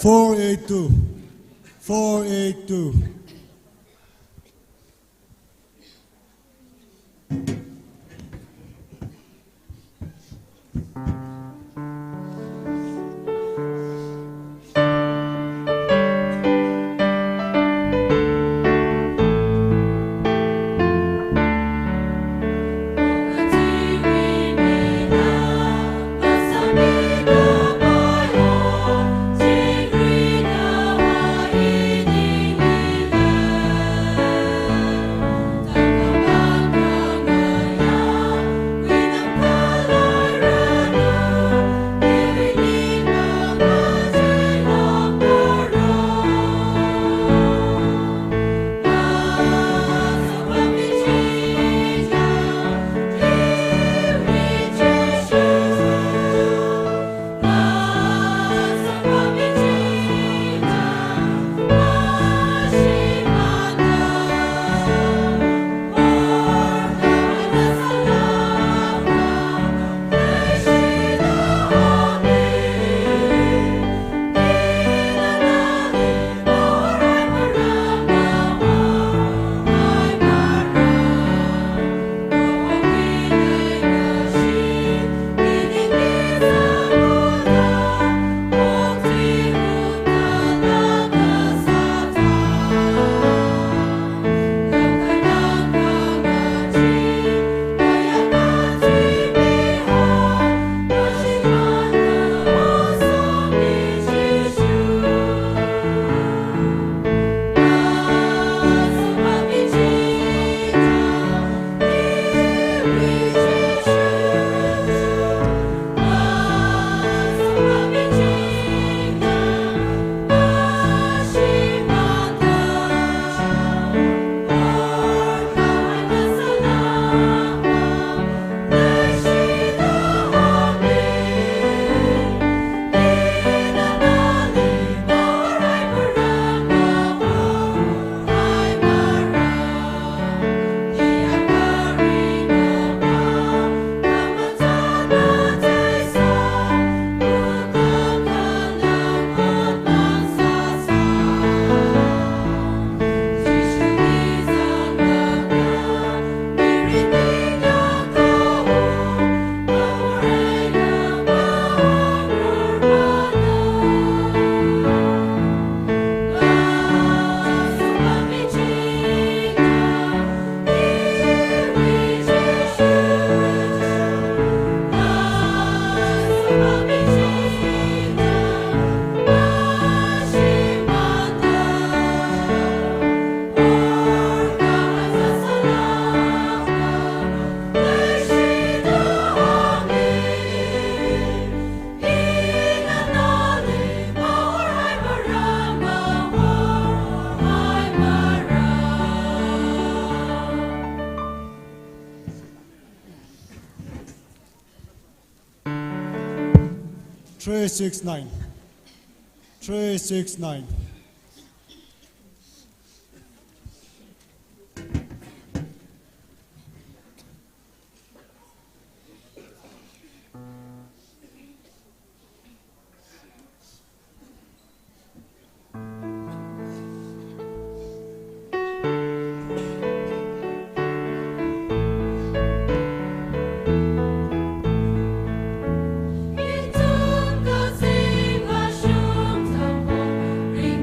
482. 482. Three, 6, 9. 3, 6, 9. Ring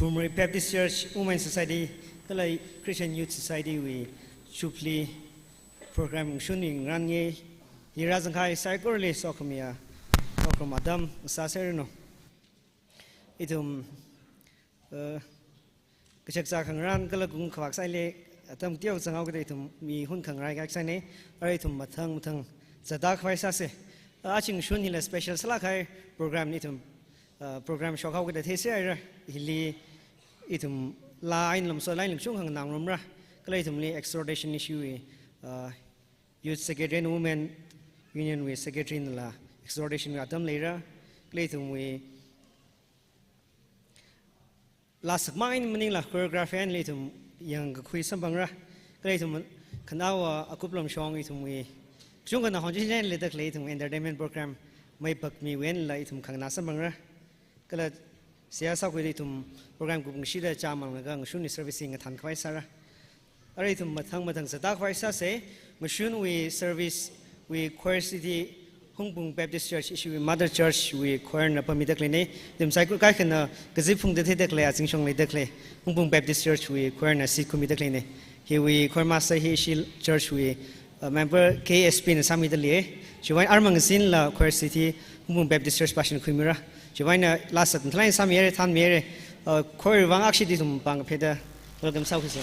Primary Baptist Church Women's Society kalai Christian Youth Society we chupli program shuning ranye hirazang khai cycle sokamia sokom adam saserno itum kachak sa khangran kalagung khawak sai le atam tiaw changau ke itum mi hun khangrai gak sai ne ai itum mathang zada khwai sa se aching shun hila special sala khai program itum program shokau ke the se ai hili itum line lam so line lam chung hang nang rom ra kalai itum le exhortation issue youth secretary and women union we secretary in la exhortation we atam le ra kalai itum we last mine meaning la choreography and litum yang khui sambang ra kalai itum khanawa akuplam shong itum we chung kana honji len le dak le itum entertainment program mai pak mi wen la itum khangna sambang ra kala siasa ko itum program ku ngshida chamang ga ngshuni servicing than khwai sara are itum mathang sata khwai sa se ngshun we service we choir city Hungbung Baptist Church issue we mother church we choir na pamidak le ne dem cycle kai khana gazipung de thedek le aching shong le dek le Hungbung Baptist Church we choir na sit kumidak le ne he we choir master he shil church we member KSP na sami de le jiwan armang sin la choir city Hungbung Baptist Church passion khumira jiwan na last at line sami ere than mere choir wang akshi di tum pang pheda welcome sau khise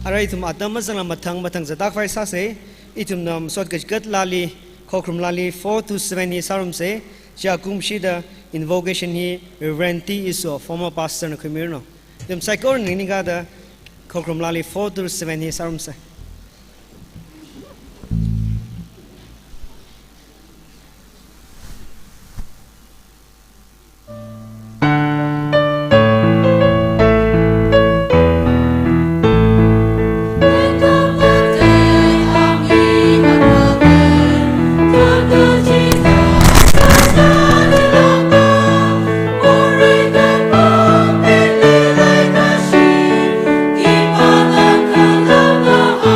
arai tum adam mazang mathang zata khwai sa se itum nam sot gat lali khokrum lali 4 to 7 ni sarum se ja kum shida invocation hi Reverend T is a former pastor na khmirno dem psychor ni ga da khokrum lali 4 to 7 ni sarum se Keep on the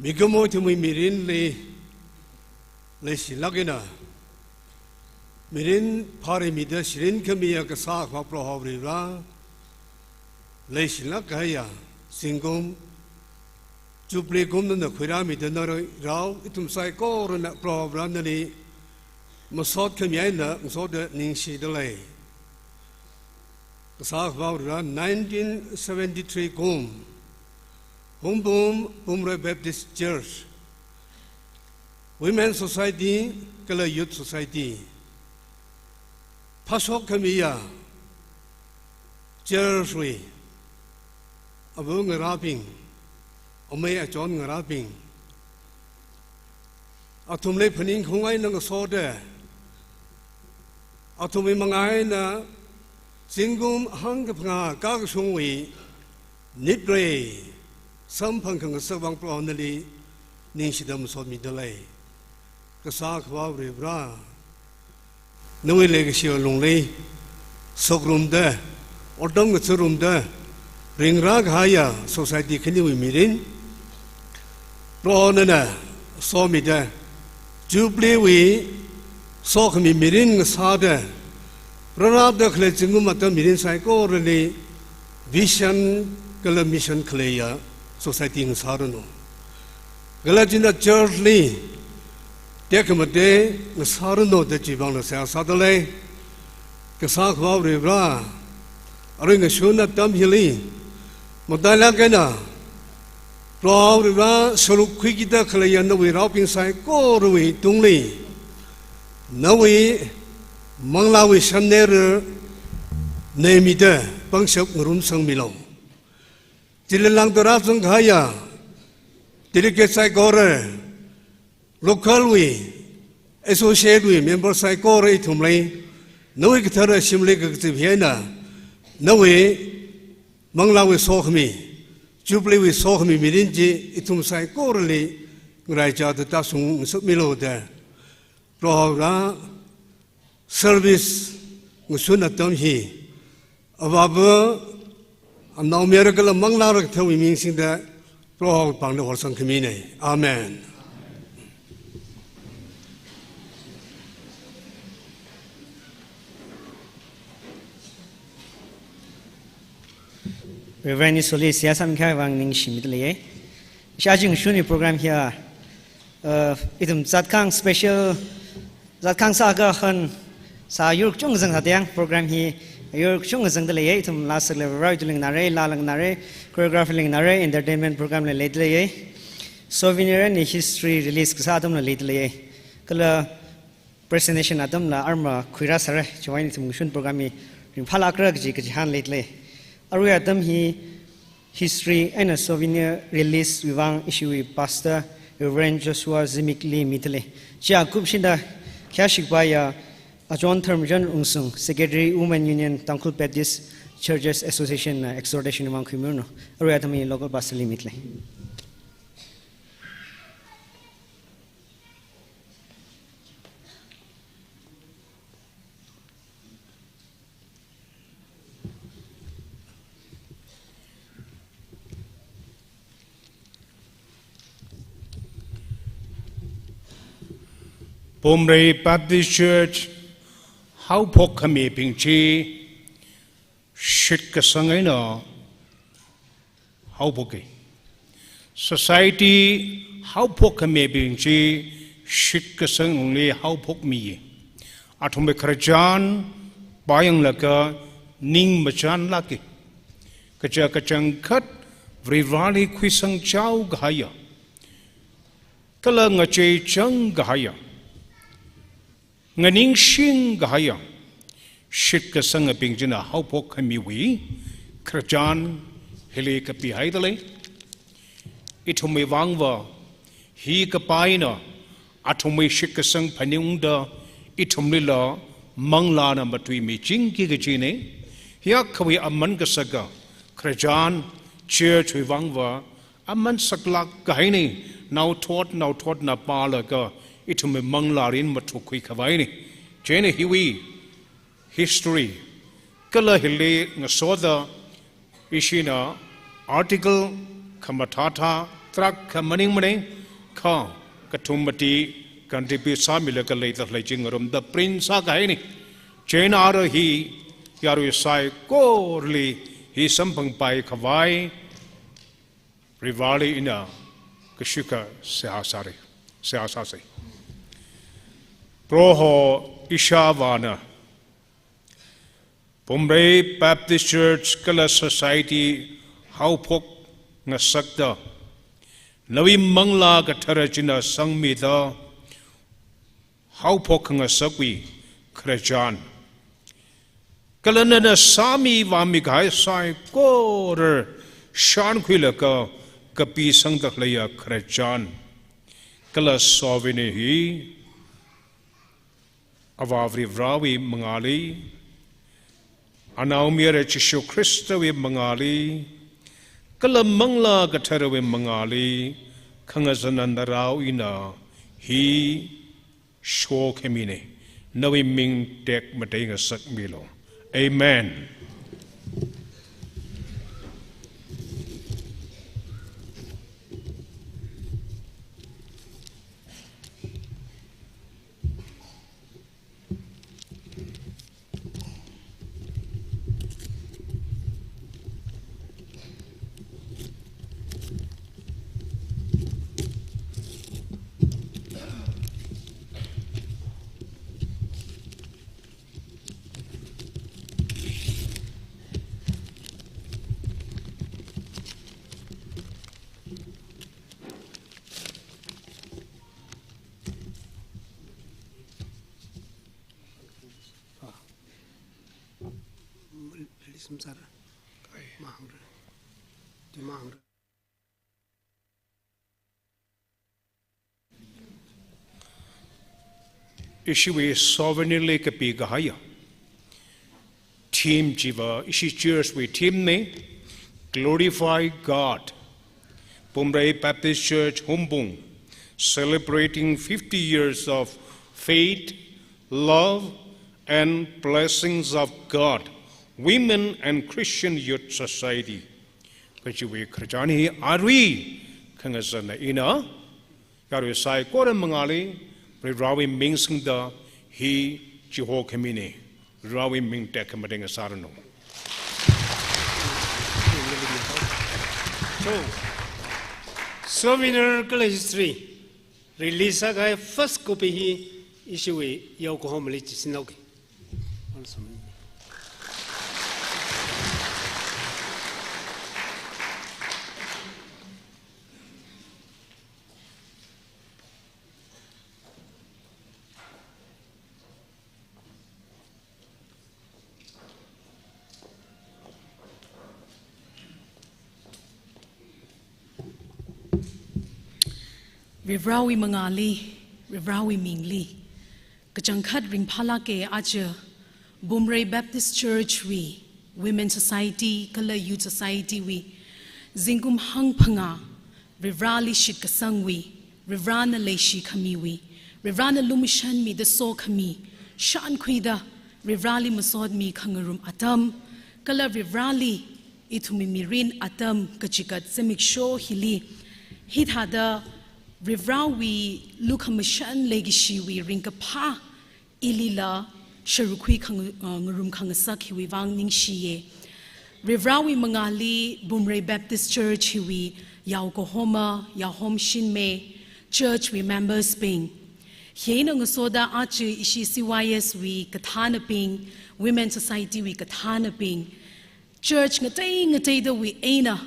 มีก็มวยที่มีรินเลยสิลักนะมีรินพาริมีเดสิรินก็มีกษาขวาปลอบริราเลยสิลักกันยาสิงคมจุบลีกุมนั่นคุยรามีเดนเราทุ่มใส่ก็รณปลอบรันนี่มาสอดขมีไอ้นะมาสอดนิ่งสิเดลัยกษาขวาริรา1973กุมBumbray Baptist Church, Women's Society, Kala Youth Society, Pasok Kamiya, Church We, Abu Ngaraping, Omaya John Ngaraping, Atumle Paning Hungai Nang Soda, Atumi Mangai na Singum Hangapanga Kagshungwi, Nidre. Sampang kang sabang pronali ning sidam sod mi dalay kasak wa rebra nawi leg siyo longlei sokrum da odong churum da ringrag haya society khini wi mirin pronana so mi da jubilee wi so khmi mirin sa da rarab da khle chingum ta mirin sai ko reli vision kala mission khleya Society in Sarano. Galajina Church Lee, Dekamade, the Sarano, the Jibana Sadale, Kasakwa Riva, Aringashuna Tamhili, Modala Gana, Raw Riva, Soluquita Kalayana, we up inside Gorui, Tungli, Nawi, Manglawi Shaner, Namida, Bangshop Room Sang Milo. Tilang Dorasung Haya, Delegate Saigore, Local we, Associate we, Member Saigore Tumley, no Ikatara Shimlik Vienna, no way, Mangla we saw me, Jubilee we saw me, Mirinji, Itum Saigore, Raja the Tasung Submilo there. Prohora service Musuna Tomhi, Ababa. And now miracle among Lara tell we means in the Pro Pang the Horson Community. Amen. Reverend Solis, yes, I'm carrying Ning Shimidley. Shajing Shuni program here. Itum Zatkang special Zatkang Saga Han Sa Yurk Chung Zang program here. York Chung is in the late last level right to Nare, Lalang Nare, choreographing Nare, entertainment program lately. Souvenir and history release Sadam lately. Color presentation Adam La Arma, Quirasare, joining to Mushun program in Palakra Jihan lately. Are Adam he history and a souvenir release with one issue with Pastor Reverend Joshua Zimikli Mitale. Jia Kupshinda Kashikbaya. John Termjan Unsung, Secretary Women Union, Tangkul Baptist Churches Association, exhortation among communal, Ariatami local pastor limitly. Bumbray Baptist Church. How pok kami pingchi shit kasangay na how poki society how pok kami pingchi shit kasang only how pok mi atum bekerjaan bayang laka ning machan laki kaca kacang kat vrivali kwisang chau gaya kala ngace chang gaya nganing shing gaya shit ka sang pingjina how pok kami wi krajan hele ka pi haidale ithumi wangwa hi ka paina athumi shit ka sang phaningda ithumli la mangla na matui mi chingki ka chine hiya khawi amman ka saga krajan church wi wangwa amman saklak kaini now thought na pala ka ithum manglarin mathukui khawai chene hiwi history kala hille ngasoda ishina article khamathatha ตรักขมันิงมันเองข้ากระทุมมตีกันที่พิสามิเลกเลยตัดเลยจิงอารมณ์ the prince สักไงนี่เจนอาร์ฮียารุยไซโกลีฮีสัมพังไปขวายริวาลีอินะก็ชุกะเสียสารีโปรโฮอิชาวานะผมเรย์ Baptist Church กัลสัสไซตี้เฮาพกนัสักดานวิมังลากทารจินาสังมิดาเฮาพกนัสักวีครจานกัลนันสามีวามิกายไซโกเรชานคุยละกปีสังตักเลยครจานกัลสอวินีฮีอวาวริวราวีมังอาลีอันเอาเมียเรจิชูคริสต์วิมังอาลีกัลมังลากทารวิมังอาลีขังจันนันดาราวอินาฮีโชคเมิเนนวิมิงเด็กมาได้กับสักมิโลเอเมนSamsara, Mahamra, the Mahamra. Issue is sovereignly kapigahaya. Team Jiva, issue cheers with team ne, glorify God. Pumrei Baptist Church Humbung, celebrating 50 years of faith, love, and blessings of God. Women and Christian Youth Society. Kajiwe Krajani Ari Kangasana Ina Yarusai Koran Mangali, Rawi Mingsing da He Jiho Kamini, Rawi Ming Tekamading Sarano. Souvenir history. Release a guy first copy he issue Yokohama Sinoki. Rivrawi Mangali, Rivrawi Mingli, Kachangkat Ring Palake Acha, Bumrei Baptist Church we, Women's Society, Kala Youth Society we, Zingum Hang Panga, Rivrali Shitkasang we, Rivrana Leishi Kami we, Rivrana Lumishan mi the so kami, Shan Kwida, Rivrali Masod mi Kangarum Atam, Kala Rivrali, Itumi Mirin Atam, Kachikat Semik Show Hili, Hithada. Rivrawi Lukamashan Legishiwi Rinkapa Ilila Sharukui Kangarum Kangasaki Wivang Ningshiye Rivrawi Mangali Bumrei Baptist Church Hiwi Yaokohoma Yahom Shinme Church we members ping Hiena Ngasoda Achi Ishi CYS we Katana ping Women's Society we Katana ping Church Ngatay da we Aina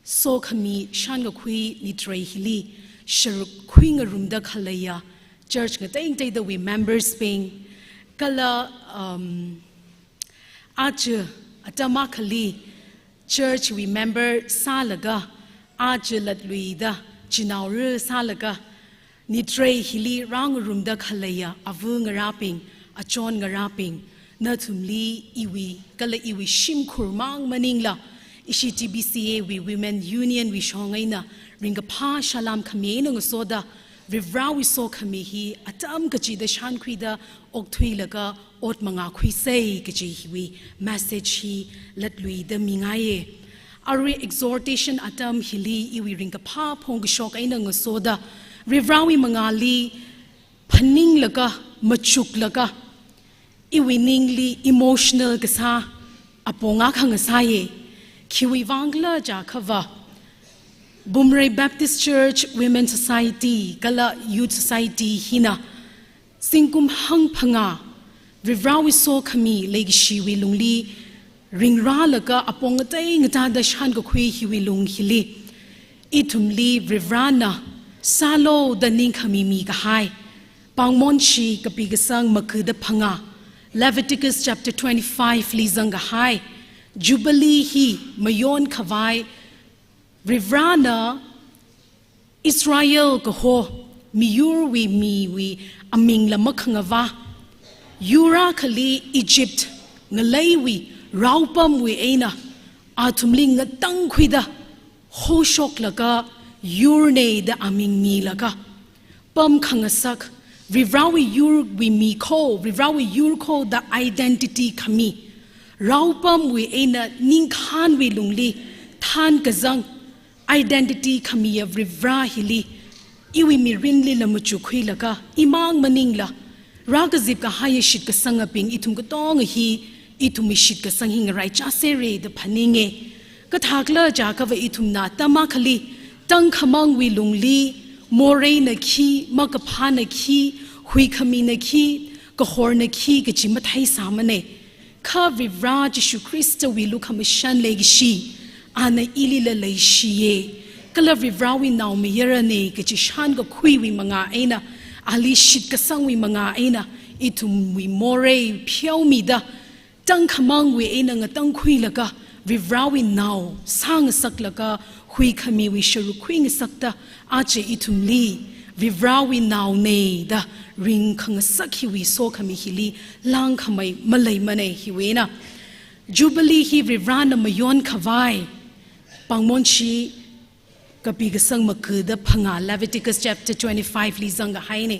So Kami Shangakui Nitrei Hili Sharuk Queen Rumda Kalaya Church Ngatay da we members ping Kala Aja Atamakali Church we member Salaga Aja Latluida Chinauru Salaga Nitrei Hili Rang Rumda Kalaya Avung Rapping Achon Rapping Natumli Iwi Kala Iwi Shim Kurmang Maningla Ishi TBCA we Women Union we Shongaina Ringapa Shalam Kamien ng Soda Rivrawi so kamihi atam kachi da shan kwida okthui laga ot manga khui sei kachi hiwi message hi latlui da mingaye Ari exhortation atam hili iwi ring kapha phong gishok aina ngasoda rivrawi mangali paning laga machuk laga iwi ningli emotional kasa aponga khangasaye kiwi wangla jakhawa Bumrei Baptist Church Women's Society kala Youth Society hina singkum hang phanga rivrawi so khami legi shiwi lungli ringra laka apong tay ngata da shan ko khui hiwi lung hili itumli rivrana salo da ning khami mi ka hai pangmonchi kapi gasang makuda phanga Leviticus chapter 25 li zang ga hai Jubilee hi mayon khawai rivrana Israel ko ho miyur wi aming la makhangawa yura khali Egypt ngalai wi raupam we aina atumling tang khida ho shok laka yurne da aming mi laka pam khangasak rivrawi yur we mi ko rivrawi yur ko da identity khami raupam we aina ning khan we lungli than kazang identity khami of rivra hili iwi mi rinli la muchu khui laka imang maningla ragazip ka hayeshit ka sangaping itum ka tong hi itumishit ka sanghing rai cha sere the paninge ka thakla ja ka wa itum na tama khali tang khamang wi lungli more na khi ma ka pha na khi hui khami na khi ka hor na khi ka chi mathai samane kha vivra Jesu Christ wi lu khamishan legi shi ana ilila lai shi ye kala vivra wi naw me yarane ka chi shan ka khui wi manga aina ali shit ka sang wi manga aina itum wi more phiau mi da tang khamang we ena nga tang khui laka vivrawi now sang saklaka hui khami wi sharu khuing sakta ache itumli vivrawi now ne da ring khang sakhi wi so khami hili lang khamai malai mane hiwena Jubilee hi vivrana mayon khawai pangmonchi kapi gasang makuda phanga Leviticus chapter 25 li zanga haine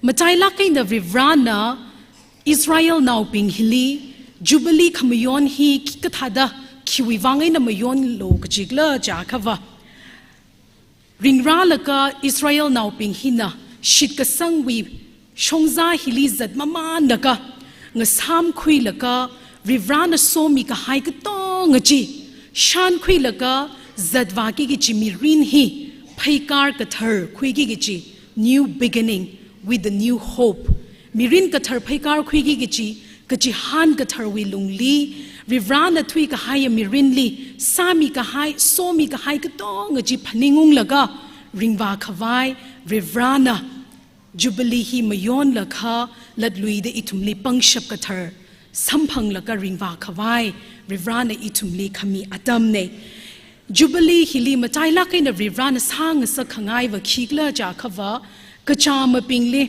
matai lakai na vivrana Israel now ping hili Jubilee khamayon hi kathada khiwi wangai na mayon lo kachigla jakhawa ringra laka Israel now ping hina shit ka sangwi shongza hili zat mama naka ngasam khui laka rivrana somi ka hai ka tong chi shan khui laka zadwa ki gi chimirin hi phaikar ka thar khui gi chi new beginning with the new hope mirin ka thar phaikar khui gi chi kachi han ka tharwi lungli rivrana thui ka hai mirinli sami ka hai somi ka hai ka tong ji phaningung laga ringwa khawai rivrana Jubilee hi mayon lakha ladlui de itumli pangshap ka thar samphang laka ringwa khawai rivrana itumli khami atam ne Jubilee hili matai lakai na rivrana sang sa khangai wa khigla ja khawa kacham pingli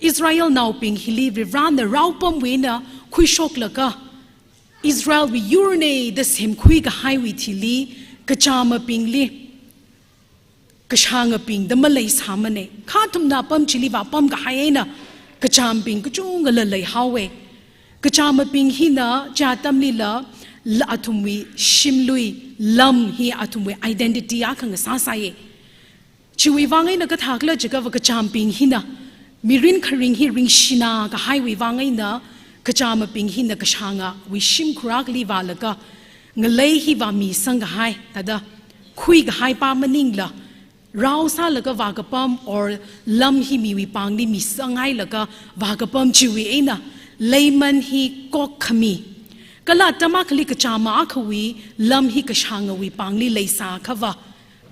Israel now ping hili rivrana raupam wena khui shok laka Israel we urne the same khui ka highway thili kachama pingli kashanga ping the malay samane khatum na pam chili wa pam ka hayena kacham ping kachung la lai hawe kachama ping hina jatam lila la atumwi shimlui lam hi atumwi identity akhang sa saye chiwi wangai na ka thakla jaga wa kacham ping hina mirin kharing hi ring shina ka highway wangai na kachama ping hi na kashanga we shim khrak li walaga ngalei hi wa mi sang hai tada khui ga hai pa maning la rao sa laga wa ka pam or lam hi mi wi pang ni mi sangai laga wa ka pam chi wi ena layman hi kok khami kala tama khali kachama khwi lam hi kashanga wi pang li leisa khawa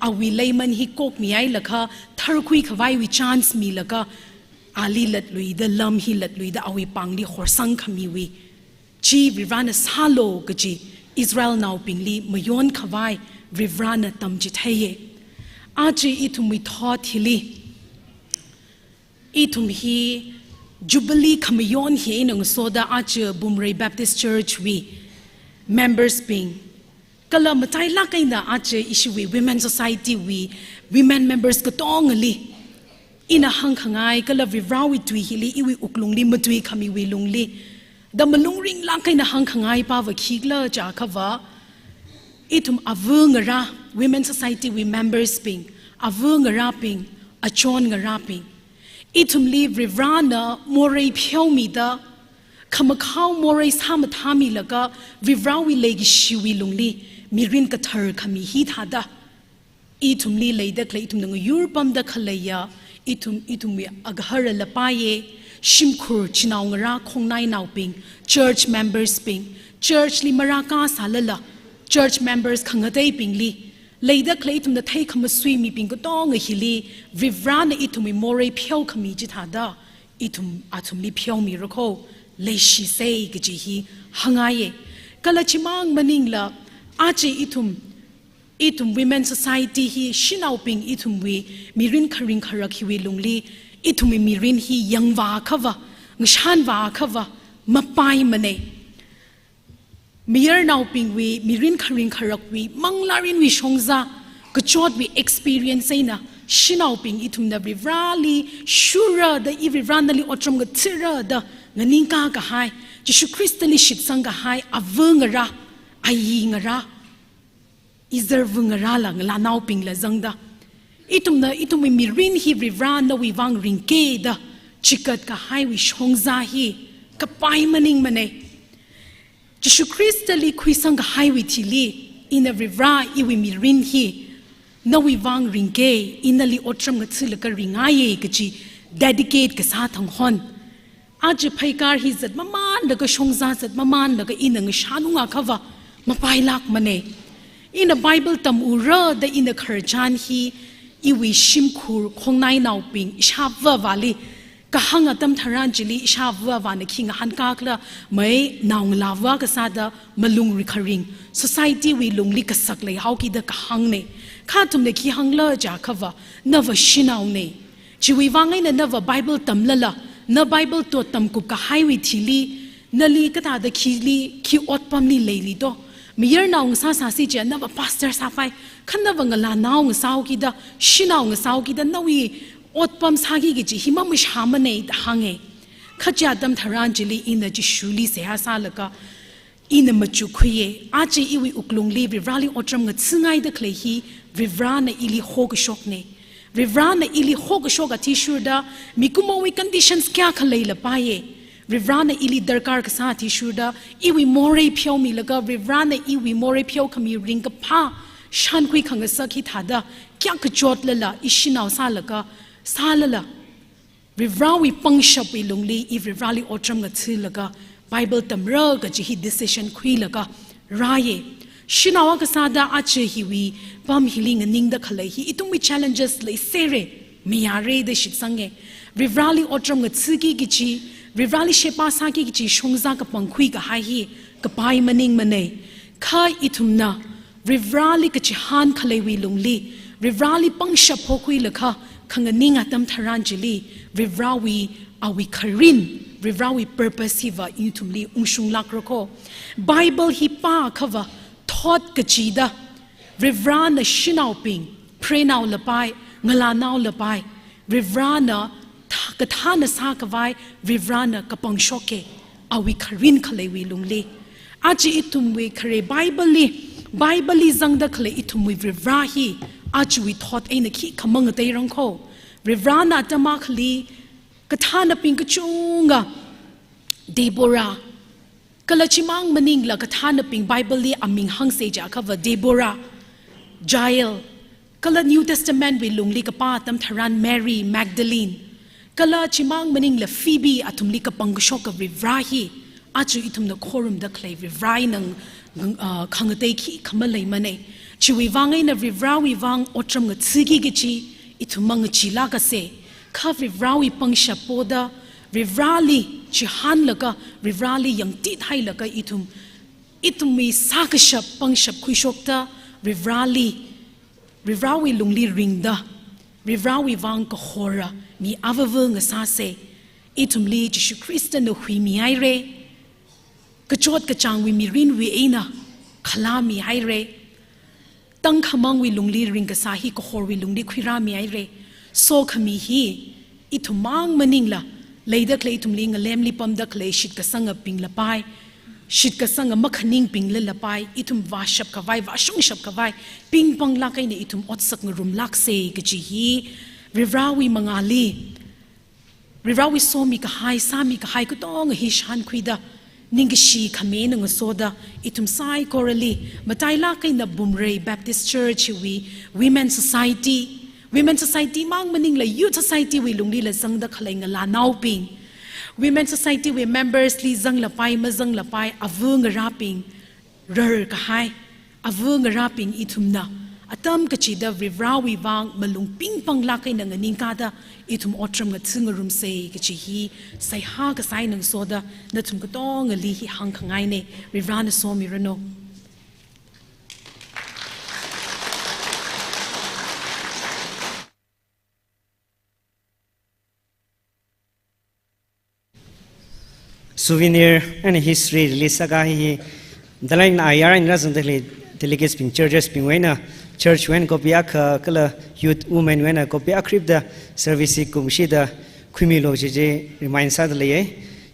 awi layman hi kok mi ai lakha thar khui khawai wi chance mi laga Ali lat lui the lam hi lat lui the awi pangli horsang khami wi chi vivrana salo gaji Israel now pingli mayon khawai vivrana tamji thaye aji itum wi thought hili itum hi Jubilee khamayon hi nang soda aji Bumrei Baptist Church wi members ping kala matai la kaina aji issue wi women society wi women members ka tongali ina hang khangai kala vivrawi tui hili iwi uklungli matui khami wi lungli da malungring la kaina hang khangai pa wa khigla cha khawa itum avungara women society we members ping avungara ping achon ngara ping itum li vivrana morei phyomi da khamakhaw morei samathami laga vivrawi legi shiwi lungli mirin ka thar khami hi thada itum li leida klei itum nang yurpam da khalaya itum we aghar la paye shimkhur chinaw ngara khongnai naw ping church members ping church li maraka salala church members khangatei ping li leida klei itum da thai khama sui mi ping ko tong hili vivrana itum mi more phyo khami ji thada itum li phyo mi rakho leishi sei gji hi hangaye kalachimang maningla ache itum women society hi shinaw ping itum we mirin kharing kharak hi we lungli itum mirin hi yangwa khawa ngishan wa khawa mapai mane mir naw ping we mirin kharing kharak we manglarin we shongza kachot we experience ina shinaw ping itum na vivrali shura da ivranali otram ga tira da nganinka ka hai jishu kristali shit sang ga hai avungara ayingara izervungara la naw ping la zangda itum mirin hi vivran na wi wang ringke da chikat ka hai wi shongza hi ka pai maning mane jishu kristali khuisang ga hai wi thili in a vivra I wi mirin hi na wi wang ringke inali otram ga thil ka ringaye gaji dedicate ka sa thang hon aj phaikar hi zat maman daga shongza zat maman daga inang shanunga khawa mapai lak mane in the bible tam ura da in the kharjan hi iwi shimkhur khongnai naw ping shabwa wali ka hanga tam tharan jili shabwa wa na khinga hanka kla mai naung lawa ka sada malung recurring society we lungli ka saklai how ki da ka hangne kha tum ne ki hangla ja khawa nawa shinaw ne chiwi wangai na nawa bible tam lala na bible to tam kup ka highway thili nali ka ta da khili khi otpam ni leili do mir naung sa si je na pastor sa fai khanna wangala naung sao ki da shinaung sao ki da nawi otpam sagi gi ji hima mush hamane da hange khaja dam tharan jili in ji shuli se ha sa laka in machu khye achi iwi uklungli vivrali otram nga tsingai da khle hi vivrana ili hog shok ne vivrana ili hog shoga tishurda mikumo we conditions kya khalai la paye vivrana ili darkar ka sa tishurda iwi more phyo mi laga vivrana iwi more phyo khami ring ka pha shan kui khanga sakhi thada kya ka jot la ishinaw sa laga salala vivrawi pangshap wi lungli I vivrali otram ga thilaga bible tamra ga ji hi decision khui laga raye shinawa ka sada ache hiwi pam healing ning da khalai hi itumi challenges le sere miyare de shit sange vivrali otram ga tsigi gichi vivrali shepa sa ki gichi shongza ka pangkhui ka hai hi ka pai maning mane kha itumna vivrali ka chi han khalai wi lungli vivrali pangshap hokhui lakha khanganinga tam tharanjili vivrawi awi kharin vivrawi purpose hiva itumli umshung lakroko bible hi pa khava thought kachida vivrana shinaw ping pray now lapai ngala now lapai vivrana kathana sa kawai vivrana kapang shoke awi kharin khalei wi lungli aji itumwi khare bible zangda khale itumwi vivrahi ajui thought aina ki khamang te rangkho vivrana tamakhli kathana ping kachunga Deborah kalachimang maning la kathana ping bible li aming hang se ja khava Deborah Jael kala new testament we lungli ka pa tam tharan Mary Magdalene kala chimang maning la Phoebe atumli ka pangshok ka vivrahi aju itum na khorum da clay vivrai nang khangate ki khamalai mane chiwi wangai na vivrawi wang otram nga tsigi gichi itumang chila ka se kha vivrawi pangsha poda vivrali chihan laka vivrali yang ti thai laka itumi sakashap pangshap khuishokta vivrawi lungli ringda vivrawi wang ka khora mi avavu nga sa se itumli Jesu Christ no hui mi ai re kachot ka chang wi mi rin wi ina khala mi ai re tang khamang wi lungli ring ka sa hi ko khor wi lungli khira mi ai re so khami hi itumang maning la leida clay tumling a lemli pam da clay shit ka sanga ping la pai ชิดกษังมักขนิ่งปิงเลละไปอิทุมวาชับกวายวาชุงชับกวายปิงปังลักไอเนี่ยอิทุมอดสักงรุมลักเซกจีฮีริราวีมังอาลีริราวิโซมีกะไฮสามีกะไฮก็ต้องฮิชันคุยดานิงกชีขมิ้นงโซดาอิทุมไซโคเรลีมาไตลักไอเนี่ยบุมเรย์แบปติสต์เชิร์ชวี Women Society Women Society มั่งมันนิงเลย Youth Society วิลุงดีเลยสังดะขลังงลานาปิงWomen Society we members li zang la pai ma zang la pai avung raping rer ka hai avung raping ithumna atam ka chi da vivra wi wang malung ping pang la kai nang ning ka da ithum otram nga thing rum se ka chi hi sai ha ka sai nang so da na thum ka tong li hi hang khangai ne vivra na so mi rano souvenir and history lisa ga hi dalain ayar in razan delegates ping churches ping wena church when kopia kala youth women when kopia krip the service kumshi da khumi lo je remind sa le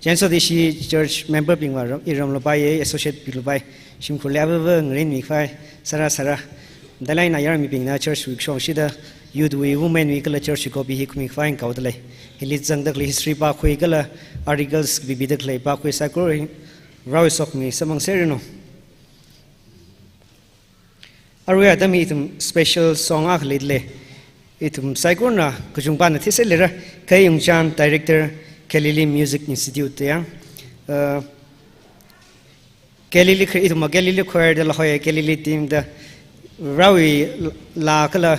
jenso de shi church member ping wa iram lo bai associate ping lo bai shim khule ba ngrin mi khai sara dalain ayar mi ping na church week shong shi da youth we women we kala church ko bi hi khumi khai ka udle hilit jang dak history pa khoi kala articles bi dak le pa khoi sa ko raw sok mi samang serino arwe adam itum special song ak le itum saikona kujung pan thi se le ra kayung chan director Kelili Music Institute ya Kelili itum Kelili choir de la hoye Kelili team da rawi la kala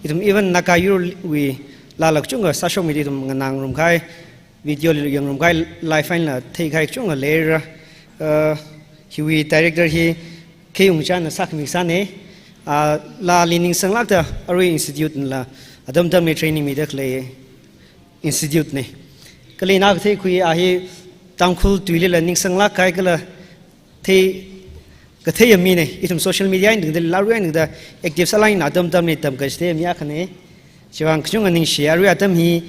itum even nakayu we la lak chunga sa shom mi dum nang rum khai video yang rum khai live file la thei khai chunga le ra hi we director hi kayung chan na sak mi sa ne la lining sang lak da array institute la adam dam me training mi dak le institute ne kali na thei khui a hi tangkhul tuile la ning sang lak kai kala thei ka thei mi ne itum social media in de la ru da active salain adam dam ne tam ka ste mi a khane Chiwang kchung aning share wi atam hi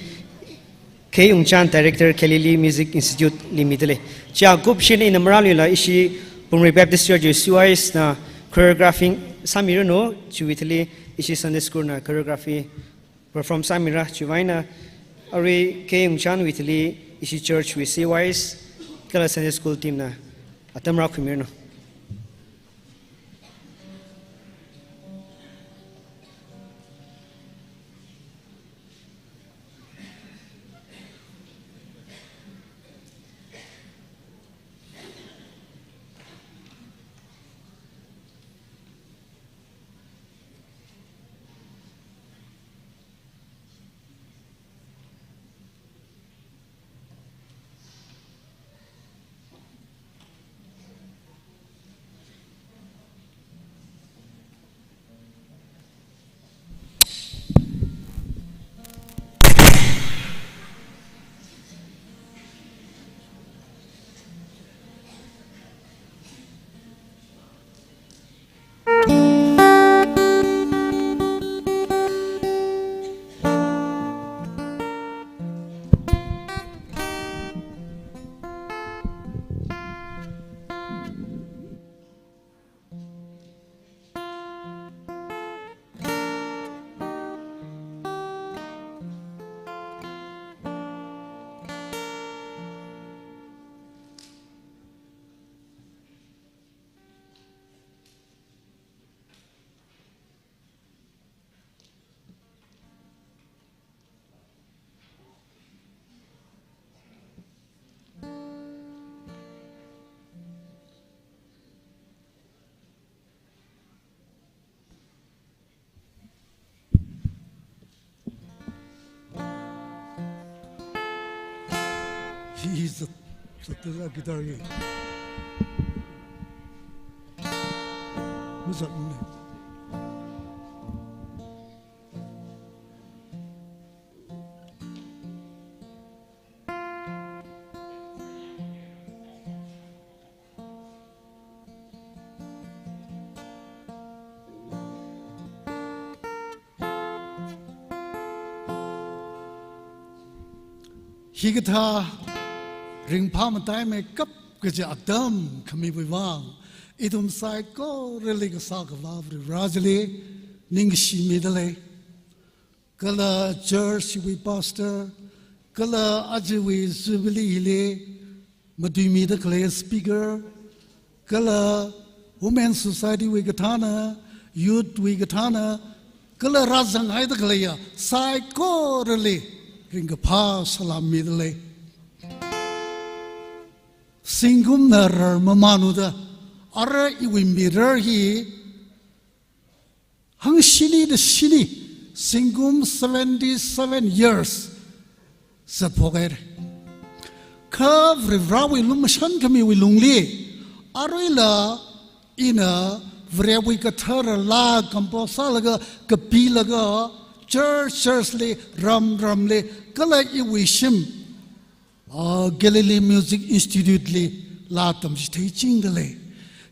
Kayung Chan director Kelili Music Institute Limited cha gup shin in amrali la ishi Bumri Baptist Church suais na choreographing samira no chuitli ishi Sunday school na choreography perform samira chuwaina ari Kayung Chan witli ishi church we suais kala Sunday school team na atam ra khumir no He's the guitar here. What's up? He guitar ring palm time make up ก็จะอัดดัมขมิวิวังอิดุมไซโก้เรลิกสากวาบริราจลีนิงชิมิดเลยก็ละเจอร์ชิวิพาสเตอร์ก็ละอาจวิซูบิลีเลยมาดูมีดเคลสปีกเกอร์ก็ละ Women Society วิกฐานะ Youth วิกฐานะก็ละรัฐสังไห้ตะเคลียไซโก้เรลิริงกับพาสลามิดเลยสิงคุมนาร์มามานุดาอะไรอีวิมบิร์ฮีหังชิลีเดชิลีสิงคุม77 years สัตว์พวกเอร์ข้าฟริฟราวิลุมชันขมิวิลุงลีอะไรล่ะอินาฟรีวิกัทเรลาคัมโพสาลกะกปีลกะเชิร์ชลีรัมลีก็เลยอีวิชิมGalilee Music Institute ลีลาตัมจิตให้จริงเลย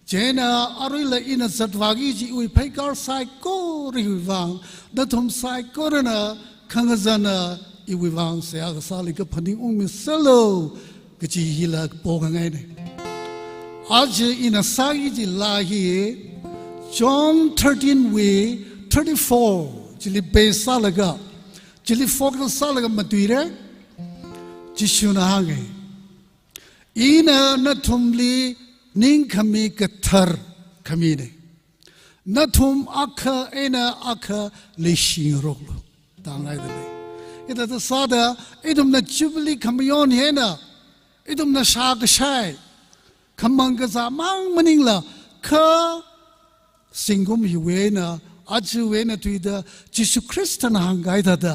เจน่าอะไรล่ะอินาสัตว์วากิจิอุยไพการไซโก้ริวังดัตุมไซโก้ระนะขังจานะอีวิวังเสียกสาลิกพันธุ์มิสโลกจิฮิลากโปกังไงเนี่ยอาจจะอินาไซจิลาฮี John 13:34จิลิเบสซาลกะจิลิโฟกัสซาลกะมาตุยเร่จิชุนาฮังเออินานัทุมลีนิงขมิกทาร์ขมิเนนัทุมอัคเอนาอัคลิชิงโรกโลต่างไงเดเลยอิดะตะซาดะอิดุมนัจุบลีขมิยอนเฮนะอิดุมนัชากชัยขมังกะซามังมันิงละข้าสิงคุมฮิเวนะอาจเวนะตุยดาจิสุคริสต์นะฮังไกดาดา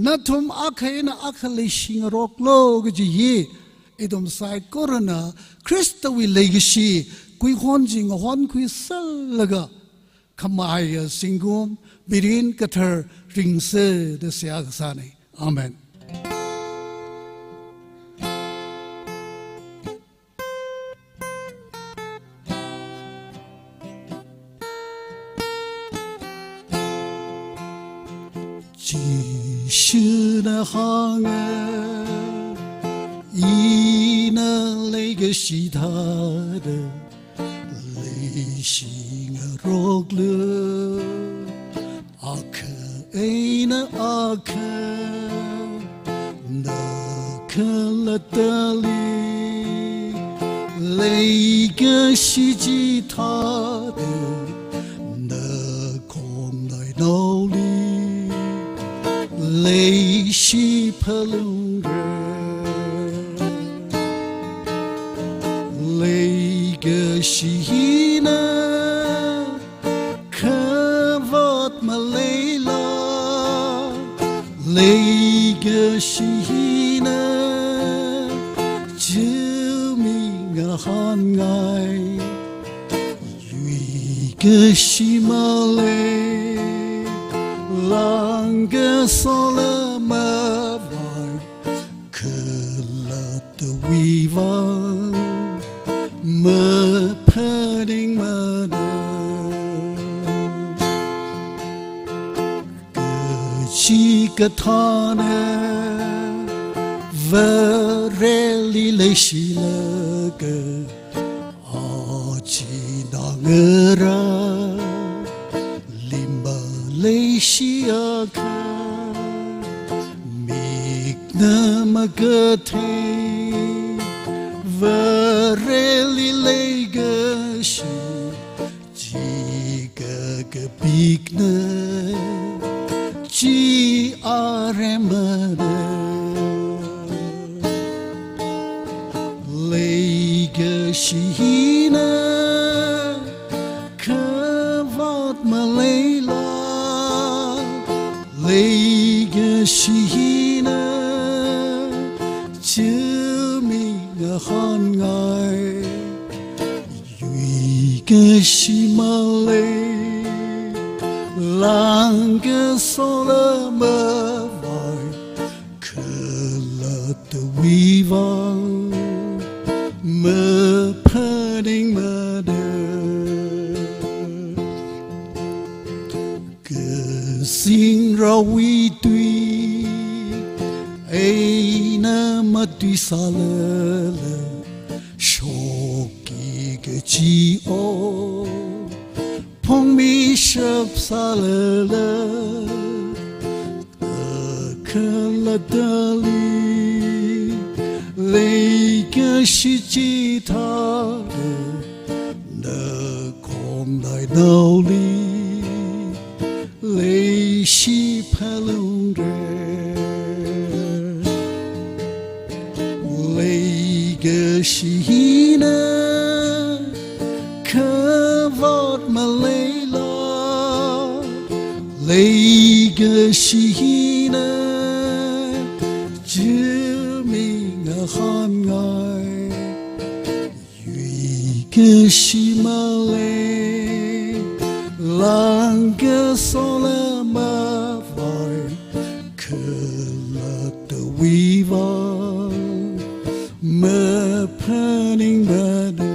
นัทุมอัคเอนาอัคลิชิงโรกโลกจิฮีอิดมไซโครนาคริสต์วิเลกชีคุยฮอนจิงฮอนคุยซัลลกะขมายสิงคุมบิรินกะเทอร์ริงเซเดเสียกษานีอาเมนจิชุนาฮังอีนาเลกชีทาเดเลชิงโรกเลอาคเอนาอาคนาคลตาลีเลกชีจิทาเดนาคงไดโนลี雷西普鲁格，雷个西呢，可沃马雷拉，雷个西呢，救命啊汉爱，一个西马雷。Langa sola mavai kelat wiva mepading mana kechikatana vereli leishilaga achina ngera Leishiaka Mikna Magate Vareli Legashi Jiga Gabigna Ji Aremana Legashina Kavat Malayla Legashina Chumi Han Ngai Yugashimale Langa Sola Mavai Kalat Weaver Mepading Mother Sing Rawi Tui Aina Mati Salala Show 个饥饿，碰米什萨勒勒，可乐的里，那个是吉他的，那空来道理，那是帕鲁人。个是呢，可沃马雷拉，那个是呢，知名啊汉爱，一个是马雷，两个索拉马vai，可乐的威望。Mapaning bada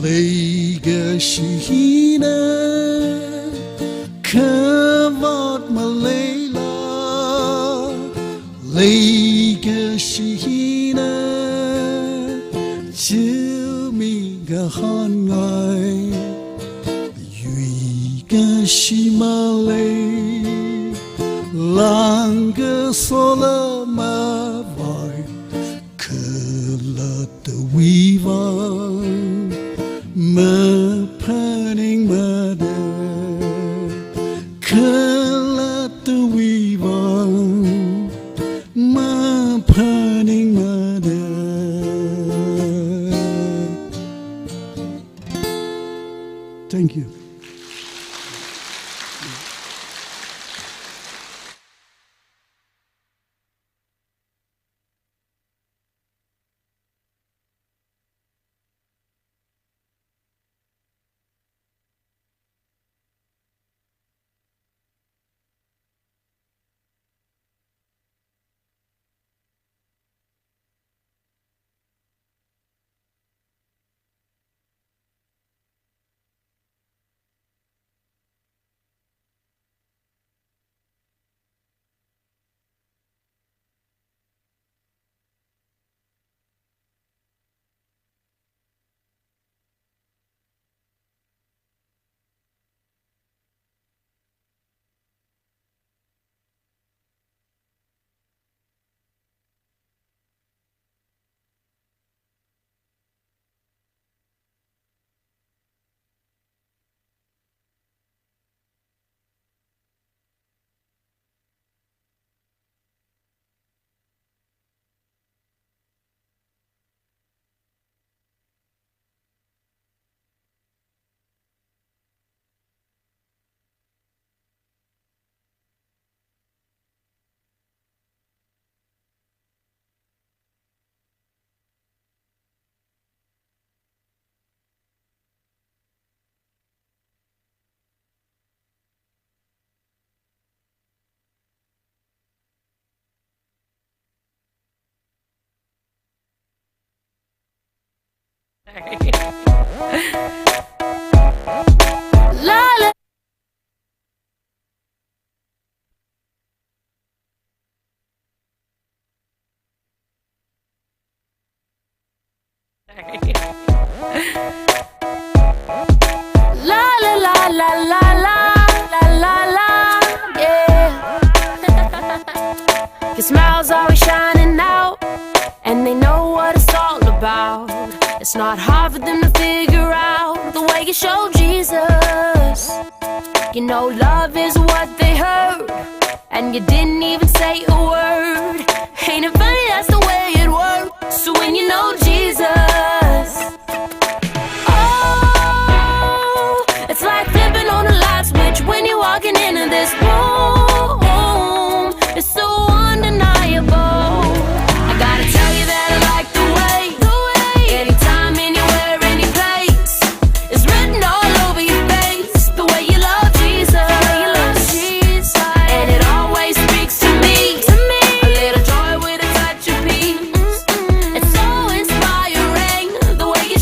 Lega shihina Kavot malayla Lega shihina Chilmiga hangai Yuiga shimalay Langa sola ma vai, kala the weaver, ma panning mother, kala the weaver, ma panning mother. Thank you. La la la la la la la la la, yeah. Your smile's always shining out, and they know what it's all about. It's not hard for them to figure out the way you show Jesus. You know love is what they heard, and you didn't even say a word. Ain't it funny, that's the way it works. So when you know Jesus, oh, it's like flipping on a light switch when you're walking into this room. It's so undeniable. I gotta tell you that I like the way anytime, anywhere, any place, it's written all over your face. The way you love Jesus, and it always speaks to me. A little joy with a touch of peace. It's so inspiring, the way you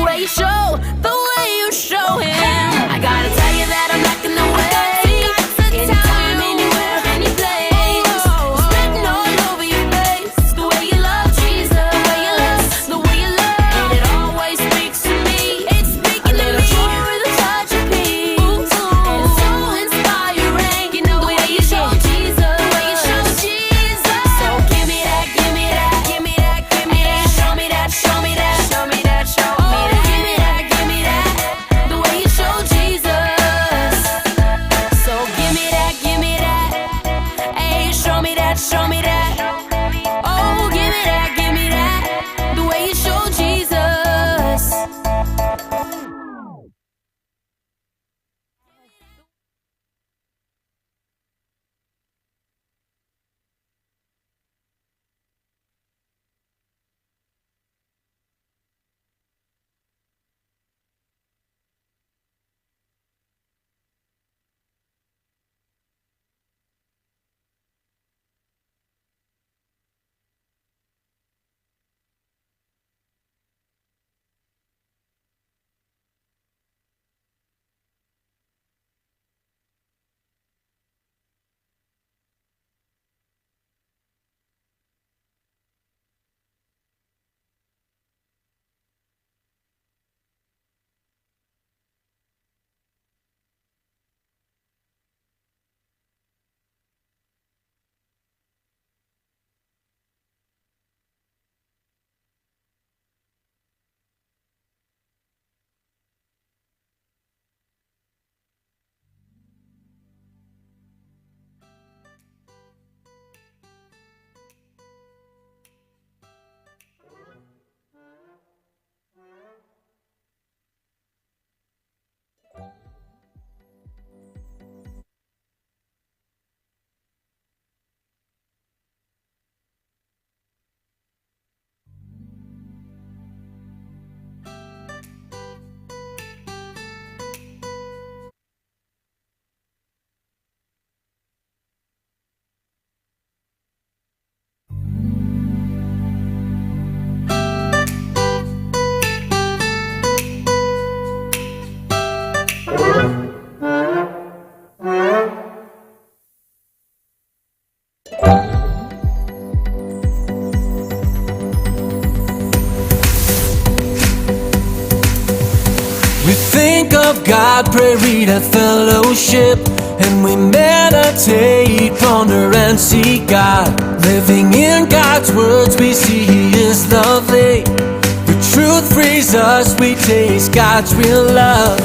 way you show him. I gotta tell you that I'm lacking the way. Anytime, anywhere, any place. Written all over your face. The way you love Jesus, the way you love, and it always speaks to me. It's speaking to me with a touch of peace. It's so inspiring. You know the way you show Jesus, the way you show Jesus. So give me that, give me that, give me that, give me that. Show me that, show me that, show me that, show me that. Give me that, give me that. The way you show Jesus. So give me that, give me that. Hey, show me that, show me that. Oh, give me that, give me that. The way you show Jesus. We think of God, pray, read a fellowship, and we meditate, ponder and seek God. Living in God's words, we see He is lovely. The truth frees us, we taste God's real love.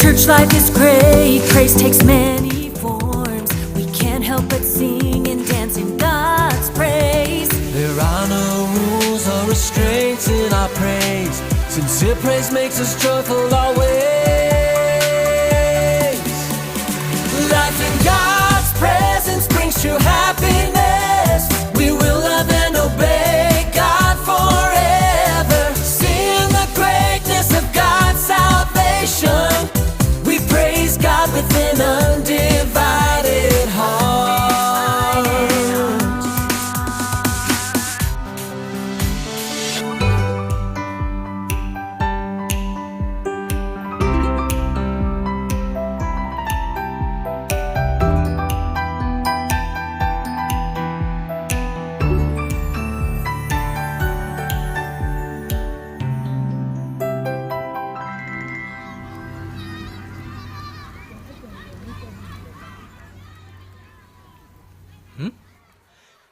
Church life is great, praise takes many forms. We can't help but sing and dance in God's praise. There are no rules or restraints in our praise. Sincere praise makes us joyful always. Life in God's presence brings true happiness. We will love and obey God forever. Sing the greatness of God's salvation. We praise God with an undivided heart.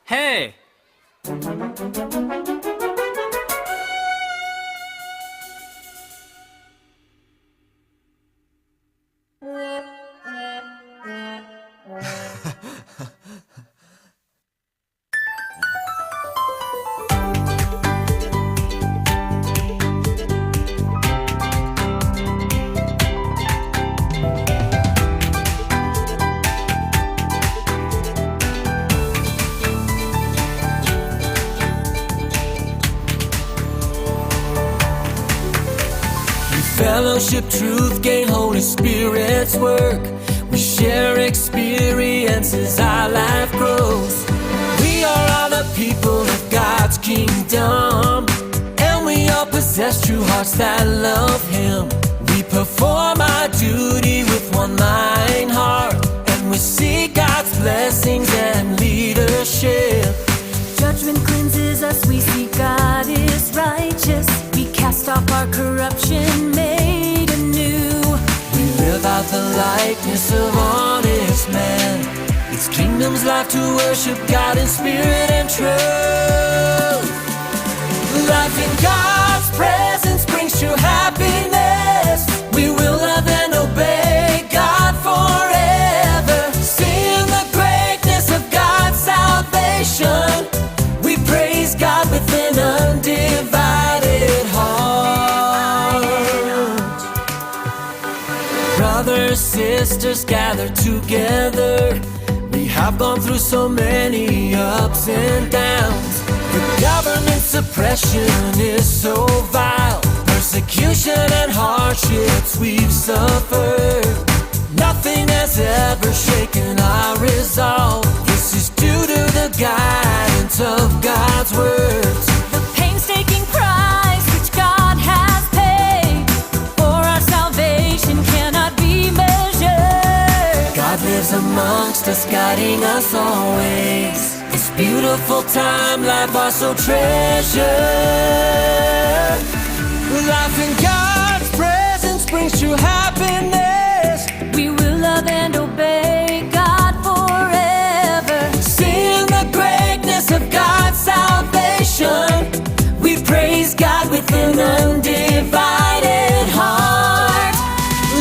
Hey! Fellowship, truth, gain, Holy Spirit's work. We share experiences, our life grows. We are all the people of God's kingdom, and we all possess possess true hearts that love Him. We perform our duty with one mind, heart, and we seek God's blessings and leadership. Judgment cleanses us, we see God is righteous. We cast off our corruption, made anew. We live out the likeness of honest man. It's kingdom's life to worship God in spirit and truth. Life in God's presence brings true happiness. We will love and obey God forever. Sing the greatness of God's salvation. We praise God with an undivided heart. Brothers, sisters, gather together. We have gone through so many ups and downs. The government suppression is so vile. Persecution and hardships we've suffered. Nothing has ever shaken our resolve. This is due to the guidance of God's words. The painstaking price which God has paid for our salvation cannot be measured. God lives amongst us, guiding us always. This beautiful time, life are so treasured. Life in God's presence brings true happiness. We will love and obey God forever. Sing the greatness of God's salvation. We praise God with an undivided heart.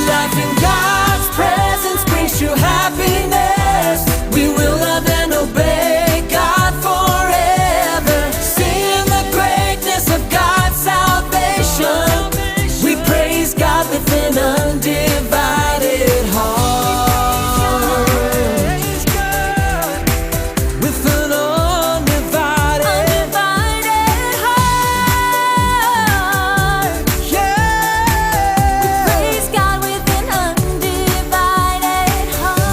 Life in God's presence brings true happiness. We will love and obey God forever. Sing the greatness of God's salvation. We praise God with an undivided heart. With an undivided heart. Yeah. Praise God with an undivided heart.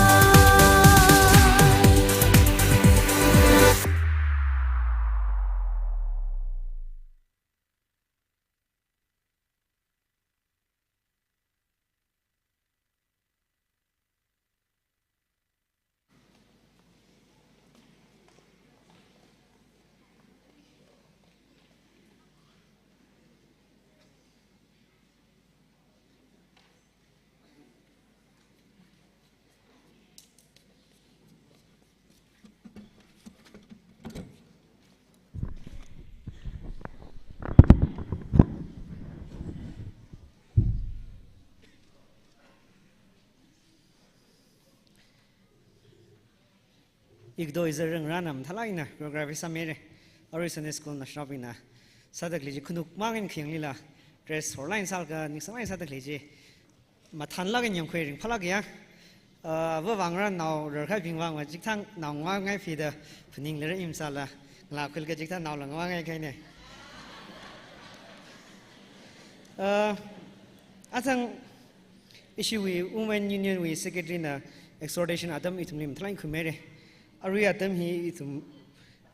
एक दो इधर रंग रानम थलाई ना प्रोग्राम ऐसा मेरे और इस ने स्कूल ना शॉपिंग ना सादक लीजिए खुनुक मांगन खिंगली ला ड्रेस ऑनलाइन साल का निकसमाइन सादक लीजिए मथान लगे यम खुएरिंग फला गया वो वांगरा नाव रखा पिंग वांग जिक्थांग नाव वांग फिदा फनिंग लेरे इमसाला लाकुल के जिक्थांग नाव लंग वांग कहने आथंग issue we women union we secretary na exhortation adam itumlim thlang khumere ari adam hi itum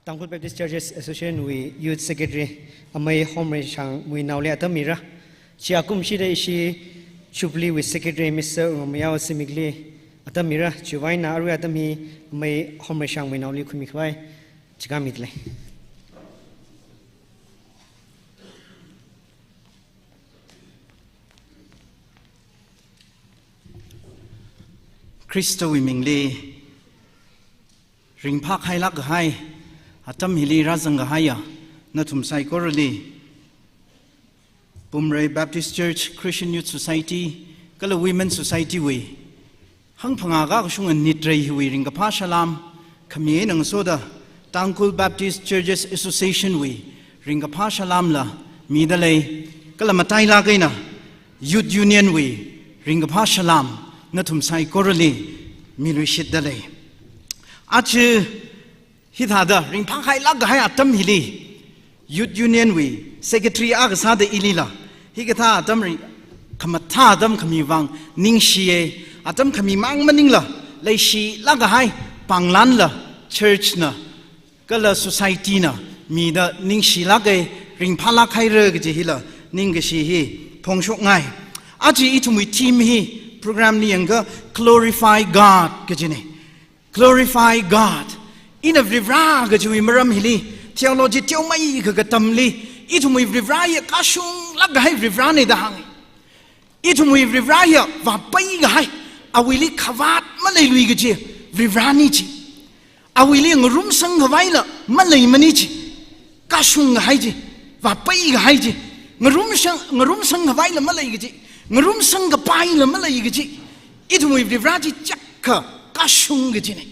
Tangkul Baptist Churches Association we youth secretary amai home chang we naule adam mira chiakum shi de ishi chupli we secretary Mr. Romeo Simigli adam mira chuwaina ari adam hi amai home chang we naule khumi khwai chigamitle Kristo wimingli ring phak hai lak hai atam hili razang haya natum sai korali Bumrei Baptist Church Christian Youth Society kala Women Society we hang phanga ga shung nitrei hui ring pha salam khamie nang soda Tangkul Baptist Churches Association we ring pha salam la midalei kala matai la kaina Youth Union we ring pha salam natum sai korali milushit dalai ach hithada ring phang hai lag hai atam hili Youth Union we secretary ag sa de ilila higatha atam ri khamatha adam khamiwang ningshiye atam khami mang maningla leishi lag hai panglan la church na kala society na mi da ningshi lagai ring phala khai re ge hila นิ่งกษีฮีพงชกไงอาจีอิทุมิทีมฮีโปรแกรมนี้ยังก็ glorify God ก็จีนี่ glorify God อินฟริฟราก็จะวิมรำฮิลี theology เจ้าไม่ก็ตำลีอิทุมิฟริฟราเยก็ชุงลักก็ให้ฟริฟราในดังอิทุมิฟริฟราเยว่าไปก็ให้อาวิลีขวัดมาเลยลุยก็จีฟริฟรานี่จีอาวิลีงรุมสังก็ไว้ละมาเลยมันนี่จีก็ชุงก็ให้จีว่าไปก็ให้จีงรุมสังก็ไว้ละมาเลยก็จีงรุมสังก็ไปละมาเลยก็จีอิทุมิฟริฟราจีจักก็ชุงก็จีนี่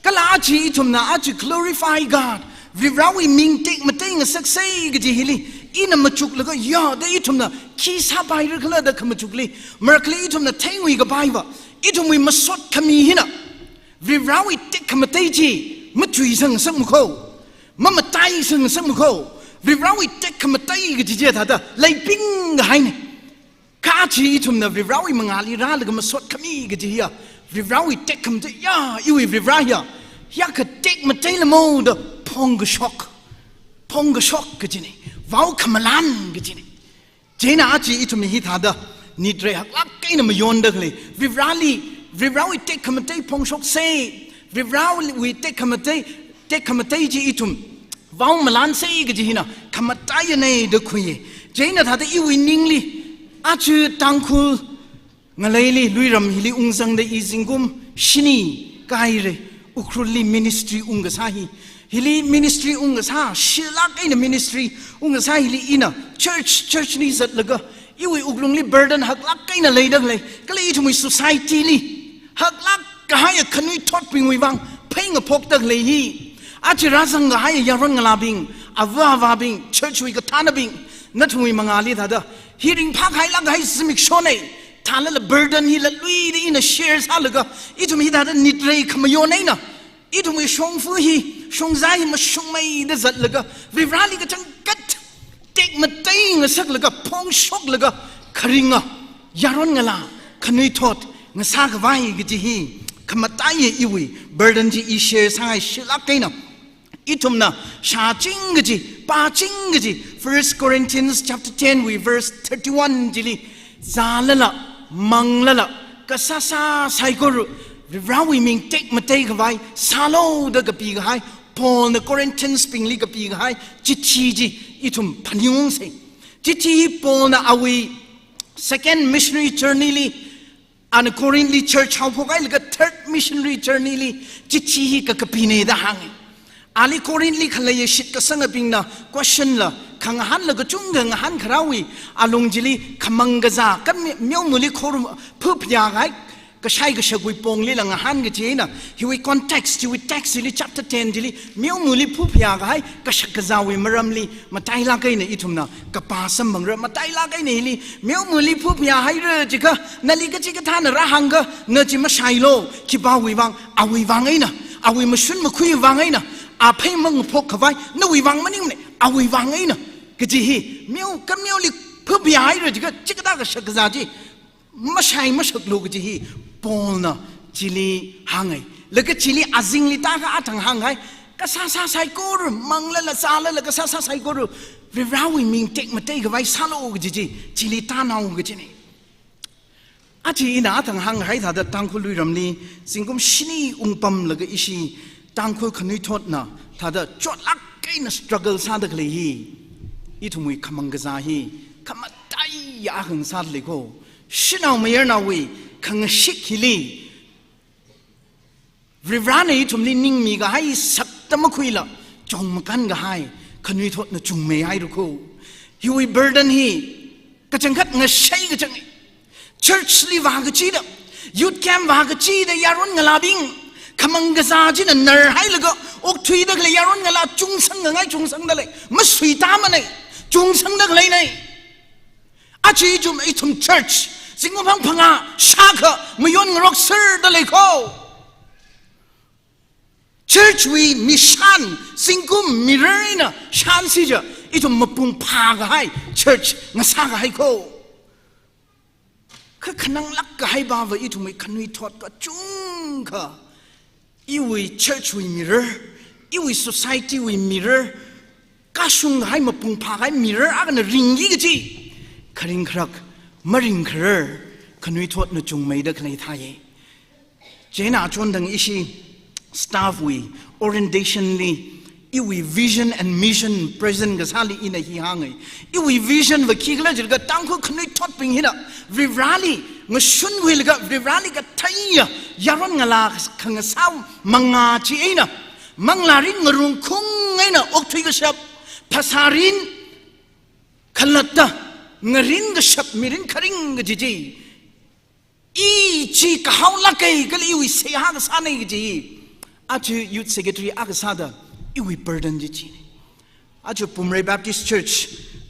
ก็ลาจีอิทุมน่าอาจี glorify Godวิราวิมิงเต็กมาเต็งสักเซก็จีฮิลีอินมาจุกแล้วก็ย่อได้อิทุมน่ะขี้ซาไปหรือขลัดขมาจุกลีเมื่อคลีอิทุมน่ะเทงวิกับไปวะอิทุมวิมาสดขมีหินะวิราวิเต็กขมาเตจีมาจุยสังสังมุขมาตายสังสังมุขวิราวิเต็กขมาเตก็จีเจตาดาไล่ปิ้งก็ให้เนี่ยข้าจีอิทุมน่ะวิราวิมังอาลีราแล้วก็มาสดขมีก็จีฮะวิราวิเต็กขมาเตย่าอีวิราฮะอยากเต็กมาเตละโมดพงกช็อกก็จีนี่ว้าวขมลันก็จีนี่เจน่าอาจีอิทุมิฮิตาดานิดเรหักลักไก่น่ะมาโยนเด็กเลยวิราวิเต็กขมเตพงช็อกเซวิราวิเต็กขมเตจีอิทุมว้าวมลันเซก็จีน่ะขมตายในเด็กคุยเจน่าทาดาอีวินิงลีอาจีตังคูงาเลยลีลุยรำฮิลีอุงซังเดอีซิงกุมชินีไกเรอุครุลีมินิสทรีอุงกษาฮิลีมินิสทรีอุงกษาชิลักไอ้เนี่ยมินิสทรีอุงกษาฮิลีอินะchurchนี่สัตว์ละก็อีวิอุกลงลีเบอร์เดนหักลักไอ้น่ะเลยดักเลยก็เลยทุ่ม society ลีหักลักก็ให้ขนุยทอดปิงวิวังเพ่งกับพกดักเลยฮีอาจจะรัสังก็ให้ยารังกลาบิงอาวาบิง church วิกทานบิงนั่นทุ่มมังอาลีท่าเด้อฮีริงพักให้ลักให้สมิกชนเอทานละเบอร์เดนฮีละลุยดีนะ shares ฮะละก็อีทุ่มฮีท่าเด้อนิดเรขมโยนเองนะอีทุ่มชงฟูฮีชงใจมาชงไม่ได้จัดเลยก็วิราลีก็จังกัดเด็กมาเต็งสักเลยก็พงชกเลยก็คริงอ่ะยารอนเงลาขนุยทอดเงซากไว้ก็จีฮีขมาตายอีวีเบอร์ดันจีอีเชสายชิลักไงนะอีทุ่มนะชาจิงก็จีปาจิงก็จี 1 Corinthians chapter 10 verse 31จีลีซาละมังละก็ซาไซโกรุเราวิมิงเต็กมาเตะกันไว้ซาโลเด็กกับปีกันให้พอลในโครินธ์สปริงลีกับปีกันให้จิตชีจีอีทุ่มพันยงเสจิตชีพอลน่ะเอาไว้ second missionary journey ลีอันโครินธ์ลี church เขาพวกไอ้ลีกับ third missionary journey ลีจิตชีกับปีนี้ได้หังอาลีโครินธ์ลีขลัยชิดกับสังกับปีน่ะ question ละขังหันละก็จุงขังหันคราวอีอาลงจิลีขมังกะซากันเมียวมือลีโครุพูดยาไงก็ใช่ก็เชื่อกุยปงลีหลังหันก็จีน่ะฮิวิคอนเท็กซ์ฮิวิเท็กซ์ลี chapter 10จีลีเมียวมือลีผู้พยากให้ก็ชักกะซาวิมรำลีมาไต่ลากไอ้เนี่ยอีทุ่มน่ะก็ปาสมบังเรมาไต่ลากไอ้เนี่ยลีเมียวมือลีผู้พยากให้เรื่องจีก็นั่นลีก็จีก็ท่านระหังก็เนื้อจีมาใช่โลคิดว่าวิวังเอาวิวังไอ้น่ะเอาวิมาชุนมาคุยวังไอ้น่ะอาเพ่มังพกเขาไว้นู่นวิวังมันนี่เนี่ยเอาวิวังไอ้น่ะก็จีฮีเมียวก็เมียวลีผู้พยากให้เรื่องจีก็จีก็ได้ก็ชักกะซาจีมาใช่มาชักโลก็จีฮีปอลน่ะจิลีหังไงแล้วก็จิลีอาซิงลิตาก็อาทังหังไงก็ซาไซโกรุมังละซาละก็ซาไซโกรุวิราวิมิงเต็กมาเตะกับไว้ซาโลกจีจิลีตานาอุกจีนี่อาจีน่าอาทังหังไงถ้าเด็กตังคุลุยรำลีสิ่งกุมชินีอุ้งปั๊มแล้วก็อิชีตังคุขนุยทอดน่ะถ้าเด็กจอดลักไก่น่ะ struggle ซาเด็กเลยฮีอีทุ่มวยขมังกะซาฮีขมัดใจยาหังซาเลยโกชินเอาไม่ยนาวีขังชิกฮิลีวิรานี่ทุ่มลีนิ่งมีก็ให้สักตะมะคุยละจงมากันก็ให้ขนุยทอดน่ะจุงไม่ให้รู้กูฮิวิเบอร์ดันฮีก็จังคัดงะใช่ก็จังchurch ลีวากจีดyouth camp วากจีดยารอนงลาบิงขมังกะซาจีน่ะเนอร์ให้แล้วก็อกทุยดักเลยยารอนงลาจุงสังไงจุงสังดักเลยมาสุยตามมันเลยจุงสังดักเลยเนี่ยอาจีจุมไอทุ่ม churchสิ่งว่าพังชาค่ะไม่ยนร็อกเซอร์ได้เลยเขา church วิมิชันสิ่งกุมมิเรน่ะชันสิจ้ะอีทุ่มมาปุ่งพากให้ church งาซากให้เขาคือขนังลักก็ให้บ่าวอีทุ่มไม่ขนุยทอดก็จุงค่ะอีวิ church วิมิเรอีวิ society วิมิเรก็ชุงให้มาปุ่งพากให้มิเรอันนั้นริงยี่กจี คริงครักมาริงคร์ขนุยทวดนจุงไม่ได้ใครทายเจน่าชวนดังอิชิ staff we orientation li iwi vision and mission present ga sali ina hi hangai iwi vision va khigla jirga tangko khnui thot ping hina vivrali nga shun wil ga vivrali ga thaiya yaron ngala khang saw manga chi ina manglarin ngarung khung ngaina okthui ga shap phasarin khalatta ngarin ga shap mirin kharing ga jiji i chi ka hawla kai gal iwi se ha ga sanai ga ji aju youth secretary agasada iwi burden ji aju Pumrei Baptist Church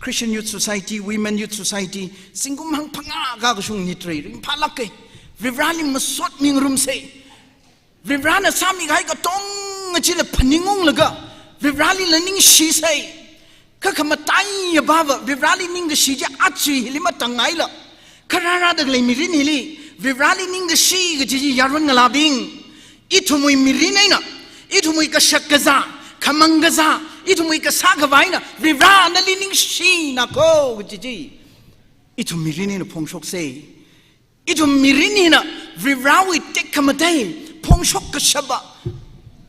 Christian Youth Society Women Youth Society singum hang phanga ga sung nitrei ring phalak ke vivrali masot ming rum se vivrana sami gai ka tong chi le phaningong laga vivrali learning shi se ka khamatai ya baba vivrali ning ga shi ja achi hilima tangai la karara da le mirin hili vivrali ning ga shi ga ji yaron ngala bing itumui mirinaina itumui ka shakaza kamangaza itumui ka sagavaina vivrana lining shina ko jiji itum mirinina phongshok se itum mirinina vivrawi tekkamadai phongshok ka shaba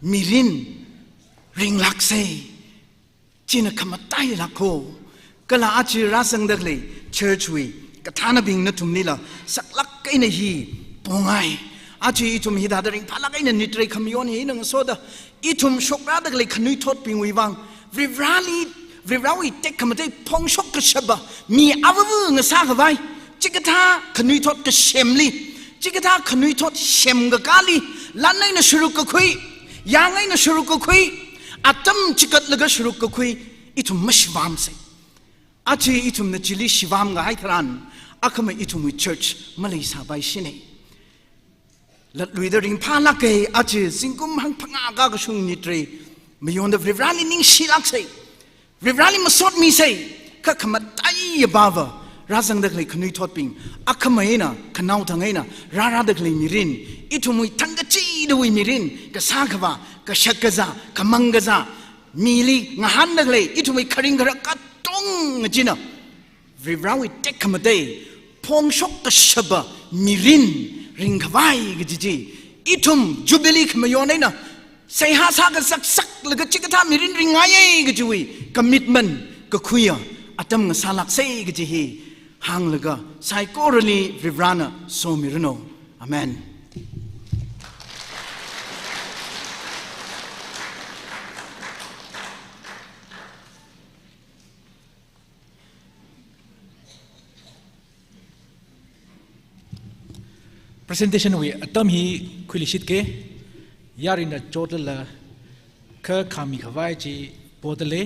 mirin ringlak se china kamatai lako kala achi rasang dagle church we kathana bing na tumnila saklak kaina hi pongai achi itum hidadaring phalak ina nitrei khamion hi nang soda itum shokra dagle khnui thot ping wi wang vivrawi tek kamate phong shok ka shaba mi awu nga sa ka vai chikatha khnui thot ka shemli chikatha khnui thot shem ga kali lanai na shuru ka khui yangai na shuru ka khui atam chikat laga shuru ka khui itum mashwam se achi itum na chili shivam ga hai thran akama itum wi church malai sa bai shine lat lui da ring phala ke achi singkum hang phanga ga sung nitrei mayon da vivrali ning shilak sei vivrali masot mi sei ka khamatai bava razang da klei khnui thot ping akhamaina khanau thangaina rara da klei mirin itumui thangachi da wi mirin ka sakhawa ka shakaza ka mangaza mili ngahan da klei itumui kharing gara ka tong jina vivrali tek khamadei phong shok ka shaba mirin ring khawai giji itum jubilee khmayonaina sai ha sa ga sak laga chikatha mirin ringai giji commitment ka khuya atam nga salak sei giji hi hang laga sai korali vivrana so mirno amen presentation we atam hi khulishit ke yarina chotla kha khami khawai chi podale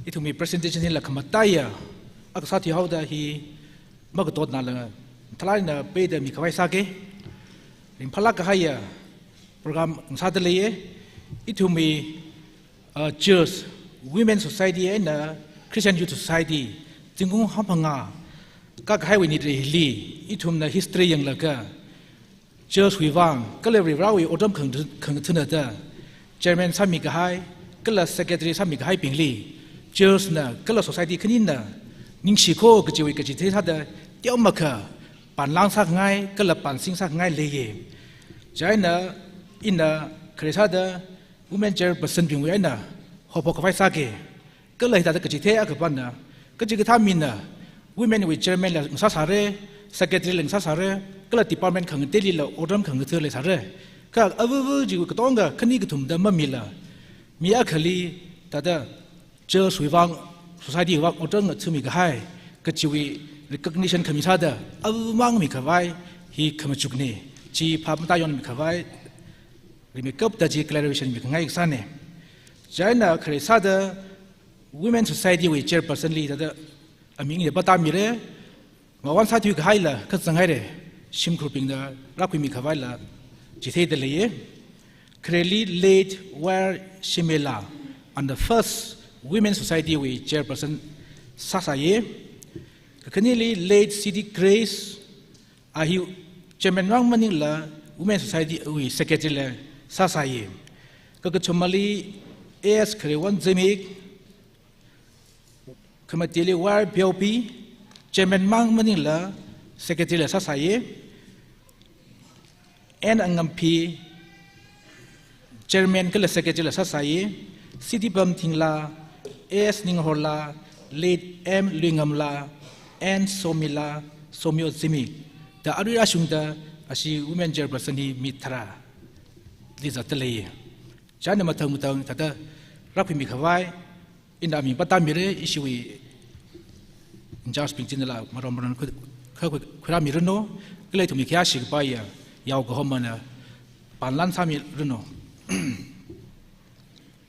itumi presentation hi la khamataya aksathi hauda hi magtot na la thlai na pe de mi khawai sa ke rim phala ka haya program sa de le itumi church women society and Christian Youth Society tinggung hampanga ka khai we ni de li itum na history yang la ka church we wang kale rawi odom khang thuna da chairman sami ka hai kala secretary sami ka hai pingli church na kala society khanin na ning shi kho ka jiwi ka ji the tha da tiao ma kha pan lang sak ngai kala pan sing sak ngai le ye jaina ina khresa da women chairperson ping we na hopo ka phai sa ke kala hita da ka ji the a ka pan na ka ji ka tha min na women with chairman la sa sa re secretary la sa sa re kala department khang te li la odam khang the le sa re ka awu ji ka tong ga khani ka thum da ma mi la mi a khali ta da church we wang society wang odam nga chumi ga hai ka chiwi recognition khami sa da awu mang mi ka vai hi khama chukne chi pha ma ta yon mi ka vai ri me kap da ji clarification mi ngai sa ne jaina khre sa da women society we chairperson li ta da aming ye bata mi re ma wan sa thu ga hai la ka changai re sim grouping da rakwi mi khawai la jithe de le clearly late where shimela on the first women society we chairperson sasaye kanili late city grace ahi chairman wang maning la women society we secretary la sasaye ka chomali as khrewan zemik khamatili war biopi chairman mang maning la secretary la sa sai en angampi chairman ke la secretary la sa sai city bam thingla es ning horla lead m lingam la and somila somyo zimi da arira shungda ashi women chairperson hi mitra lizatale chana matang mutang tata rapi mi khawai inda mi pata mire ishiwi jas pingchin la maram maran khura mi reno klei thumi kya shik pa ya yaw go homana panlan sami reno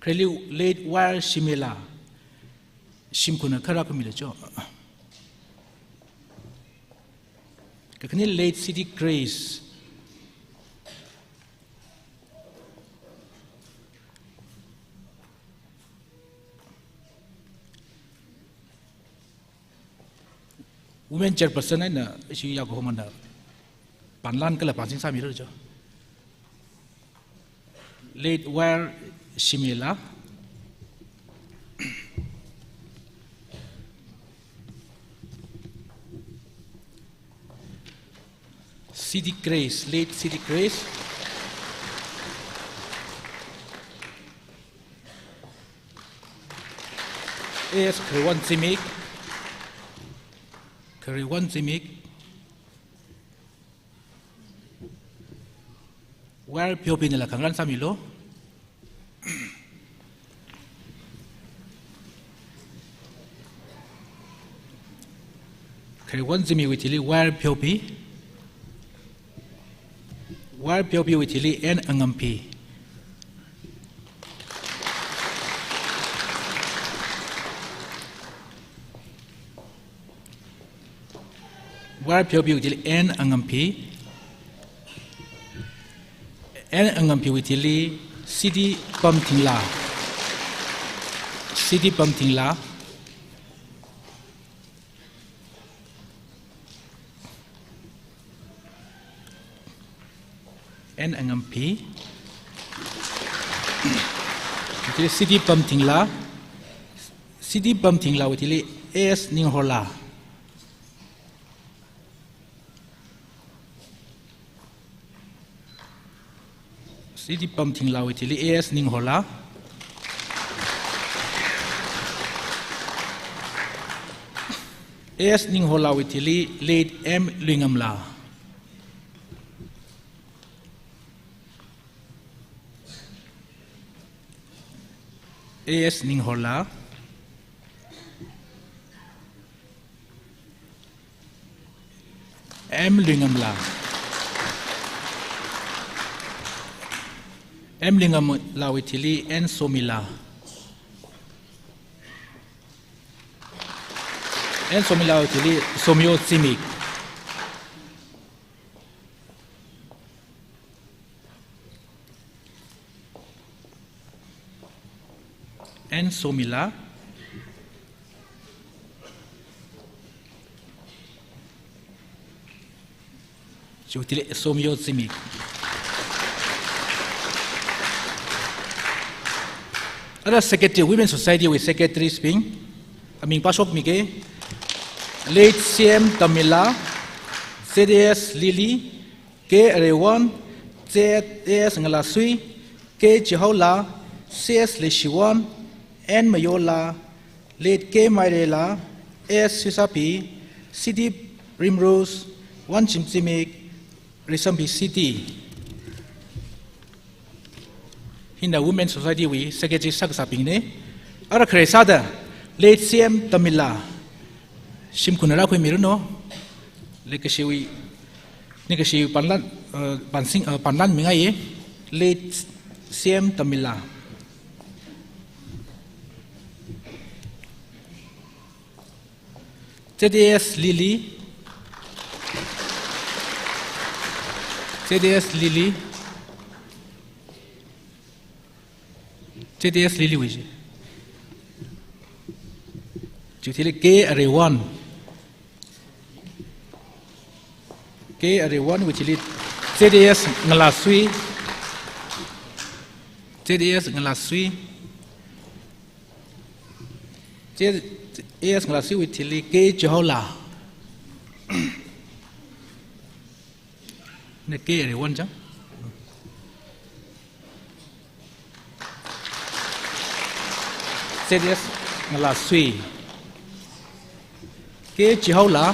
kreli lead war shimila shimkuna khara ko mi le jo kakni late city grace women chairperson na isi ya ko mana panlan kala pansing sami ro jo late war shimila City Grace, late City Grace. Yes, Kariwan Zimik. Where Piopi nila Kangan Samilo. Kariwan Zimik witili where Piopi. War Piopi witili en angampi. War Piopi witili en angampi. En angampi witili city pamtingla. City pamtingla. En angampi witili city pamtingla witili es ninghola city pamtingla witili es ninghola es ninghola witili late m lingamla es ninghola m lingamla m lingamla witili en somila witili somyo simik en somila witili somyo simik ada secretary women society with secretary sping aming pasok mike late cm tamila cds lily k rewan cs ngalasui k jihola cs leshiwan en mayola late k mairela s sisapi city primrose one chimchimik risambi city in the women society we secretary saksaping ne ara khresada late cm tamila shimkunara ko miruno lekashiwi nikashi panlan pansing panlan mingai late cm tamila cds lily wiji jutili k arewan wiji cds ngalasui cds ngalasui wiji k jihola nè kê để quân chứ serious là suy kê chỉ hậu là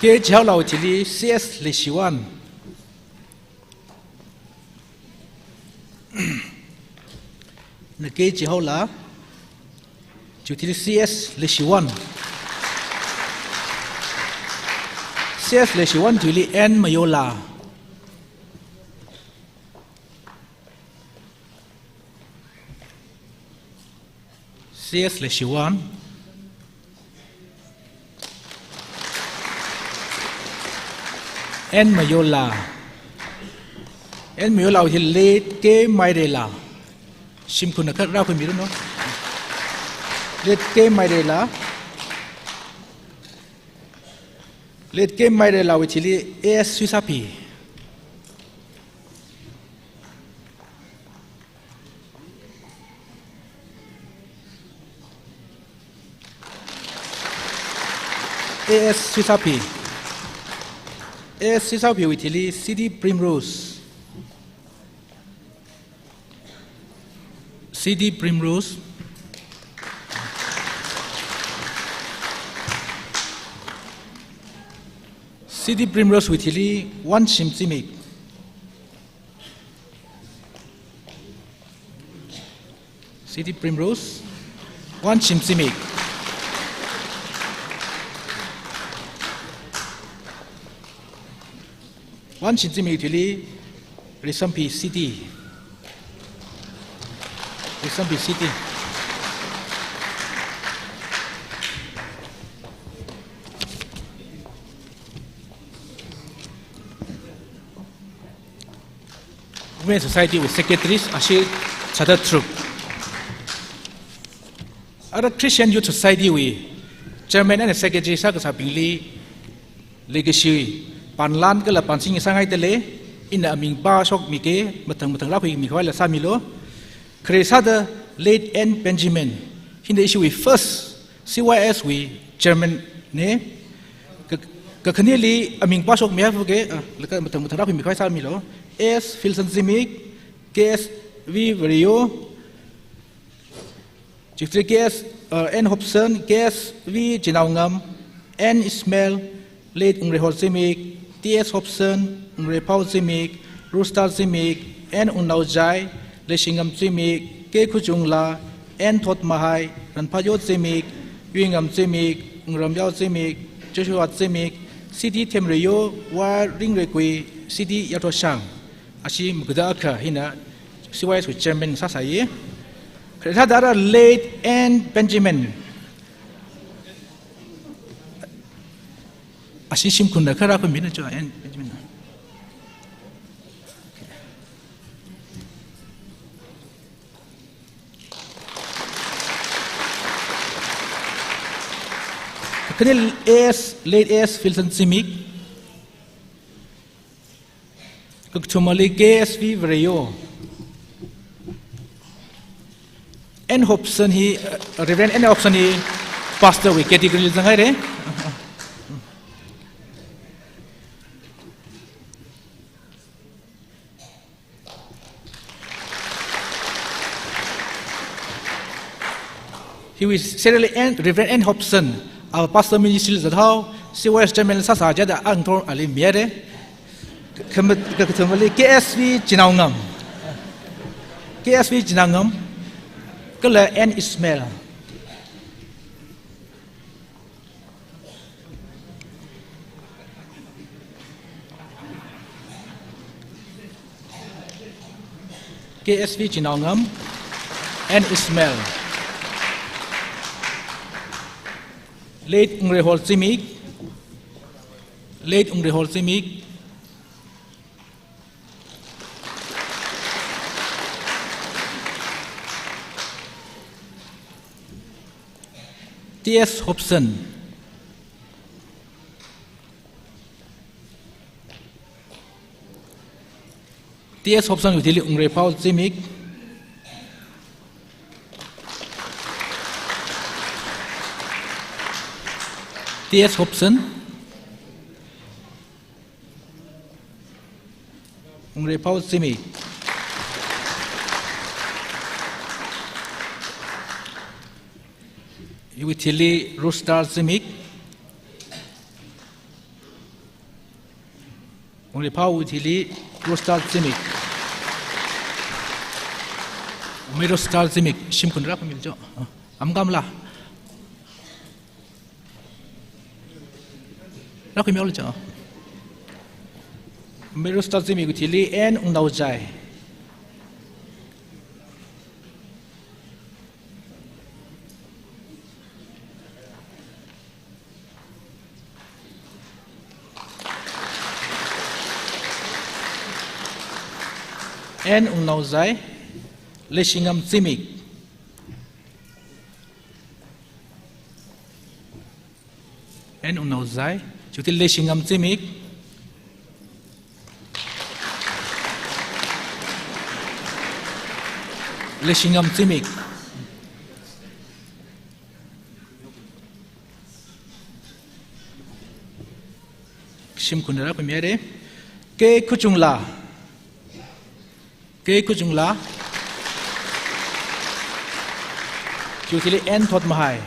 kê chỉ hậu là chỉ đi CS lệ sĩ quan nè kê chỉ hậu là chủ thì CS lệ sĩ quan CS lệ sĩ quan chủ lý N mà yêu là CS lệ sĩ quan N mà yêu là N mà yêu là thì lệ kê mai đề là sim khun khát ra khun mi đó lệ kê mai đề là let game mai de la wichili es suisapi es suisapi wichili CD Primrose CD Primrose with Hilly, one Shimsimic. CD Primrose, one Shimsimic. One Shimsimic Hilly, Resampi CD. Resampi CD. Women's Society with secretaries Ashir Chadar Troop. Other Christian Youth Society with chairman and secretary sa kasabingli legacy panlan kala pansing sangai tele ina aming ba sok mike matang la mi khwai la samilo kresa the late N Benjamin in the issue with first CYS with chairman ne kakhnili aming ba sok mi ha ke la matang la mi khwai samilo S. Filson Zimic, KS V. Vario, KS N. Hobson, KS V. Jinaungam, N. Ismail, Late Ungrehol Zimic, TS Hobson, Ungrepau Zimic, Rustal Zimic, N. Unaujai, Leshingam Zimic, K. Kujungla, N. Thot Mahai, Ranpayot Zimic, Wingam Zimic, Ungramyao Zimic, Joshua Zimic, CD Temrio, Wa Ringrekui, CD Yatoshang. Ashi mugdaka hina CYS with chairman sasaye kreta dara late N Benjamin ashi sim kun khara ko min cho N Benjamin kanil AS late AS Filson Simic Tumali KSV Vario N Hobson he Reverend N Hobson he pastor we category zangai re he was certainly Reverend N Hobson our pastor ministry zathau CYS chairman sa jada angthor ali miere kembali KSV Jinaungam kala N Ismail KSV Jinaungam N Ismail late Ungrehol Zimic TS Hobson utility Ungrepau Zimic T.S. Hobson, Ungre Paul Simic, Utility Rostar Simic, Ungre Paul Utility Rostar Simic, Umero Star Simic, Shimkundra Pamiljo, Amgamla. Rakhi miol cha Mero Star Simic Utility N Undaujai. N Undaujai Leshingam Simic. N Undaujai Utility Leshingam Simic. Leshingam Simic. Shim Kundara Pamiere. Ke Kuchungla. Ke Kuchungla. Utility N Thot Mahai.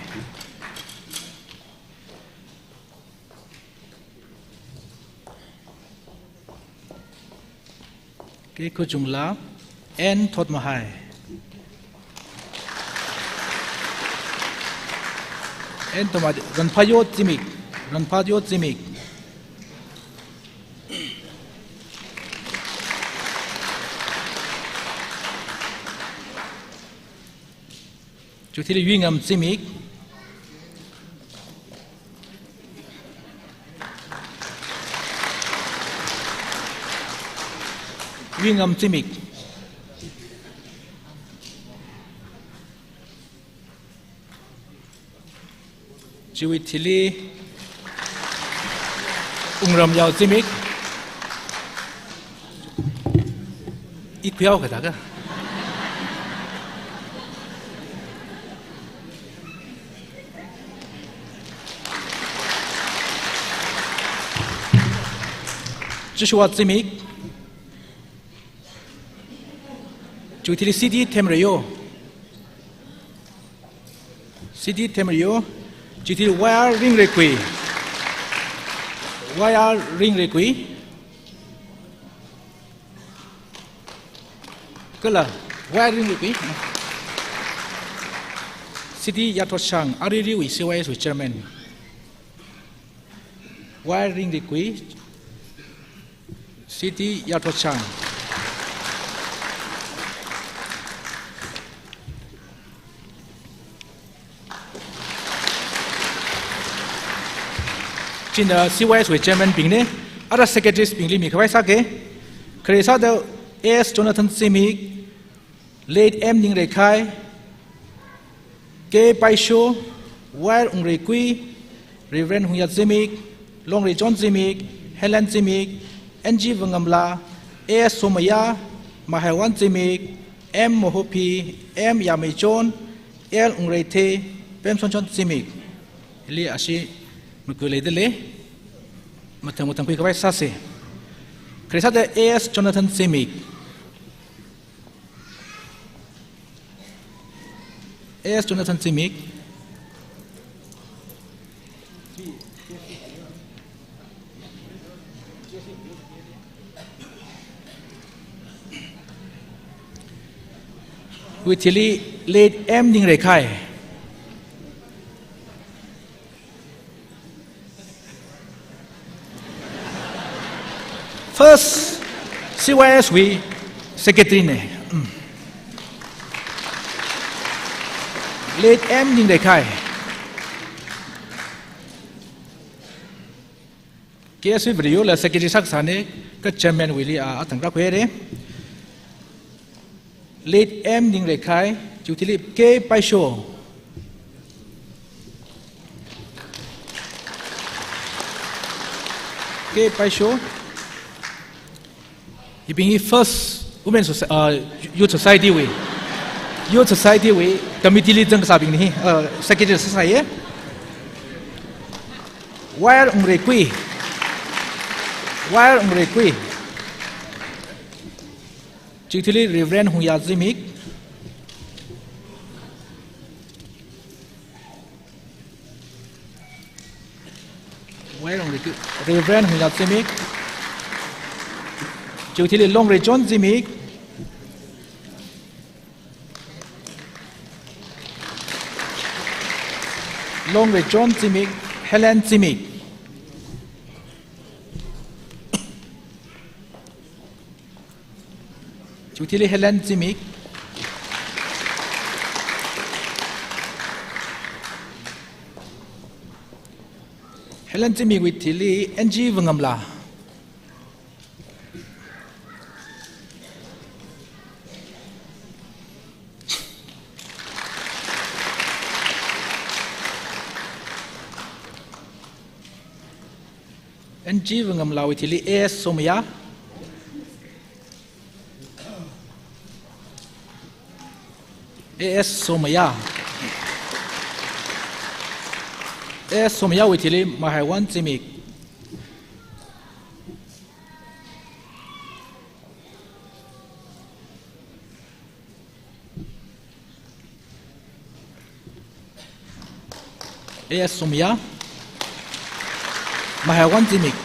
Ke Kuchungla N Thot Mahai. N Tomad Ranpayo Timik. Ranpayo Timik. Utility Wingam Timik. Wingam Timik. Utility Ungram Yao Timik. Ikuyao kataga. Joshua Timik. Utility CD Temrio. CD Temrio. Utility Wire Ring Requi. Wire Ring Requi. Kala Wire Ring Requi. CD Yatoshang. Ariri with CYS with Chairman. Wire Ring Requi. CD Yatoshang. In the CYS with Chairman Pingne, other secretaries Pingley Mikawasake, Kresada A.S. Jonathan Simic, late M. Ning Rekai, K. Paisho, Wire Ungrekui, Reverend Huyat Simic, Long Ray John Simic, Helen Simic, N.G. Vangamla, A.S. Somaya, Mahawan Simic, M. Mohopi, M. Yamechon, L. Ungrete, Pemson Simic, Eli Ashi. Mukuledele, Matamutan Quick Sase. Cresada A.S. Jonathan Simic. A.S. Jonathan Simic. With late M. Ning Rekai. First, CYS we secretary ne. Late M Ning Rekai. KSV video la secretary saksane ka chairman Willie a atang ra kwere. Late M Ning Rekai utility K Paisho. K Paisho. He being first women youth society way. Youth society way committee lead jang sabing ni secretary society. wire ungrekui Chitili Reverend Huya Zimik wire ungrekui Reverend Huya Zimik Chitili Longre John Zimik Longre John Zimik Helen Zimik Chutili Helen Zimik Helen Zimik with Tili NG Vangamla NG Vangamla with Tili AS Somaya AS Somaya with Tili Mahaiwan Zimik AS Somaya Mahaiwan Zimik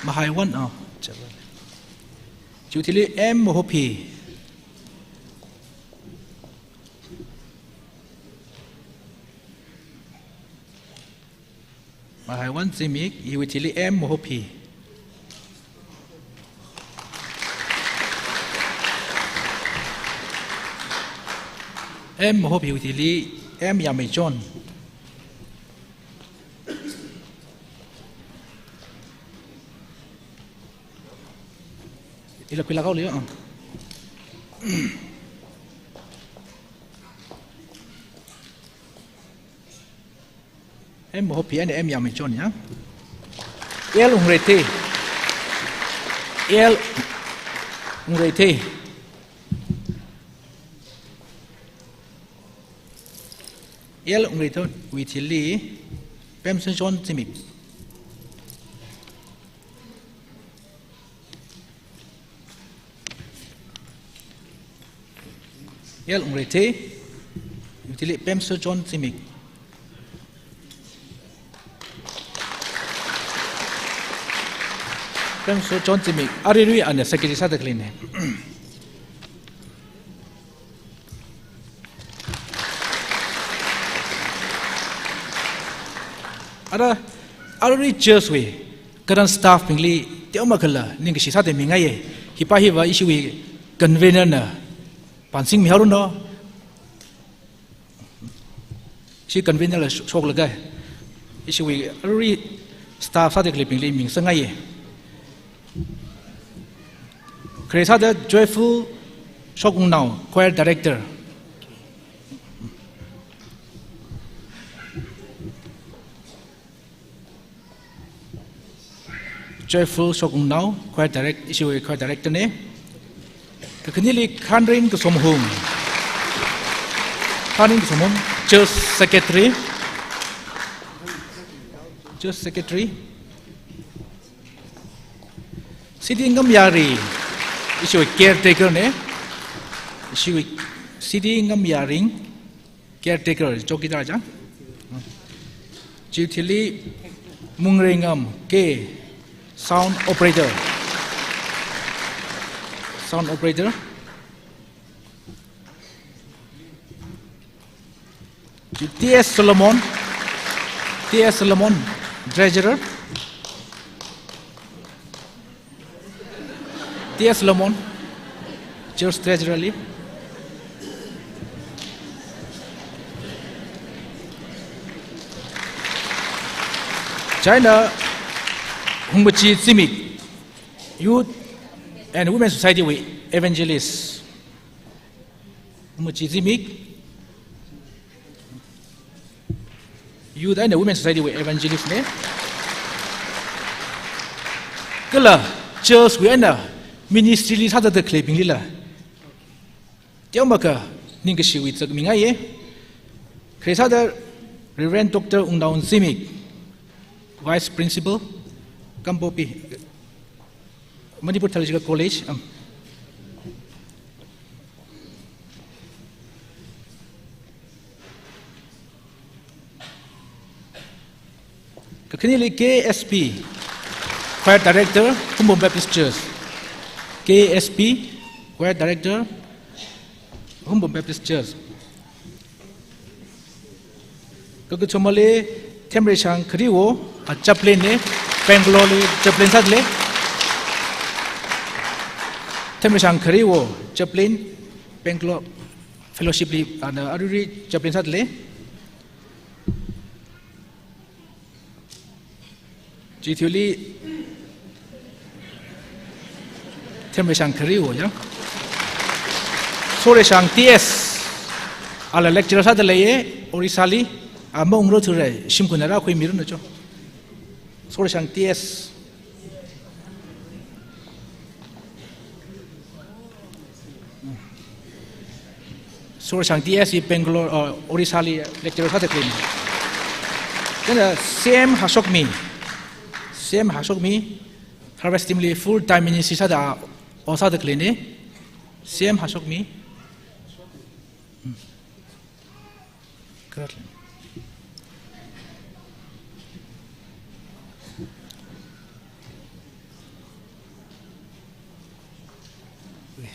Mahaiwan Chutili M Mohopi Mahaiwan Zimik Iwitili M Mohopi M Mohopi Iwitili M Yamejon Ila pila kau lihat Em Mohopi and em Yamichon ya El Ungrete El Ungrete Witili Pemson John Zimik El Ungrete Witili Pemson John Zimik Pemson John Zimik Arirui ane Secretary sa dekline Ada Arirui church we Karan staff pingli Tiaw makala Ning kisi sa de mingaye Hipa ishiwi convener na Pansing miharun no Si convener la shok lagay Ishiwi Arirui staff sa dekli pingli ming sangaye Kresa the Joyful Shogung Now, choir director. Joyful Shogung Now, choir director ne. Kekenili Khanrin ke Somhum. Khanrin ke Somhum, church secretary. Siti Ngam Yari. Ishiwi caretaker ne Ishiwi Siti Ngam Yaring caretaker Chokidar aja Chitili Mungringam K sound operator T.S. Solomon treasurer T.S. Solomon, church treasurer. China, Humbachi Zimik, Youth and Women Society with Evangelists. Humbachi Zimik, Youth and Women Society with Evangelists. Kala church we anda ministry li sada de clipping lila. Tiaw maka ning ke siwi tsag mingaye. Kresa da Reverend Dr. Ungdaun Zimik Vice Principal, Kampopi, Manipur Theological College. Kakini KSP, Choir Director, Humbom Baptist Church. KSP, Choir Director, Humbom Baptist Church. Kakuchomale, Temreshang Kriwo, a chaplain, Bangalore, chaplain Sadle. Temreshang Kriwo, chaplain, Bangalore Fellowship, and Aruri, chaplain Sadle. Jithuli Temreshang Kriwo, yeah. Soreshang TS, ala lecturer Sadle, Orisali. Among Rotary, Shimkunara, Quimiruno. Soreshang TS. Soreshang TS, Bangalore, or Orisali, lecturer at the clinic. Then same Hasokmi. Same Hasokmi, harvestingly full time in Sisada or Sada clinic. Same Hasokmi. Correctly.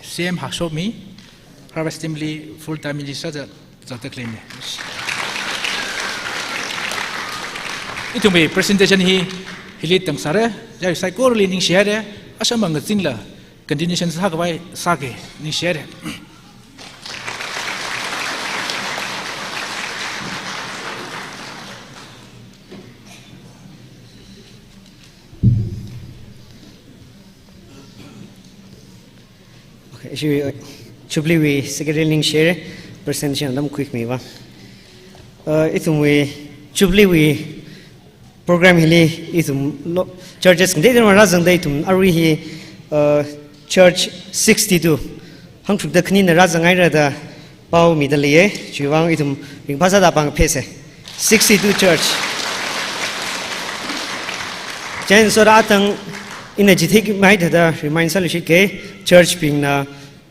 Same Hashomi, harvestingly full time in the clinic. It will be presentation he lit them Sare, Jai Psycho leaning share, Ashamang Zingla, continuations Hagawai Sage, Nishere. Chubli we secretary share presentation dam quick me ba itum we chubli we program hili itum churches de den razang dai tum ari hi church 62 hangthuk da khni na razang ai ra da pau mi da le chiwang itum ring phasa da pang phese 62 church chen so ra tang in a jithik mai da remind sal shi ke church ping na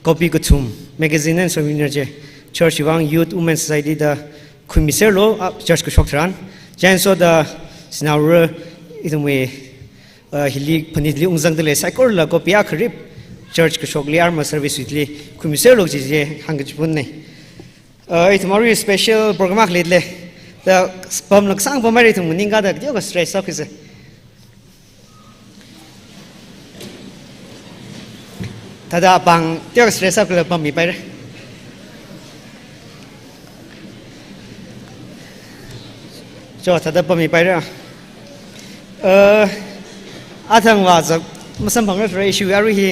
copy kutum magazine and seminar je church wang youth women society da kumiser lo church ko shokran jan so da sinaur itum we hili panitli ungjang de le cycle la copy a khrip church ko shokli arma service witli kumiser lo je hangj bun ne itum special program le le da spam lak sang pomari tum ninga da dio ko stress ok se tada bang tiak stress up le pam mi pai cho tada pam mi pai ra athang wa za masam bang ra issue ari hi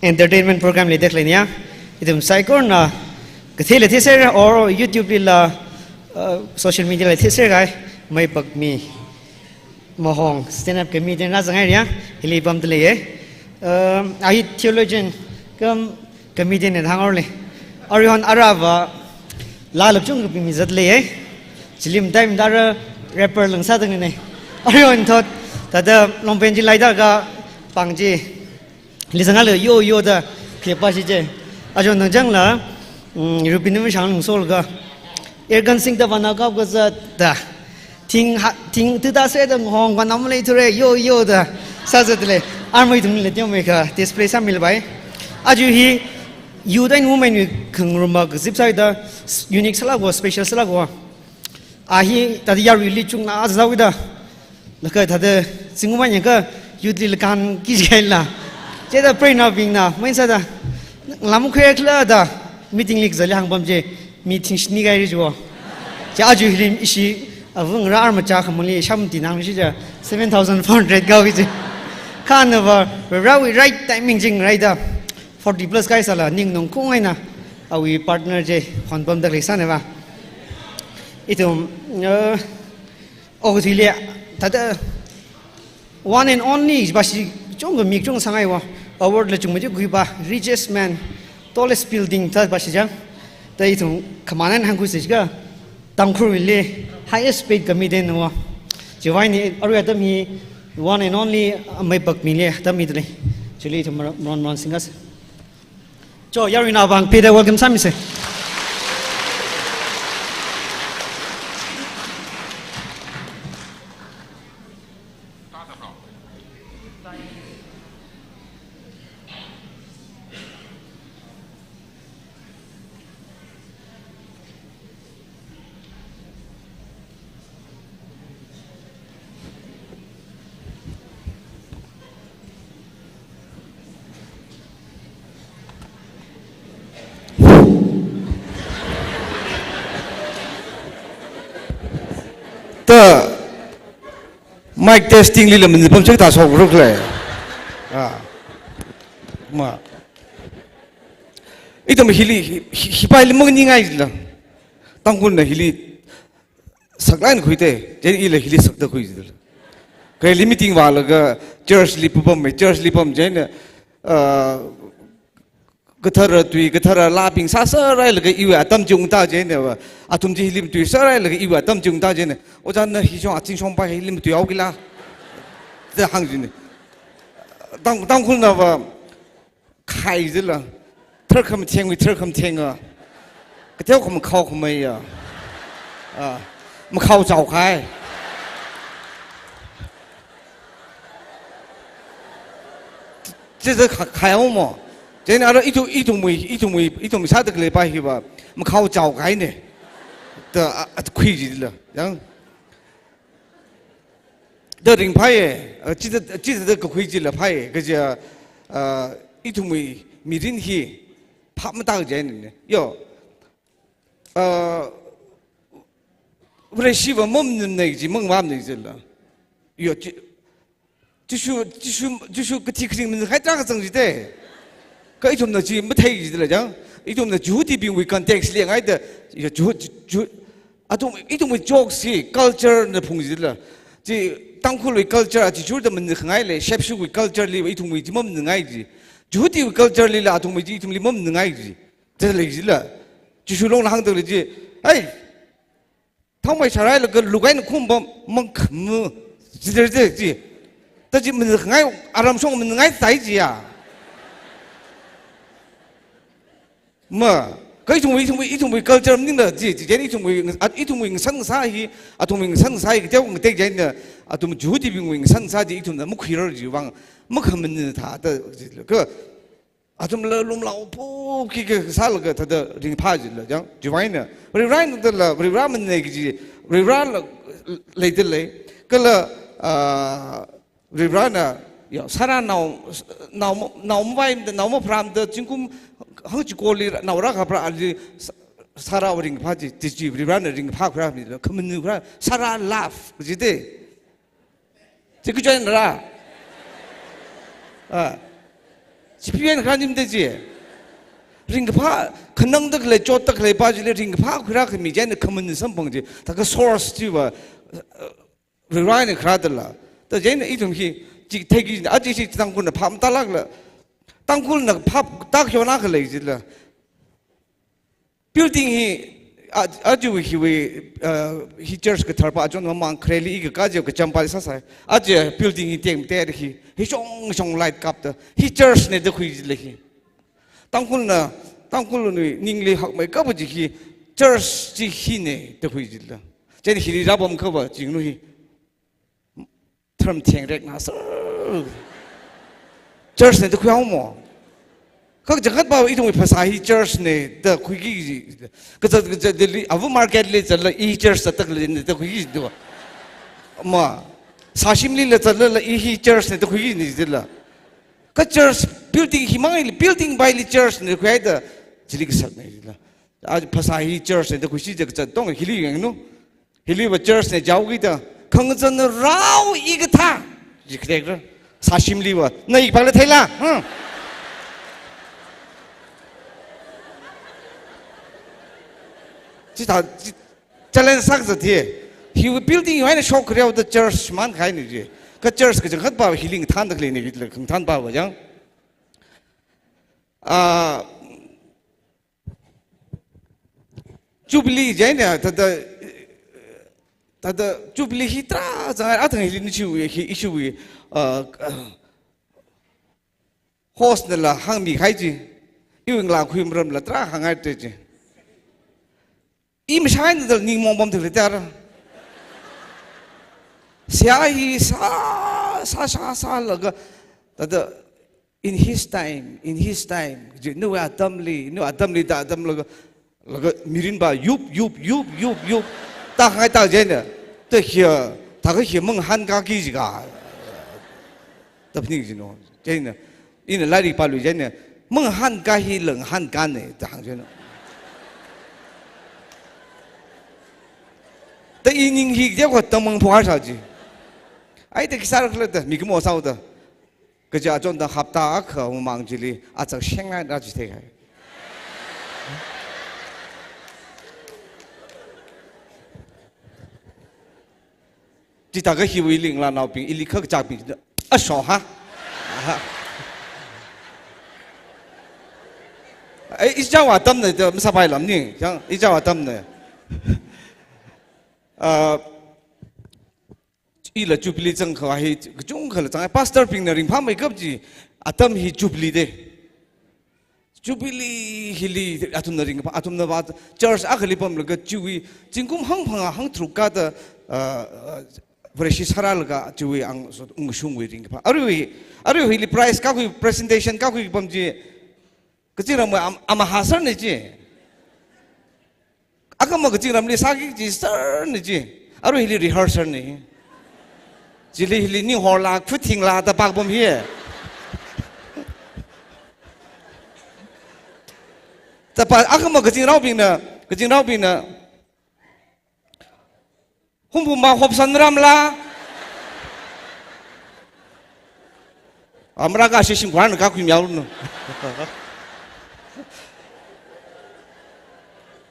entertainment program le dekh le nia idum psycho na kathil le these or youtube la social media le these gai mai pak mi mohong stand up comedian na zangai ria hili pam le ye I theologian come comedian and hangorle. Orion Arava Lalapchung Mizat Lay, Chilim Time Dara rapper Lang Saturday. Orion thought that the Lompenji Lidaga Pangji Lisanala Yo Yoda Klepashije. Ajon Jangla, Rupinum Shang Solga. Ergan Sing the Vanaka was the Ting to the said Hong Vanam later, Yo Yoda Saturday. Army to let make a display some milby. Aju he, you then woman you can remark zip side the unique salago, special salago. Ahi, that you are really chung as Zawida. Look at the single man you did can Gizela. Jeda pray now being now. When said Lamukla the meeting leaks the Lang Bomje meeting Sniga Rizwa. Jaju him ishi of Armachak, Shamti Namishija 7,400 go. Carnival, right timing jing right up 40 plus guys ala ning nong kungaina awi partner je honpam da lisaneva itum ogutile tada one and only basi chong mi chong sangai wa award le chung ji ba richest man tallest building ta basi jang ta itum kamanan hangu se ga tangkhur le highest paid comedian wa chỉ vay này ở đây tấm hi one and only mấy bậc mình le tấm mi đây chỉ lấy thầm ron singas cho yarina bang Peter welcome sami se mic testing li lam pom chak ta so ruk le ma itam hili hipai lim ni ngai la tang kun na hili saklan khuite jen i le hili sakta khui dil kai limiting wala ga church li pom jen gathar tui gathar la ping sa sa rai la ga iwa tam chung ta jen ne atum ji lim tui sa rai la ga iwa tam chung ta jen ne ojan na hi chong aching chong ba lim tui au gila这行情呢，当kun那个开着了，特他们天啊，个条我们靠他们呀，我们靠早开，这是开好么？这那一种啥的个礼拜去吧，我们靠早开呢，的亏着了，然后。的人派耶，记得这个会计了派耶，个叫一种米人去，怕么大个人呢？哟，不是希望我们那个梦完那个了，哟，就是个提克们还咋个整的？个一种那是没太意思了，讲一种那主题并为 context 恋爱的，哟啊，一种jokes culture 那碰见了，这。当初为 culture 就觉得们很爱嘞，学习为 culture 里为同为怎么能爱的，就对为 culture 里啦，同为这同里么能爱的，这类似了，就是弄行得了这，哎，他们下来了个路边的空包，忙看么，这，但是们很爱，阿拉们说我们能爱在一起啊，么。cái itung với culture mình là gì chỉ itung với sang sa hi atung với sang sa cái theo người tây cái này atung chủ đi với sang sa thì itung là mức khí rồi vang mức hầm mình thà đó cái atung là lum lao po cái sa là cái đó ring pha gì là chẳng chỉ vậy nè rồi ra nó là rồi ra mình này cái gì rồi ra là lấy được lấy cái là rồi ra nè 사라 나오 바임 나오 프람드 지금 한지 골리 나오라 가브라 알지 사라 버링 파지 디지 리브라는 링 파크라입니다. 그러면 그라 사라 라프 그지데 지그 전에라 지피엔 가님 되지 링 파 근능도 그래 쪼딱 그래 빠지래 링 파 그라 그 미제는 그러면 선봉지 다그 소스 지와 리브라는 그라들라 또 얘는 이름이 태기 아직이 당군은 밤 달락了 당군은 밥 요나 그래지라 빌딩이 아주 히 church 그 털바 좀 망 크레리 이거 가지고 그 점발 사사 아주 빌딩이 땡때리 히종종 라이트 갑다 히 church네 더 그이지레히 당군은 닝리 학매 까버지 히 church 지 히네 더 그이지라 제니 히리라 범 커버 지금이 term thieng rek na sir church ne de khuyao mo khak jagat ba i thong phasa hi church ne de khui gi ka de avu market le chal i church tak le ne de khui gi do ma sashim le chal la i church ne de khui gi ni de la ka church building hi mai building by the church ne khoi da chili gi sak ne la आज phasa hi church ne de khui ji de dong hi li yang no hi li ba church ne jaw gi da 강전 라우 이거 타 이렇게 사심리와 나 이 발레 태라 응 지다 잘len saksa the he was building you show krea the church man khai ni ji ka church ka jang ba healing than da ni gi khang than ba jang jubilee jaina ta แต่จูบลีฮิตราจังอาทั้งฮิลินชิวอิชิวโฮสต์นั่นละห้างมีใครจีอีวิ่งลาคุยมรำละตราห่างไงเตจีอีไม่ใช่นั่นแต่นิ่งมองบอมถึงเลยแต่ละเสียฮีซาแล้วก็แต่ in his time จีนู่นอาดัมลีแต่อาดัมแล้วก็มีรินบ่ายุบตาไงตาเจนเนี่ยแต่เฮียถ้าเขาเฮียมึงหันกากีจิกาแต่พี่นี่จีโน่เจนเนี่ยอินไล่ดีปาลุเจนเนี่ยมึงหันกาฮีหลงหันกันเนี่ยแต่หางเจนเนี่ยแต่อีนิ่งฮีเจ้าก็ต้องมึงพอหาสักจีไอ้เด็กสารคดีมีกี่โมเศร้าเด้อก็จะจนต้องขับตาเขามังจีลีอาจจะเช่งไงได้จีเท่จีตาก็ฮิวลิงลานเอาปิงอิลิเคกจากปิงสอฮะไอ้เจ้าว่าตั้มเนี่ยจะไม่สบายลำนี่จังไอ้เจ้าว่าตั้มเนี่ยอีละจูบลีจังเขาให้จุงเขาละจังไอ้พาสเตอร์ปิงเนี่ยริมพาไม่กับจีอาตั้มฮีจูบลีเดจูบลีฮิลีอาตุนเนี่ยริงอาตุนเนี่ยว่าเจอร์สอาคลิปมเลยก็จูบีจิงกุมหังพังหังทรุกกาตบริษัทสารละก็จูบีอังชุ่งวิริงพาอารุฮิลีไพรส์ก้าวคุย presentation ก้าวคุยปั๊มจีก็จีเราเมื่ออามาหาสันนี่จีอาก็มาก็จีเราไม่สักจีสันนี่จีอารุฮิลี rehearsal นี่จีลีฮิลีนี่ฮอลลาฟุตทิ้งลาแต่ปากผมเฮียแต่ปากอาก็มาก็จีเราบินนะหุ่มผมมาขบสันรำลาอเมริกาเชื่อชิมกวนก้าวคุยมีอะไรนู่น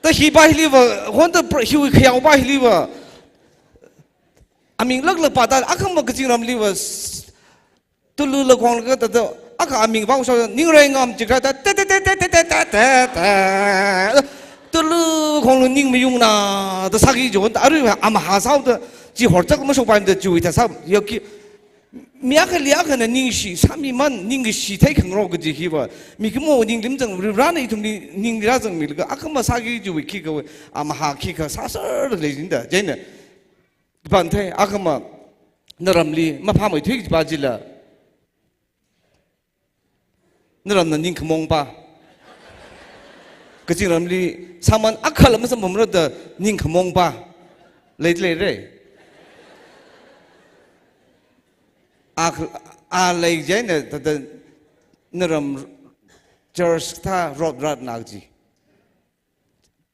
แต่ฮีบาฮิลีวะคนแต่ฮิวเขียวบาฮิลีวะอามิงเลิกปาตาอาคัมมาก็จริงรำลีวะตุลุละควงก็แต่อาคัมอามิงว่าเขานิ่งแรงงามจิกระแต่ตุลุควงนิ่งไม่ยุ่งนะแต่สักทีจวนอารุอามาหาสาวแต่จีหัวจักไม่ชอบไปแต่จุยแต่สาวอยากมีอะไรเลี้ยงกันนิ่งสิสามีมันนิ่งสิที่ข้างนอกก็จะคิดว่ามีขโมยนิ่งลิ้มจังร้านไหนทุ่มนิ่งร้านจังมีแล้วก็อาคัมมาสักทีจุยคิดว่าอามาหาคิดก็สาสเลยจริงเด้อเจนเนี่ยบันเทอาคัมมาเนรำลีมาพามาทุ่งบาจิละเนรำนั่นนิ่งขโมงปะก็จริงรำลีสามันอักขลังมันสมบูรณ์เด้อนิ่งขโมงปะเลยอะไรเจนเนี่ยแต่เนรำเจอร์สท่ารอดรัดนักจี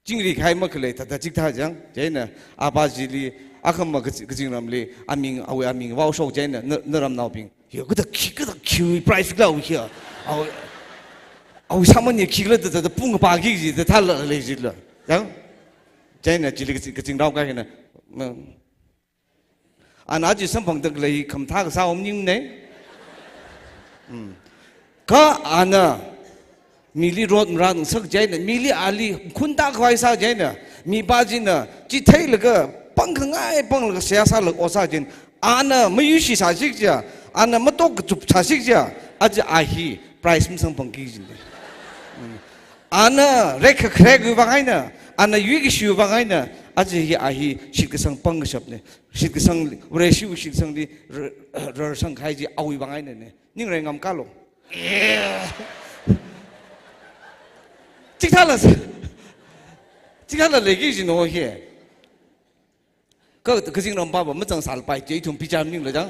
จริงหรือใครมาเลยแต่จิกท่าจังเจนเนี่ยอาบาจิลีอาคัมมาก็จริงรำลีอามิงเอาอามิงว่าโชว์เจนเนี่ยเนรำนาบิงเฮียก็จะคิวไพรส์แล้วเฮียเอาสามันเนี่ยคิดเลยแต่ปุ่งปากกี่จีแต่ท่าเลยจีเลยจังเจนเนี่ยจิลีก็จริงเรากันเนี่ยอันนั้นจีสัมพันธ์เลยคำท้ากับสาวนิ่งเนี่ยก็อันน่ะมีลีรถมรันสักเจนเนี่ยมีลีอาลีคุณตาควายสาวเจนเนี่ยมีบ้าจินน่ะจีเทยเลยก็ปังข้างไอ้ปังเลยก็เสียสาเลยโอซาเจนอันน่ะไม่ยุ่งสิสาสิกจ้ะอันน่ะไม่ต้องจุบสาสิกจ้ะอาจจะอาฮีไพรส์มันสัมพันธ์กี่จินเนี่ยอันน่ะเร็กแคร์กูว่าไงน่ะอันน่ะยุ่งกิชิวว่าไงน่ะอาจจะฮีอาฮีชิดกสังปังกษับเนี่ยชิดกสังเรชิวชิดสังดีเรสังใครจีเอาว่าไงเนี่ยนิ่งแรงงามก้าลงจิกท่าละเลยกี่จิโน่เฮียก็จริงเราบ้าบ่ไม่จังสารไปจีทุ่มพิจารณ์นิ่งเลยจัง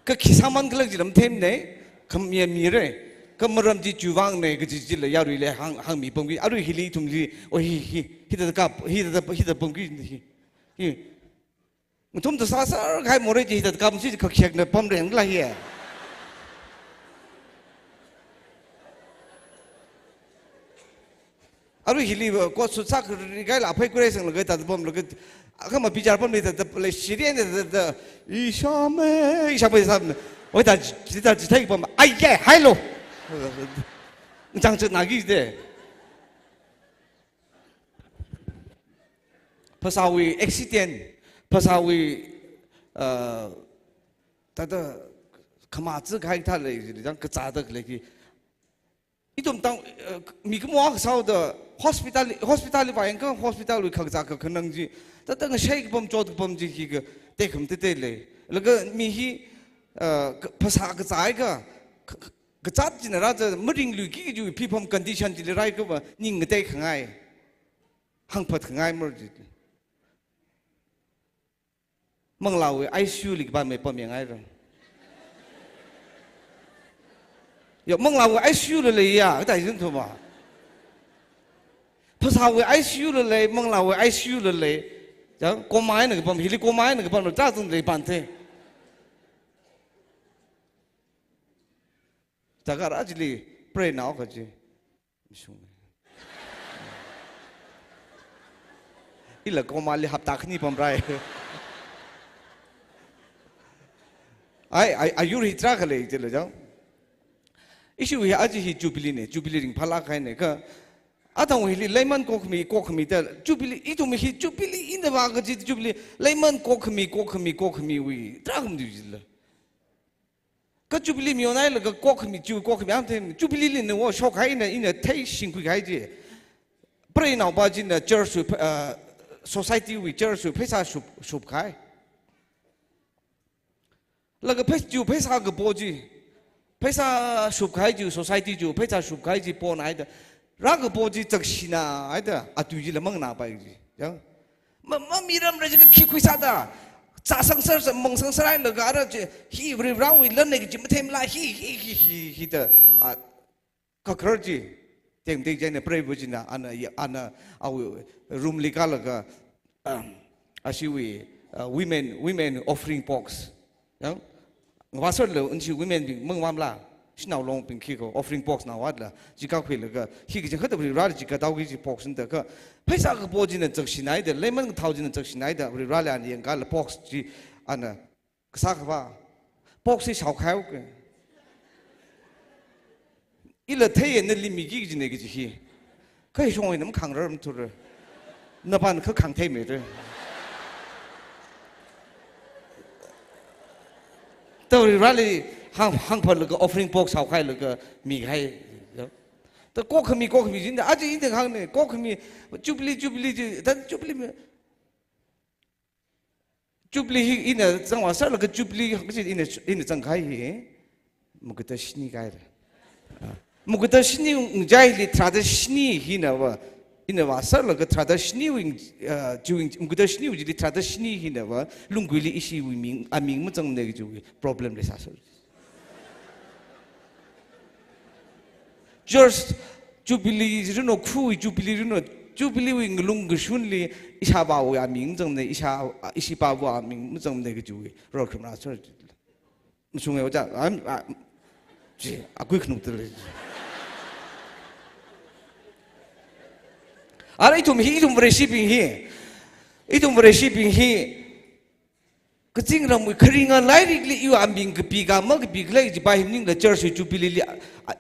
ก็ขี้สามันก็เลยจีน้ำเทมเนี่ยคำมีเลยก็มาเริ่มจีจูวังเนี่ยก็จีเลยยารุยเลยหางมีปุ่มกี้อารุยฮิลีทุ่มลีโอ้ยฮิตตะกับฮิตตะปุ่มกี้ฮิมันทุ่มตะซาใครโมเรจีฮิตตะกับมันจีเขาเขียนเนี่ยปุ่มเรียงอะไรเฮียอารุยฮิลีก็สุดสักใครหลับให้กูได้สังเลยแต่ปุ่มเลยก็มาพิจารณาปุ่มเลยแต่เลยซีเรียสเนี่ยแต่อีชาเมสัมโอ้ยแต่จีเทยปุ่มไอ้แก่ไฮโลจังจะนักอีกเด้ภาษาวิอุบิเหตุ ภาษาวิแต่ขมาซึกให้ท่านเลยจังกระจายตะเลยที่อีตุ่มตั้งมีก็มัวเขาเดอ hospital ไปเองก็ hospital เลยข้างจากก็ขนังจีแต่ตั้งใช้ก็ผมโจทย์ผมจีที่ก็เตะขมเตะเลยแล้วก็มีที่ภาษากระจายก็กระจายจีน่ะเราจะไม่ริงลุยกี่อยู่พี่ผม condition จีอะไรก็ว่ายิ่งเตะข้างไงหังพัดข้างไงมั้งจีมังเราICU ลิกบ้านไม่ปมยังไงหรออย่ามังเราICU เลยอ่ะแต่ยังถูกป่ะภาษาICU เลยมังเราICU เลยจังก้มไม้หนึ่งปมฮิลิก้มไม้หนึ่งปมเราจ้าตรงไหนปันเทจากการอาจจะเปรย์หนาวก็จีไม่ช่วยอีหลักก้มไม้เลยหับตาขึ้นนี่ปมไรอายุริตรักเลยจีเลยจังอิชูวิอาจจะฮิจูบิลีเนี่ยจูบิลีริงพลักให้เนี่ยก็อาตมาฮิลิเลมันโกขมีแต่จูบิลีอีตัวมีฮิจูบิลีอินเดบากจีจูบิลีเลมันโกขมีวิตรักมันดูจิละก็จูบิลีมีอะไรล่ะก็โกขมีอันเทนจูบิลีเนี่ยว่าชอบให้เนี่ยอินเนี่ยเทชิงคุยให้จีเปรย์หนาวบ้าจีเนี่ยเจอสุsociety วิเจอสุเพศสุบขายแล้วก็เพศก็โบจีเพศสุบขายจู society จูเพศสุบขายจีปนไอ้เด้อรักก็โบจีจักชินาไอ้เด้ออาตุจีละมั่งนาไปจียังมันมีเรื่องอะไรก็คิดคุยซะด้าจ่าสังเสริญมงสังเสริญแล้วก็อะไรจีฮีบริบราวิเล่นเนี่ยจีไม่เทมลายฮีเด้อก็ครบจีเต็มใจเนี่ยเปรย์บุจินะอันเอารูมลิกาแล้วก็อาชีวิwomen offering boxยังว่าส่วนเลยอันที่ women มึงว่ามั้งล่ะฉันเอาลงเป็นขี้ก็ offering box น่าวัดละจีก้าวขึ้นแล้วก็ขี้ก็จะเขาต้องบริราจีก็ดาวกี่จี box นั่นแต่ก็ภาษาก็บอกจีนั่นจักชินายเด้อเลยมันเท่าจีนั่นจักชินายเด้อบริราเลยอันยังก็ละ box จีอันน่ะก็สักว่า box ที่ชาวเขาก็อีละเทียนนั่นลิมิกี่จีเนี่ยกี่จีก็ให้ช่วยน้ำขังเริ่มทุเรศนับวันเขาขังเทียนไม่ได้ตัวริราเลยห้างพลแล้วก็ offering box ชาวใครแล้วก็มีให้แต่ก็ขมีจริงแต่อาจจะอินเดียห้างเนี่ยก็ขมีจูบลีแต่จูบลีอินเดียจังหวะสักแล้วก็จูบลีก็จะอินเดียจังใครมุกตาชนีกันเลยมุกตาชนีใจเลย traditional หินะว่าอินเดียว่าสักแล้วก็ traditional มุกตาชนีวิจิต traditional หินะว่าลุงกุลีอิชิวิมิงอามิงมันจังเนี่ยจูบ problem เลยสักjust jubilee 这种苦 jubilee 这种 jubilee 为龙个顺利一下把我呀名正的一下把我呀名正那个就绕什么事儿你说我这这贵可能得了啊一种不是视频个经常会可能啊来的有阿明个比较么个比来就把你个这是就比哩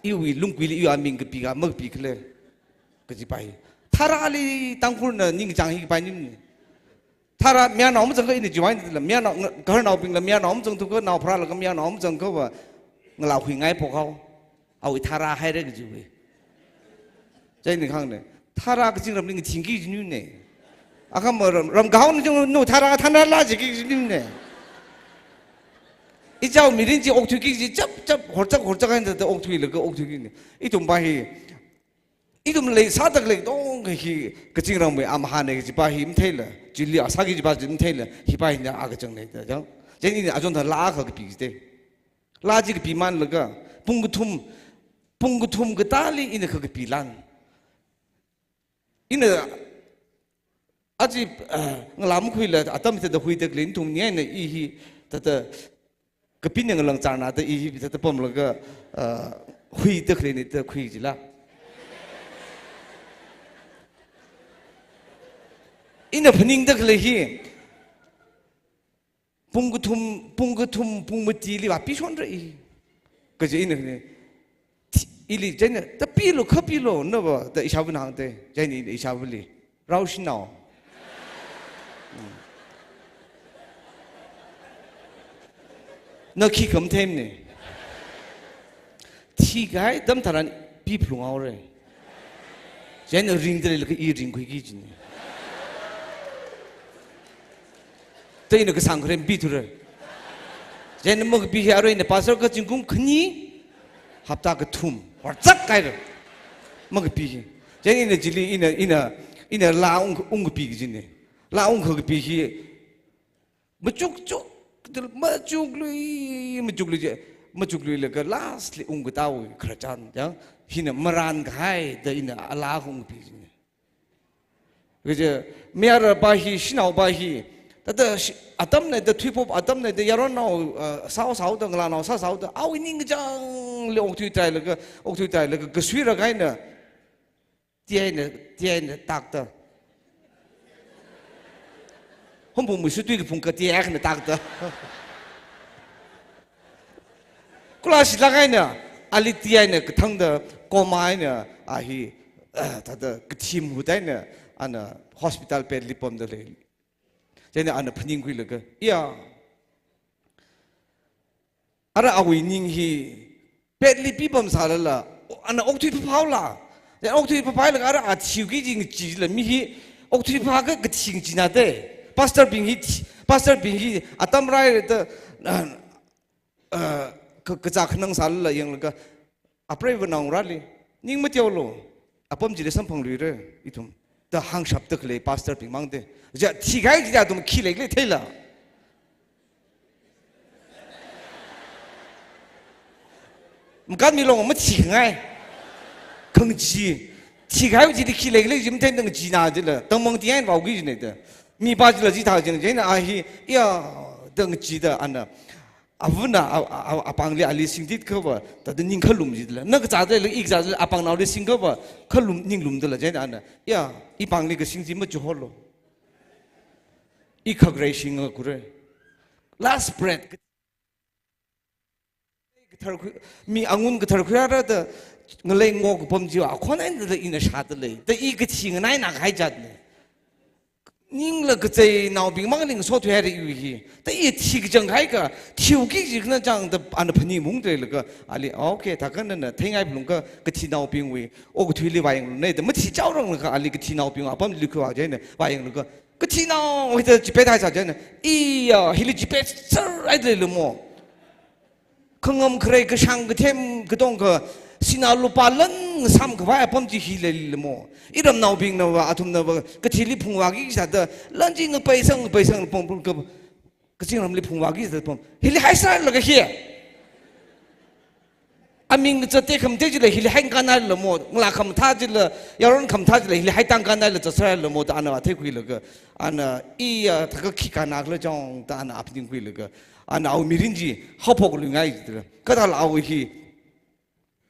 有为龙规哩有阿明个比较么个比来个就把他那里当初呢你个讲一个把你他那面脑我们这个一就完了面脑个脑病了面脑我们这个脑破了个面脑我们这个ว่าเราคุยง่ายพวกเขาเอาทาราให้ได้ก็จะเว้ยใจหนึ่งครั้งเนี่ยทาราก็จริงเราเป็นทิ้งกี่จริงเนี่ยอาคำว่ารำเก้านี่จงโน้ทาราท่านละจริงจริงเนี่ยอีเจ้ามีเรื่องที่อกทุกข์ที่จับหัวจักให้แต่อกทุกข์เลยก็อกทุกข์นี่อีตุ่มไปอีตุ่มเลยซาตักเลยต้องก็จริงเราไม่อามาหาเนี่ยจะไปหิมเทเลยจุลีอาศัยจะไปหิมเทเลยหิไปเนี่ยอาก็จังเลยแต่จังเจนี่เนี่ยอาจจะลาเขาก็ปีกเต้ลาจีก็ปีมันเลยก็ปุ่งกทุ่มก็ตาลีอินเนี่ยเขาก็ปีลันอินเนี่ยอาจจะงลามคุยเลยอาตมาจะคุยแต่กลิ่นทุ่มเนี่ยเนี่ยอีแต่ก็ปีนึงหลังจากนั้นแต่อีแต่ผมแล้วก็คุยแต่กลิ่นนี่แต่คุยจีละอินเนี่ยพนิงแต่กลิ่นฮีปุ่งกทุ่มปุ่งมือจีลีว่าปีชนเลยก็จะอินเนี่ยอีลีเจเนี่ยแต่ปีโลข้าปีโลเนอะว่าแต่อิชาบุญหางเต้เจนี่อิชาบุลีเราชินเอา那ขี้咁添呢？ขี้解咁突然比普通嘞，真係認得那個一認佢幾錢？對那個上課人比出來，真係冇個比下來呢，把手個進攻肯尼，合大個ทุ่或者解了，冇個比，真係呢這裡呢拉個比個呢，拉個比起，冇足。majugli le last le ungtaw khrachan jang hina maran ghai da ina ala hung pi ge mer ba hi shinau ba hi da atam ne da thipop atam ne da yaron no sao da ngla no sao da aw ning jang le ok thui tai le ge sui ra gai na tie ne tak da hom bu mu su tui ge phung ka tie ne tak da Kulas lagai na alitia na ketang da komai na ahi tada ketim hudai na ana hospital ped lipom da le. Jadi ana pening kui lega. Iya. Ara awi ning hi ped lipom salala ana oktu pau la. Jadi oktu pau lega ara atiu ki jing ji la mi hi oktu pau ka keting jina de. Pastor Bing hi atam rai da kecak nang salah yang lega apa yang nang rali ning matiaw lo apam jadi sampang lure itu dah hang sabda kle pastor pingmang de jadi tiga kita tu kile kile thela mungkin milong mat tiga kengji tiga jadi kile kile jim ten deng jina je la deng mong tian bau gi ne de mi ba je la ji ta je ne ahi ya deng ji de ana Avuna apang le ali singdit khawa ta de ning khalum jidla na ka chade le ik chade apang naw le sing khawa khalum ning lum de la jena ana ya I pang le ka singji ma ju holo I khagre sing ga kure last breath thar mi angun ga thar khura da ngale ngo ko pom ji a khona de ina shat le de I ga sing nai na khai jat ne ning le ge zai nao bing mang ling so tue de yu hi de yi ti ge zheng hai ge tiu gi ji ne zhang de an de pni mong de le ge ali okay ta gen ne teng ai blong ge ge ti nao bing wi o ge tui li wa ying ne de ma ti jiao rong le ge ali ge ti nao bing a bam li ku wa je ne wa ying le ge ge ti nao wi de ji bei dai sa je ne i ya hi li ji bei zhe ai de le mo keng am kre ge shang ge tem ge dong ge Sinalu palang sam kawai pom ji hile le mo iram nau bing na wa atum na wa kathili phungwa gi sa da lanjing paisang pom pom ka kaching ram le phungwa gi sa pom hili hai sa la ga hi aming cha te kham te ji le hili hai kana le mo ngla kham tha ji le yaron kham tha ji le hili hai tang kana le cha sa le mo da ana wa the kui le ga ana I ya tha ka khi kana le jong da ana apning kui le ga ana au mirin ji hopok lu ngai ji ka da la au hi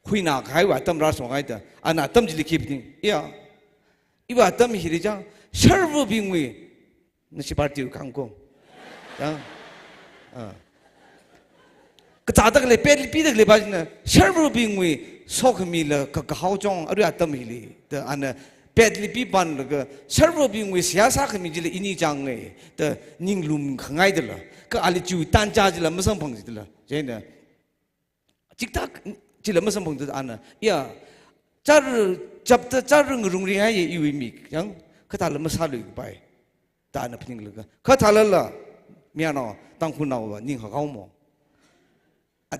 Hui na kai wa tam ra so ngai da ana tam ji li kip ding ya iwa tam hi ri jang servo bing wi na si party kang ko ya ka ta da le pe li pi da le ba na servo bing wi so ka mi la ka hao jong a tam hi li da ana pe li pi ban le ga servo bing wi sia sa ka mi ji le ini jang ngai da ning lum khangai da la ka ali ju tan cha ji la ma sang phang ji da la je na tik tak chỉ là mấy sản phẩm từ anh à, ya, chập rung ring hay yêu mi, yang, cái thằng là mấy sao được bài, ta anh phải nhận được, cái thằng là, miền nào, tăng khu nào và nhìn họ không mò,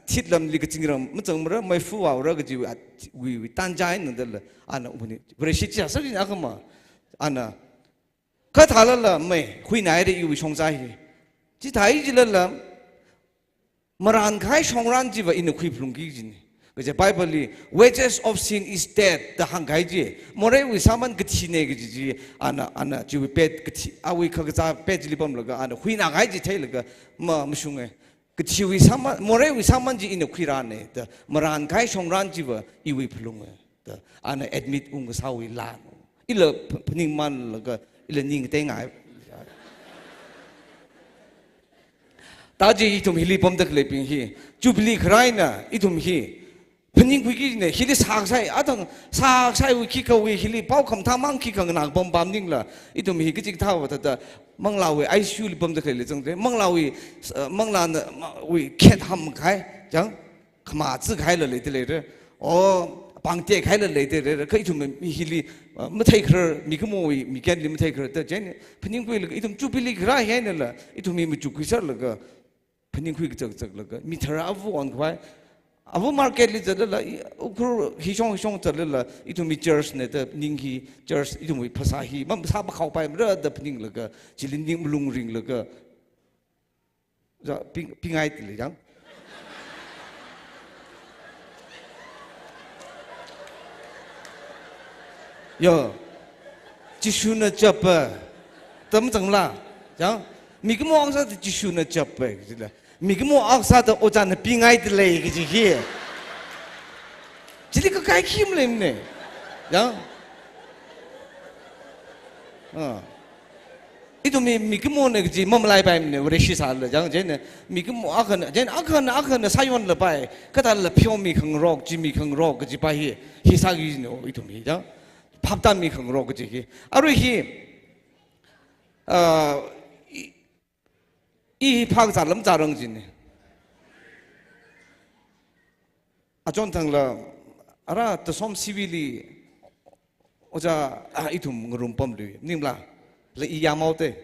thịt làm gì cái chuyện làm, mấy chồng mà mấy phu vào rồi cái gì, vì tan trái nữa là, anh à, vậy thì chỉ là sao đi nào không mà, anh à, cái thằng là mấy, khi này thì yêu song trái, chỉ thấy chỉ là, mà ăn khai song ran chỉ vậy, in khi phun cái gì cái Bible wages of sin is death the hangai ji more we saman gthi ne gi ji ana ji pet gthi awi kha ga pet ji bam laga ana hui na gai ji thai laga ma msung e gthi we saman more we saman ji in a khiran ne the maran kai song ran ji wa I we phlung e the ana admit ung sa wi la ila phning man laga ila ning te ngai ta ji itum hili bam dak le ping hi jubilee khrai na itum hi Pening kuiki ne hili saksai atang saksai wiki kawi hili pau kam thamang ki kang nang bom bam ning la itu mi ki chik thaw ta mang lawi ICU li bom de khele jang de mang lawi mang la na wi khet ham khai jang khama zi khai le de le de o bang tie khai le de de kai thum mi hili ma thai khar mi kmo wi mi ken li ma thai khar ta jen pening kui le itum chu pili gra he ne la itu mi mu chu kui sar la ga pening kui chak chak la ga mi thara avu on khwai abu market li zada la ukur hishong zada la itu mi church ne da ninghi church itu mi pasahi mam sa ba khau pai mra da pning la ga jilin ning lung ring la ga za pingai ti le jang yo ji shu na chap tam zang la jang mi ge mo ang sa ji shu na chap ji la mi ge mo ang sa da o zan de pingai de le ge ji he ji li ge kai kim le ne jang itu mi ge mo ne ji mom lai bai ne wo de shi sa le jang je ne mi ge mo a khan sa yon le bai ka da le pyo mi khang rok ji mi khang rok ji bai hi sa gi ne itu mi jang 팝담 미 khang rok ji ki aru hi 이 파자 럼자렁 진네 아존탕라 알아 또솜 시빌리 오자 이툼 그rum범리 님라 이 야마오테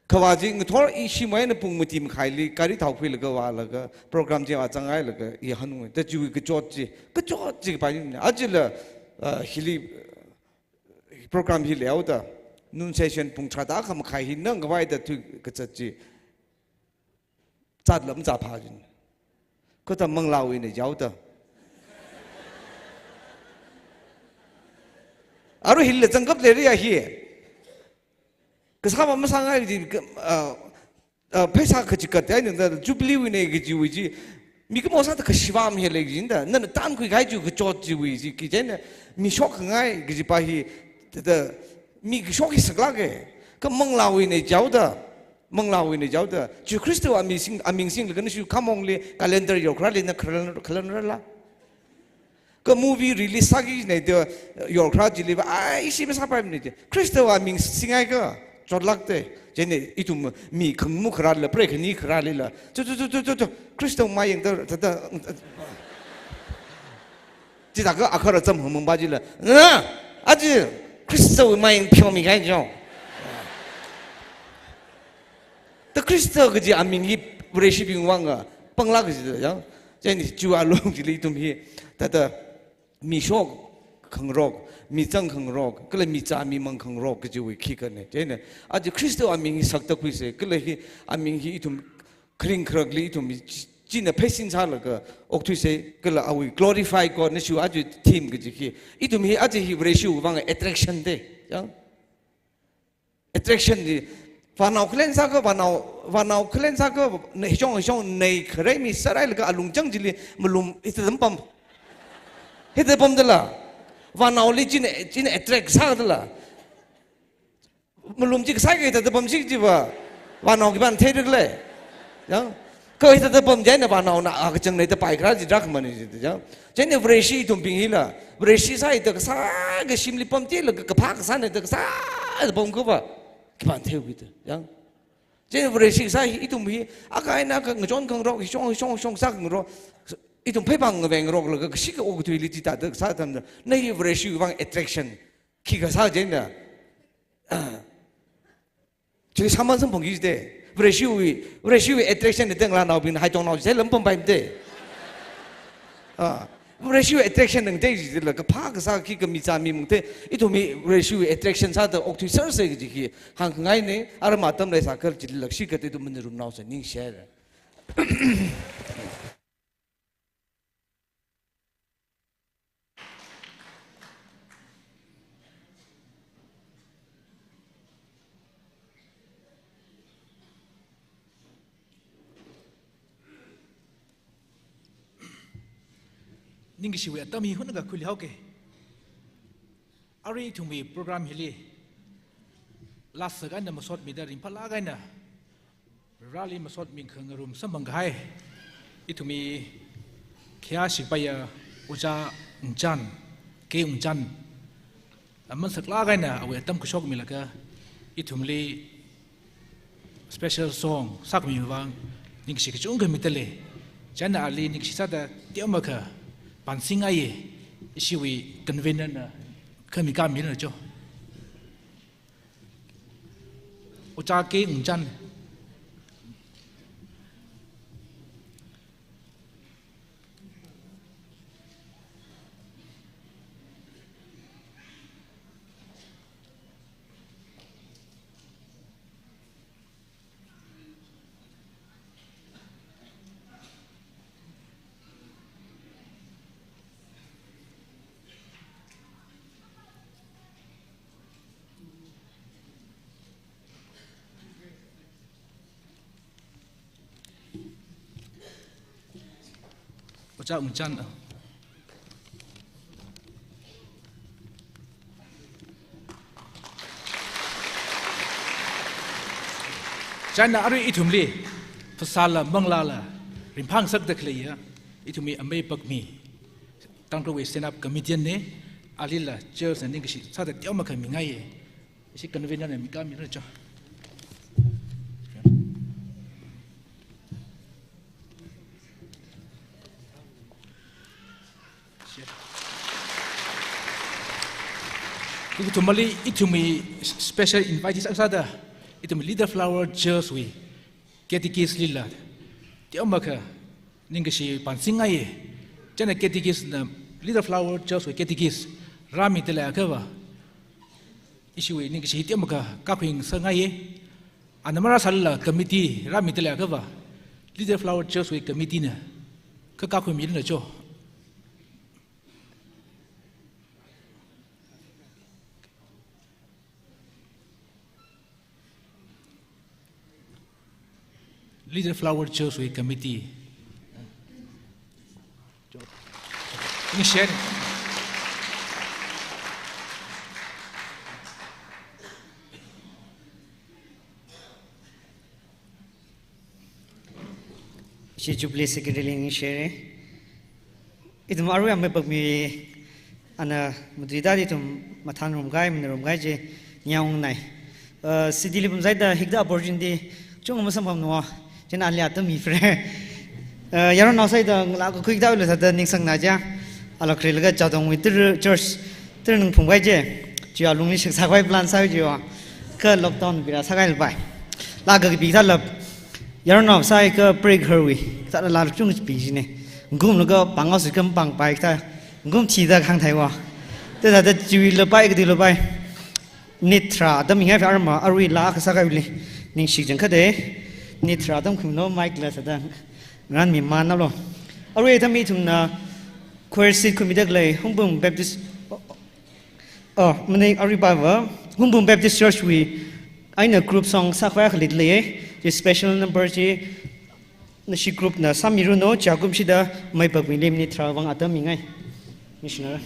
그와지 토 이시모에는 뿡무팀 카일리 까리 타오필가 와라가 프로그램 제와 장아일가 이 한우 더 주위 그 쪼지 바니 아질라 힐리 프로그램 힐레오다 nun session pung chada kham khai hin nang wai da tu ka chachi chat lam cha pha jin ko ta mang lawi ne jaw ta aru hil le changap le ri ya hi ka sa ma sang ai ji phaisa khachi ka ta ne da jubilee wi ne gi ji wi ji mi ka mo sa ta ka shiwam he le gi da nan tan kui gai ju ka chot ji wi ji ki jen mi shok ngai gi ji pa hi da mi shoki saglage ka manglawi ne jawda ju Kristo aming sing le shu kamong le calendar yo kra le na calendar la ka movie release sagi ne de yo kra ji le ai si me sa pa ne Kristo aming singai ka jodlakte jene itum mi khangmu khra le pre khni khra le la chu Kristo ma yeng da ji da ga akhara zam hmong ba ji le aji 크리스도 마인 표미 가죠. 또 크리스도 그지 안민이 브레시빙 왕가 뻥라 그지죠. 제니 주알롱지리 좀히 다다 미쇼 강록 미정 강록 그래 미자미 멍 강록 그지 왜 키거네. 제네 아주 크리스도 안민이 석덕 그이세. 그래 안민이 좀 그린 크럭리 좀 진의 패신 살아가 옥투세 그라 아위 glorify God 네슈 아주 팀 그지기 이tum이 아주 히브리슈 방에 attraction 돼. 양 attraction 디 바나우 클렌사가 바나우 클렌사가 네종 네 크레미 사라일가 알룽정질리 물룸 이트덤밤 헤드범들라 바나우리 진 attract 사들라 물룸 지 사게 헤드범식 지바 바나우 기반 테르래. 양 거기 다 범죄는 바나오나 아그정 내다 바이크라지 드라크만이지 쟤네 브레시 좀 빙이라 브레시 사이드 사그 심리 범죄를 그 파크산에 사 범거봐 기반 태우기도 양 쟤네 브레시 사이 이tum이 아까이나 그 존강로 숑 사강로 이tum 페방거 뱅로 그 시가 오고 되리지 다들 사담들 내 브레시 방 attraction 기가 사제나 저 사만선 봉기지대 브레시위 attraction 등 라나오 빈 하이동 나오 제일 넘범 바임데 브레시위 attraction 등 데이지 그 파그사 기가 미자미 뭉테 이도미 브레시위 attraction 사도 옥투 서서 기지 한가이네 아르마탐 레사 컬 질럭 시가데도 문으로 나오서 닝 셰르 닝기 시we atami hunaga khuli hauke ari thumi program hili last ga na masot mi da rim phala ga na rally masot mi khang rum samang gai ithumi kia sipaya uja unjan ke unjan aman sakla gai na awe tam kushok milaka itumli special song sak mi wang ning shi chung ga mitale jana ali ning shi sada tiamaka pansinga ye ishiwi convener na kami ka mi na jo uja ke unjan uja unjan jana ari itumli fasala manglala rimpang sak dakleya itumi amei pakmi tangto we stand up committee ne alila chairs and ngishi sada tiamaka mingai isi convener ne mikami raja Itumali itumi special invitees asada itumi leader flower chairs we ketikis lila tiamaka ningashi pansinga ye jana ketikis na leader flower chairs we ketikis rami tela akava ishiwe ningashi tiamaka kakwing sanga ye anamara salla committee rami tela akava leader flower chairs we committee na kakwing milna jo Leader Flower Church we committee. Ini share. Si Jubilee Secretary ini share. Itu maru yang mepakmi ana mudrida itu matan rumgai je nyawang nai. Sidili pemzaida higda opportunity chung masam pamnoa. Chen alia tu mi fre, yaron nasai dah lagu kuik dah ulah sada ning sang naja, ala kerja lega jadong witir church, ter nung pungkai je, jua lumi shik sakai plan sai jua, ke lockdown bila sakai lepai, lagu kita lep, yaron nasai ke break herwi, tak ada lalu chung biji ni, ngum lega pangas ikan pang pai kita, ngum tidak hang Taiwan, tu ada jui lepai ke di lepai, nitra, tapi ingat arma arwi lah ke sakai beli, ning shik jengkat deh. Ni teradam kumno mic la sada ngan mi man na lo aru eta mi tumna choir committee lay Humbum Baptist mane ari bava Humbum Baptist Church we aina group song sakwa khalit le je special number je na shi group na samiru no jagum shida mai pagmi lem ni trawang atam mi ngai missioner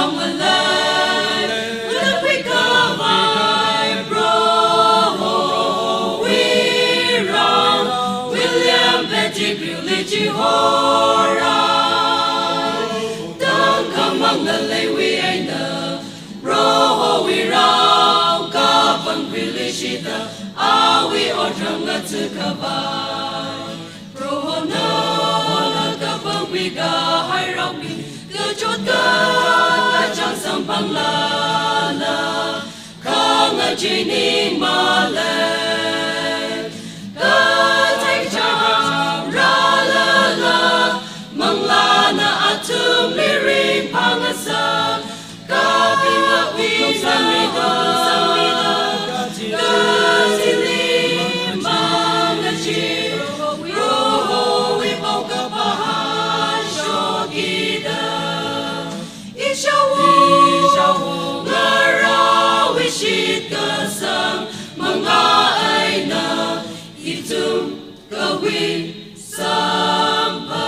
rong a lai the we come bro we rong William Betty Billy Hora don't come on the lay we ain't the bro we rong kapang Billy shita we order to kavai bro no kapang we ga hai rong mi cứ chốt ga chẳng sang bang la la khang a chi ni ma le ga thai cha ra la la mang la na atum mi ring pang a sa ga ping a wi sang mi da ga ti li mang a chi ro we pau ka pa sho gi da isha wo nga ra we shit ka sang manga ai na itum ka wi sam pa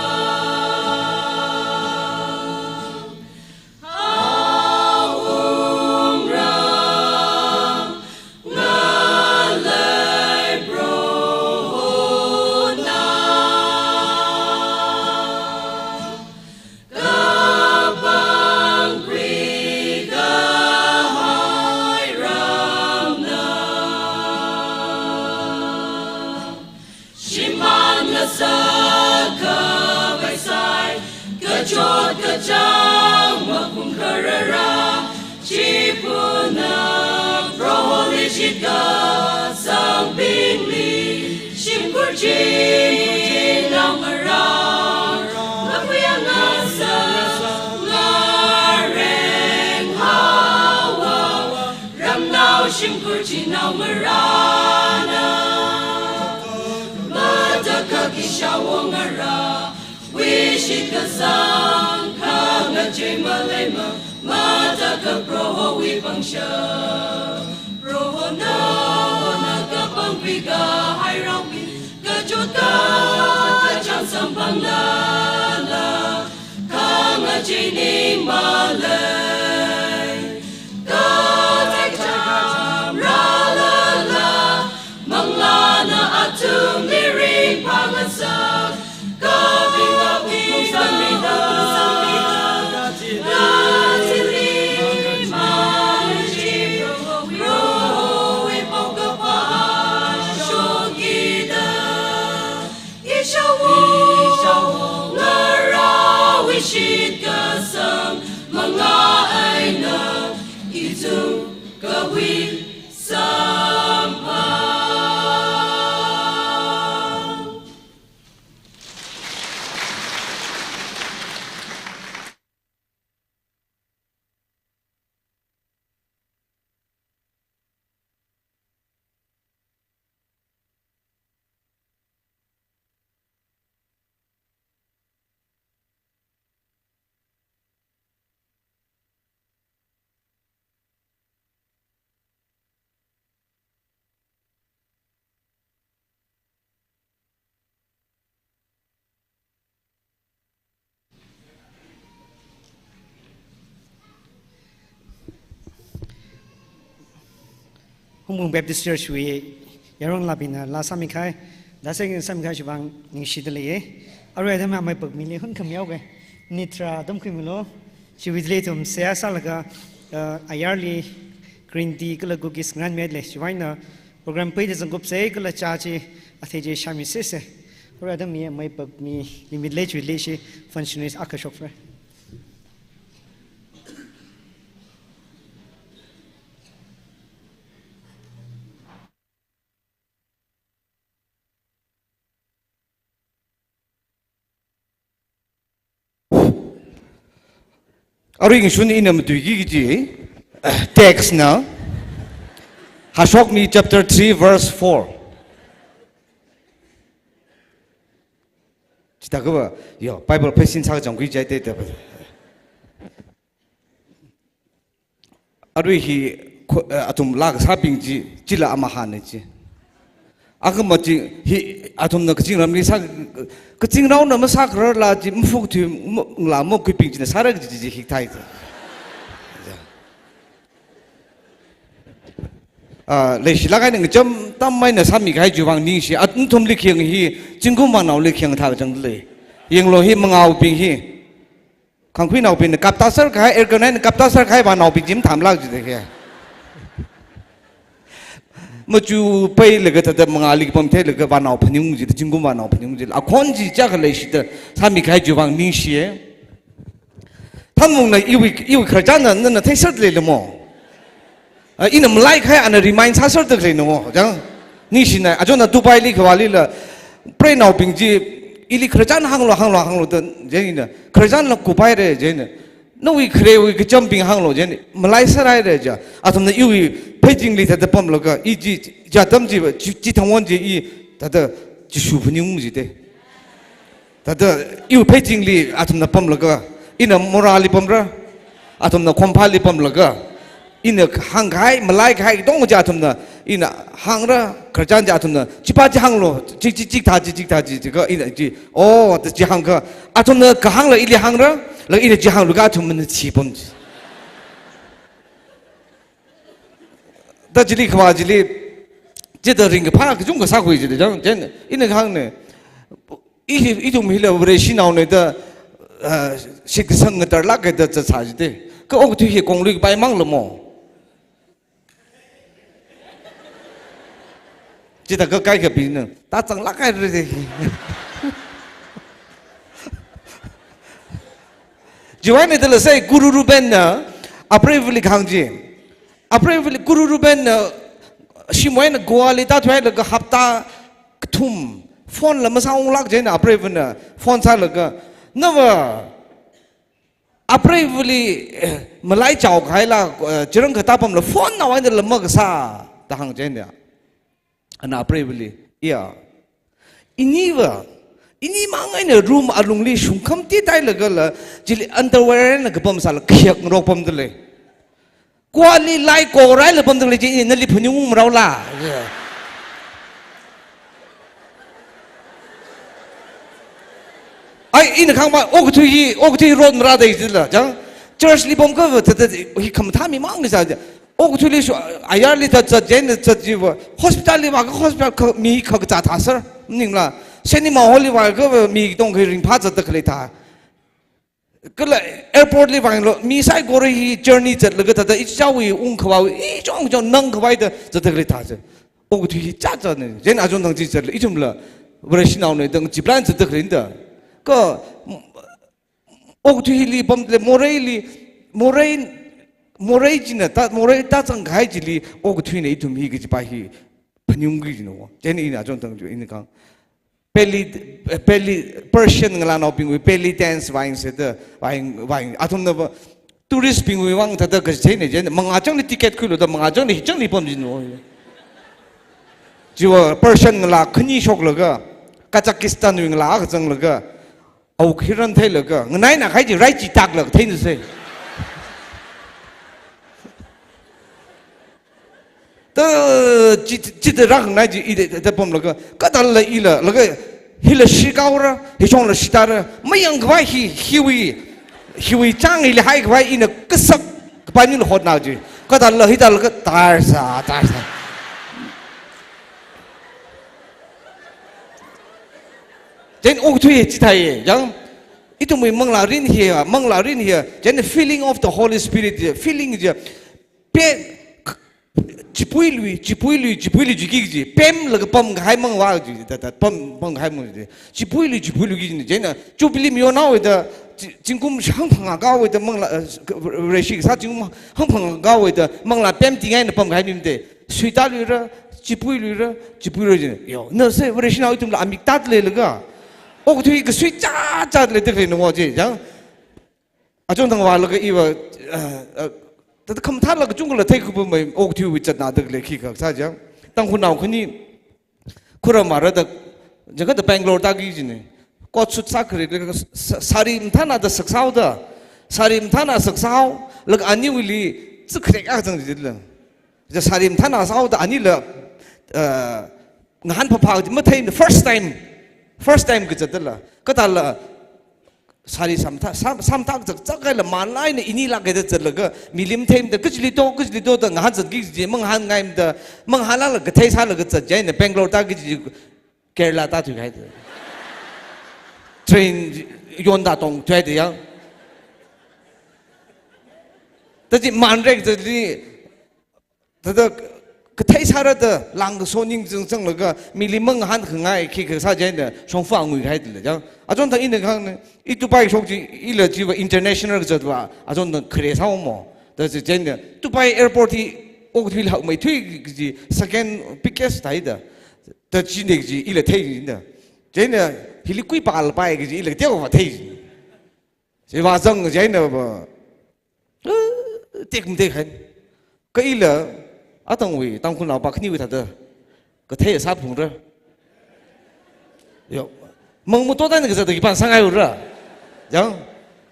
chốt cả trang mà cùng khara chỉ puna proholi chita sang bing li sim kurji nam ra lapuyang asa ngareng hawa ram nau sim kurji nam ra na madaka kishawong ra wish it ka sang khang a che malema mata ka pro wi bang sha pro na ka bang pi ka hai rong pi ka chut ka chang sam bang la la khang a che ni ma le ka thai cham ra la la mang la na atum mi ring pang a sa ka shit ka sang manga ai na itu ka wi sampa Hong Baptist Church we yarong labina la samikai da seng samikai chibang ning shidle aru adam ma pag mili hun kham yaw ge nitra dam khimilo chividle tum sia salaga ayarli green tea kala cookies ngan medle chiwaina program pe de gup se kala cha chi atheje shami se se aru adam mi mai pag mi limidle chvidle shi functionaries akashok fra Aring shun inam tuigi ji text na Hashokmi chapter 3 verse 4. Chita ko yo Bible pesin sa jong kui jai te te. Ari hi atum lag sa ping ji jila amahan ji. Aku macam hi atum nak kecing ramai sa kecing rau nama sa kerar lah ji mufuk tu lama kui ping ji na sarang ji hik thai tu. เลยสิละไงหนึ่งจำตั้มไม่เนี่ยสามีใครจูบังนิ่งสิอันทุ่มลิขิงฮีจึงกุมันเอาลิขิงท่าจังเลยยังโลหิมังเอาปิงฮีขังคุยเอาปิงกับตาเสร์ใครกันนั้นกับตาเสร์ใครบ้านเอาปิงจิ้มถามเล่าจุดเดียวเมื่อจูไปเลยก็แต่มังอาลิกผมเทเลยก็บ้านเอาพนิงจุดจึงกุบ้านเอาพนิงจุดอ่ะคนจีจ้ากันเลยสิแต่สามีใครจูบังนิ่งสิท่านมองในอีวิขจานนั้นเทศเลยละมั้งอินมันไล่ใครอันนั้นรีมายน์ซาสุดเลยนะมั้งจังนี่สินะอาจารย์ดูไปลิขวาลิละเปรย์เอาปิงจีอีลิขจานห่างโลเดินเจนี่นะขจานเรากูไปเลยเจนี่นู่นวิเคราะห์วิจำปิงห่างโลเจนี่มันไล่สลายเลยจ้ะอาจารย์อีวิเพจจิงลิแต่ปั๊มแล้วก็อีจีจะทำจีทำวันจีอีแต่จีสูบนิ้วมือจีเด้แต่อีวิเพจจิงลิอาจารย์ปั๊มแล้วก็อินมอราลิปั๊มระอาจารย์คอมพาลิปั๊มแล้วก็อินห่างใครมาไล่ใครต้องจะทำนะอินห่างระขจานจะทำนะจีป้าจะห่างโลจิกท่าจีก็อินจีโอ้แต่จีห่างก็อาทำนะก็ห่างเลยอินห่างระแล้วอินจีห่างลูกอาทำมันชีปุ่นแต่จีลีขวาจีลีจีแต่ริงกับพาก็จุ่มก็สักคุยจีเดียวจังอินห่างเนี่ยอีทุ่มหิเลวเรชินเอาเนี่ยแต่สิกสังเกตลักก็จะสาจิเดก็โอ้ที่เหี้ยกงลุยไปมั่งละมั้งจิตก็ใกล้กับปีนึงตาจังลักไอ้เลยจีวันนี้เดลเซ่กูรูรูเบนนะอัปเรวิลิขังจีอัปเรวิลิกูรูรูเบนนะชิมวยนะกัวลิตาถอยแล้วก็ฮับตาทุ่มฟอนละมาสร้างลักเจนะอัปเรวินะฟอนซาแล้วก็นั่นว่าอัปเรวิลิมาไล่เจ้าใครละจริงก็ตาผมละฟอนเอาไว้เดลมากซาตาหังเจเนี่ยอันอัปเรวิลิอินี่ว่าอินี่มังไงเนี่ยรูมอารมณ์ลิชุ่มคำที่ได้เลยก็ละจิลิอันเตอร์เวอร์เนี่ยก็ผมสารเขียกรบผมตัวเลยกว่าลิไล่โกไรเลยผมตัวเลยจินั่นลิพนุงเราล่ะไอ้อินข้างบ้านโอ้กทุยรถมาได้จิละจังเจอสิผมก็แต่ฮิคำท่ามีมั่งนี่จ้ะโอ้กทุยลิชัวอายาลิทัดจัดเจนจัดจีวฮอสพิทอลลิว่าก็ฮอสพิทอลมีข้าวจัดทัศน์นี่ละเช่นนี้มาฮอลลิว่าก็มีต้องเคยริงพาจัดตะเลยท่าก็เลยแอร์พอร์ตลิว่ามีสายกอร์ฮีจอร์นี่จัดแล้วก็แต่อีเจ้าวิอุ้งขวาวอีจ้องนั่งขวายจัดตะเลยท่าจ้ะโอ้กทุยจัดเนี่ยเจนอาจารย์ต้องจีจัดเลยอีจุ่มละบริษัทเอาเนี่ยต้องจีบล้านจัดตะเลยเนี่ยก็โอ้ที่ลีผมเลยโมเรย์จีน่ะแต่โมเรย์ตาจังไงจีลีโอ้ที่เนี่ยทุ่มฮีก็จะไปฮีพยุงกีจีโน่เจนี่นะจงตั้งอยู่อินกังเปลีเปอร์เซียนงานเราพิงวิเปลีแดนซ์วายเสด็จวายอาทุ่มเนี่ยทัวริสต์พิงวิวังแต่ก็เจนี่มังอาจังนี่ติเกตคุยแล้วแต่มังอาจังนี่จังนี่ผมจีโน่จีว่าเปอร์เซียนงานขึ้นยี่ชกเลยก็กาซัคสถานวิ่งลาก็จังเลยก็เอาขี้รันเทเลยก็เงินไหนนะใครจะไรจีตักเลยเท่นี่สิแต่จิตรักไหนจีอีเดแต่ผมเลยก็ตอนเลยอีเลยแล้วก็ฮิลชิกาวระฮิชงเลยชิตาระไม่ยังกว่าฮิวิจังฮิลให้กว่าอีเนี่ยก็สักไปนี่เลยหดหนาจีก็ตอนเลยฮิตาเลยก็ตายซะเจนโอ้ทุยจิตไทยยังอีตัวมึงมังลารินเฮียเจน feeling of the Holy Spirit feeling จะเป็นจิปุยลุยจิกิจิเป็นแล้วก็ปั๊มให้มังว่าจิแต่ปั๊มให้มังจิปุยลุยกิจิเจนจูบิลิมิโอนาเวดจิงกุมช่างพังก้าวเวดมังลาเรชิกซาจิงกุมช่างพังก้าวเวดมังลาเป็นที่ไงนะปั๊มให้นี่มันเดสุดท้ายเลยจิปุยลุยจิจิโย่นั่นสิเรชินาอีตัวละอามิตัดเลยก็โอ้ที่ก็สวยจ้าเลยตึกเลยนึกว่าจีจังอาจารย์ทั้งวันแล้วก็อีว่าแต่คำท้าแล้วก็จุ่งก็เลยเทคุบไม่โอ้ที่วิจารณ์ตึกเลยขี้ข้าใช่จังตั้งคนเอาคนนี้คุณเรามาแล้วแต่จังก็แต่แบงก์โลตากี้จีเนี่ยก็สุดสักเลยก็สาริมท่านาแต่ศึกษาด้สาริมท่านาศึกษาแล้วก็อันนี้วิลีจะเครียดจังจีเลยจะสาริมท่านาศึกษาแต่อันนี้เลยงานพอพาที่ไม่ใช่ first time ก็จะได้ละก็แต่ละ सारी सामथा चल मानलाइन इनी लागे चलग मिलिम थेम कचली तो ngah जगी मंगहान गाइम मंगहाला गथै सालग चजैन बेंगलोर ता केरला ता थु गाइ ट्रेन योंदा तोंग थ्वे दे yang तजि मानरेक जली तद गथै सारा द लांग सोनिंग जों लग मिलिम मंगहान खंगाय खि सा जैन सोंफांग उ गाइ दे जang अजोन थ इन खान इ दुबई सोजी इल जीव इंटरनेशनल जदवा अजोन खरे साव मो द जैन दुबई एयरपोर्ट इ ओगथिल हक मै थुइ जी सेकेंड पिकेस थाइ द द जिने जी इल थै द जैन हिलि कुइ पाल पाए जी इल तेव थै जे वा जंग जैन ब तेकम ते खन कइल अतंग वे तंगखुन लाव बाखनि वे थाद गथै सा फुंग यो मंग मु तो दान ग जद इपान सांगाय उर जंग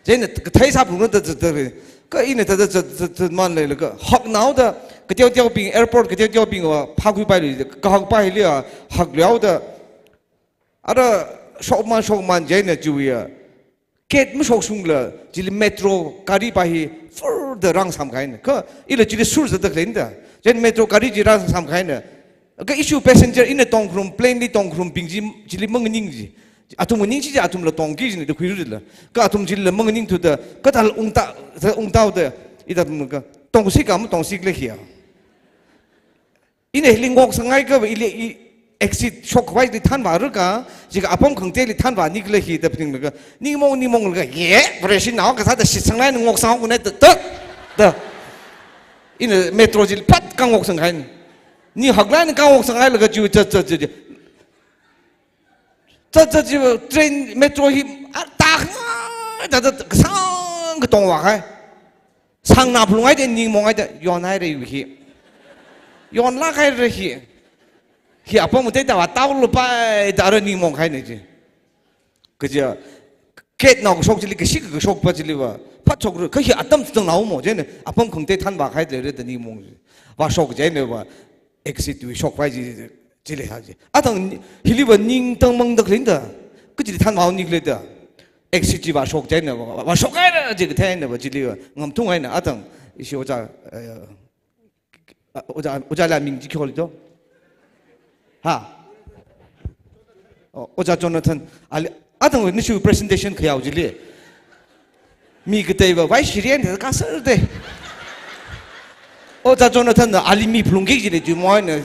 जेन गथै सा फुंग द क इन द मान ले ग हक नाउ द गत्यौ त्यौ पिंग एयरपोर्ट गत्यौ त्यौ पिंग फाखुइ पाइ ग हक पाइ ले हक ल्याउ द अर शोकमान जेन जुया केट मु शोक सुंग ल जिल मेट्रो गाड़ी पाहि फर द रंग साम खाइन क इल जिल सुर ज द खलेन द जेन मेट्रो गाड़ी जि रंग साम खाइन ग इशू पैसेंजर इन तोंग फ्रॉम प्लेन ली तोंग फ्रॉम पिंग जी जिल मंग निंग जी atum ning chi atum la tong ki ni de khuiru la ka atum jil la mang ning thu da ka tal ung ta de ida ka tong si kam tong si le hia ine lingok sangai ka ile exit shock wai di than wa ru ka ji ka apom khang te li than wa ni le hi da ping ka ni mong ka ye bresin naw ka sa da si sangai ngok sang ku ne da ine metro jil pat kang ngok sangai ni haglan kang ngok sangai la ka ju这train metro hi ta sang cái tông wa khai sang na phulungai de ning mongai de yon hai re hi yon la khai re hi apa mu te da wa tao lu pai da re ning mong khai ne ji cái gì kết nào sốc chỉ cái gì cái sốc bao chỉ là phát sốc rồi cái gì atam từng nào mà chứ này apam không thể than bạc khai để để ning mong và sốc chứ này và exit sốc phải gì chỉ là gì à thằng hili vẫn nhìn tông mong được lên đó cứ chỉ than vào nhìn lên đó exit chỉ vào sốc chứ này và sốc cái đó chỉ cái thế này và chỉ là ngầm thung hay là à thằng ishi oja là mình chỉ khơi đó ha oja Jonathan à thằng nó chịu presentation khơi chỉ là mi cái tay vào vai Syrian thì cá sấu đấy oja Jonathan là alimi plung cái gì đấy chú moi này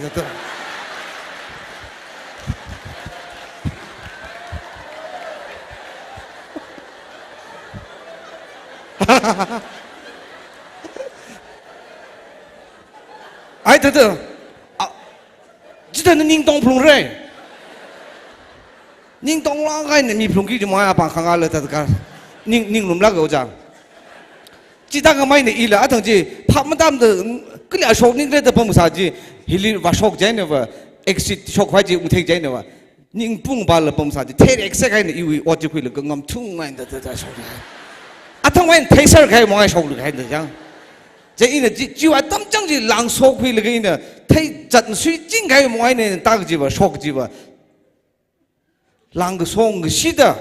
ai thật đó chỉ là ninh tông plung rồi ninh tông lá cái này mi plung cái gì mà à bằng khang à là thật cả ninh lùm lá cái gì chỉ ta cái máy này ý là thằng gì phạm mất đam được cái là sốc ninh cái đó bằng sao gì hili và sốc vậy nữa và exit sốc phải gì cũng thấy vậy nữa và ninh bung ba là bằng sao gì thế exit cái này yêu ở chỗ kia là cái ngầm thung này đó sốc à thằng anh thấy sao cái mọi sốc được cái được chăng这呢就啊，当正是人说开了个呢，睇真水真开mọi呢，打个几吧，说个几吧，人个说个是的，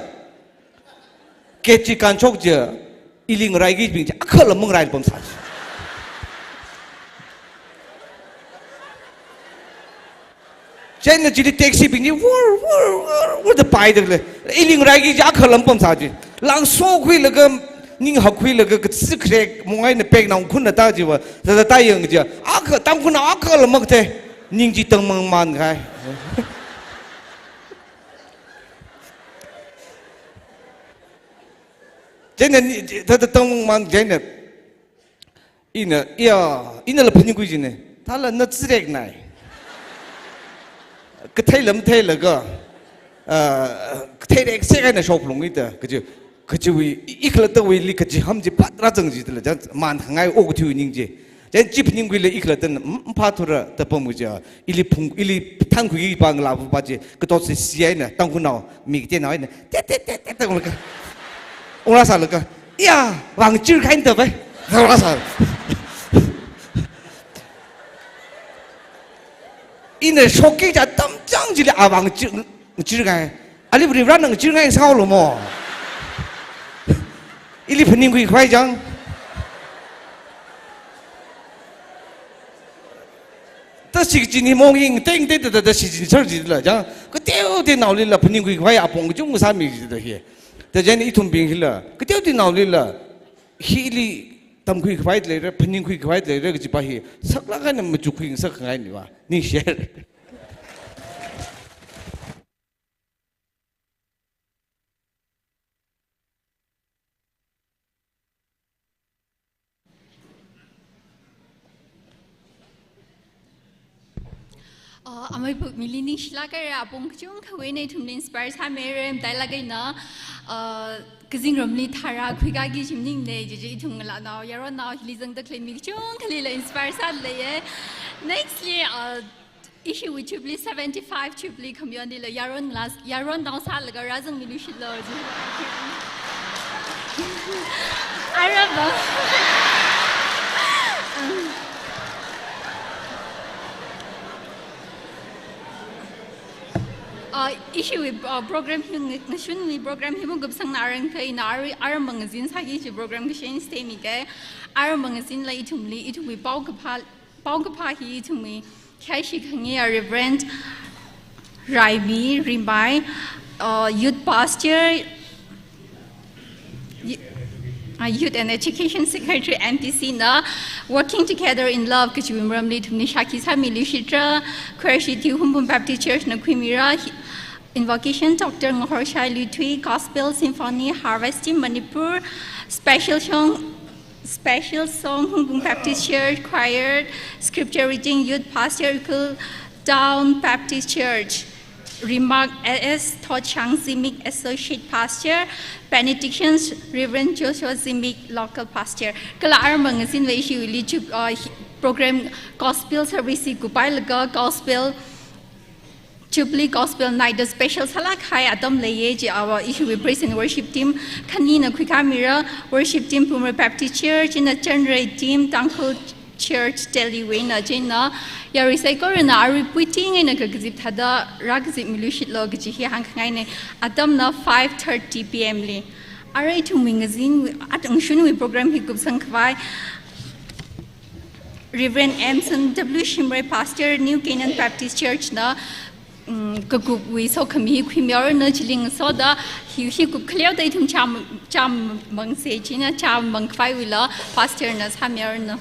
给只干错着，一零来个并且啊，可能蒙来崩啥子，真的这里 taxi 并且我的摆的嘞，一零来个啊，可能崩啥子，人说开了个。宁好亏了个刺客，莫爱那白囊困了大就话，这答应个阿克当困阿克了么个的，宁只等忙慢开。真的你他的等忙慢真的，伊呢呀，伊那了朋友规矩呢，他了那自然来，个太了个，太了谁个那少不容易的，个就。可就为一克多为里可就他们就把那政治的了，这蛮行爱恶土人家，这基本上为了一克多怕土了，这不么子啊？一里碰一里贪亏一帮老不把这个都是西呢，当kun nào米电脑呢，我那啥了个呀，往这看得呗，我那啥，因为说给家当将就了啊，往这看，啊你不是让那个这看烧了么？ ili phaning kui khwai jang ta si jin hi mong ing teng te ta si jin sar ji la jang ko teo te naw li la phaning kui khwai apong chung sa mi ji da hi ta jen I thum bing hi la ko teo te naw li la hi li tam kui khwai le re phaning kui khwai le re ji pa hi sak la ka na ma chu kui sak ngai ni wa ni share Amai puk milini shlakar apong chung khawe nei thum inspire sa mere dai lagai na kazing romli thara khuiga gi chimning ne ji thum la na yaron na hilizang da claim chung khali la inspire sa le ye nextly issue with Jubilee 75 Jubilee community la yaron na sa la ga razang milu shit lo ji araba issue with program nationally program himu gupsang narang kai nari aramangazin sagi ji program ke shen stay mi ke aramangazin la itumli pau ka hi itumi khai shi khangi Reverend Raibi Rimbai youth pastor Youth and Education Secretary MPC na working together in love ke chimram li thumni shaki sa mili shitra Khershi Humbum Baptist Church na Kwimira Invocation Dr. Ngahor Shai Lutui Gospel Symphony Harvesting Manipur Special song Humbum Baptist Church Choir Scripture Reading Youth Pastor Down Baptist Church Remark as Todd Chang Zimik Associate Pastor Benedictions Reverend Joshua Zimik Local Pastor Kala armang sin ve shi li program Gospel Service kupai laga Gospel Jubilee Gospel Night the special salak hai atom leye ji our issue with praise and worship team kanina kwikamira worship team Pumra Baptist Church in the general team Tangko Church Delhi na jina ya recycle na repeating in a gazip thada ragzip milushit log ji hi hang ngai ne atom na 5:30 pm li are to magazine at shun we program hi gup sangkhwai Reverend Amson W Shimre Pastor New Canaan Baptist Church na gup we so kami khimyor na chiling so da hi gup clear dai thum cham mang se china cham mang khwai wila pastor na samyer na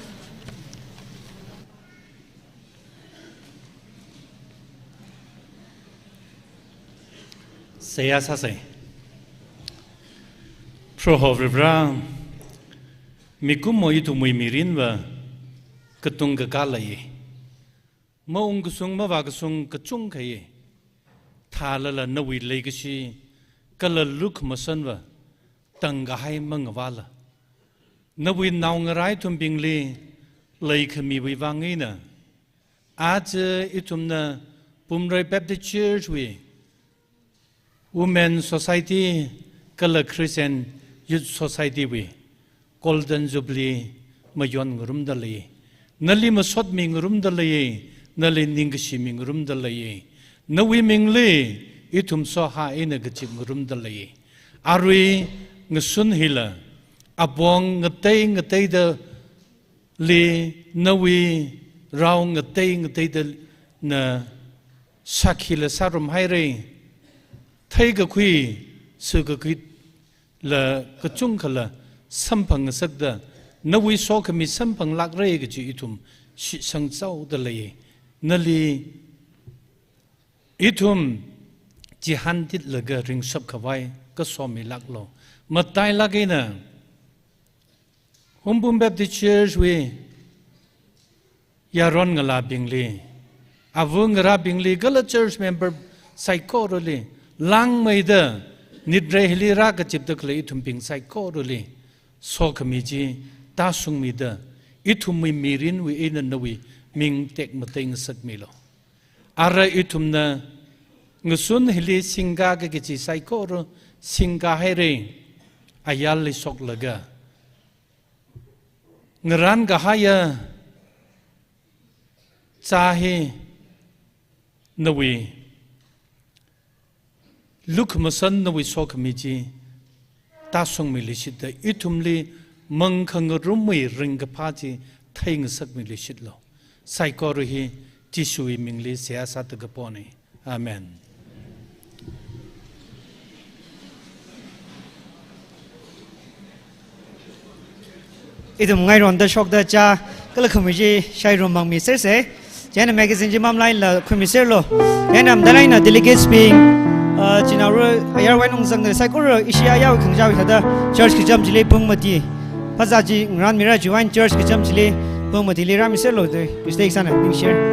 Saya sasai. Prohov Rebra Mikum mo itu mui mirin wa ketung kekalai. Maung kesung mawa kesung kecung kaya. Thalala nawi legasi kala luk masan wa tanggahai mangwala. Nawi naung rai tumbing le lay kami wivangina. Aja itumna Pumrai Baptist Church we. Women Society, Color Christian Youth Society we, Golden Jubilee, Mayon Rumdalay, Nali Masot Ming Rumdalay, Nali Ningashi Ming Rumdalay, Nawi Ming Lay, Itum Soha Enegachim Rumdalay, Arwi Ngasun Hilla, Abong Ngatay the Lee, Nawi Rao Ngatay the Na Shakila Sarum Haire. Thay cái quy sự cái quy là cái chung là sắm bằng sắc đó nó vi số cái mi sắm bằng lạc rây cái chữ itum sang sau đó lấy nó li itum chỉ han tít là cái ring sắp cái vai cái số mi lạc lo mà tai lạc cái nè Humbum Baptist Church we yaron ngala bingli avung ngara bingli gala church member psychorally lang mai da nidre hili ra ka chip tak le ithum ping sai ko ro le so khami ji ta sung mi da ithum mi mirin wi in na wi ming tek ma teng sak mi lo ara ithum na ngusun hili singa ka ji sai ko ro singa hai re ayal li sok laga ngaran ga haya chahe nawi Look, Masan, we saw committee. ตาส่งมิลิชิดอิทุมลีมังคังรุมวยริงกพาจีไทยงสักมิลิชิดโลไซกอรุฮีจิสุยมิงลีเสียสัตกปอนีอาเมนอีทุมไงรอนเดชอกเดจ้าก็เลยคุมจีใช้รวมบางมิเซเซ่เจนแมกกาซีนจิมัมไลน์ละคุมมิเซโลเจนนำได้ไลน์นะเดลิเกตสปิงจีน่ารู้อายาร์วันองซังเดไซกอร์อิชิอายาวขังเจ้าอีกท่าเชิร์ชกิจจำจิเลปุ่งมาดีภาษาจีงรันมิราจูวันเชิร์ชกิจจำจิเลปุ่งมาดีลีรามิเซโลเดบิสเต็กซันนิ่งเชียร์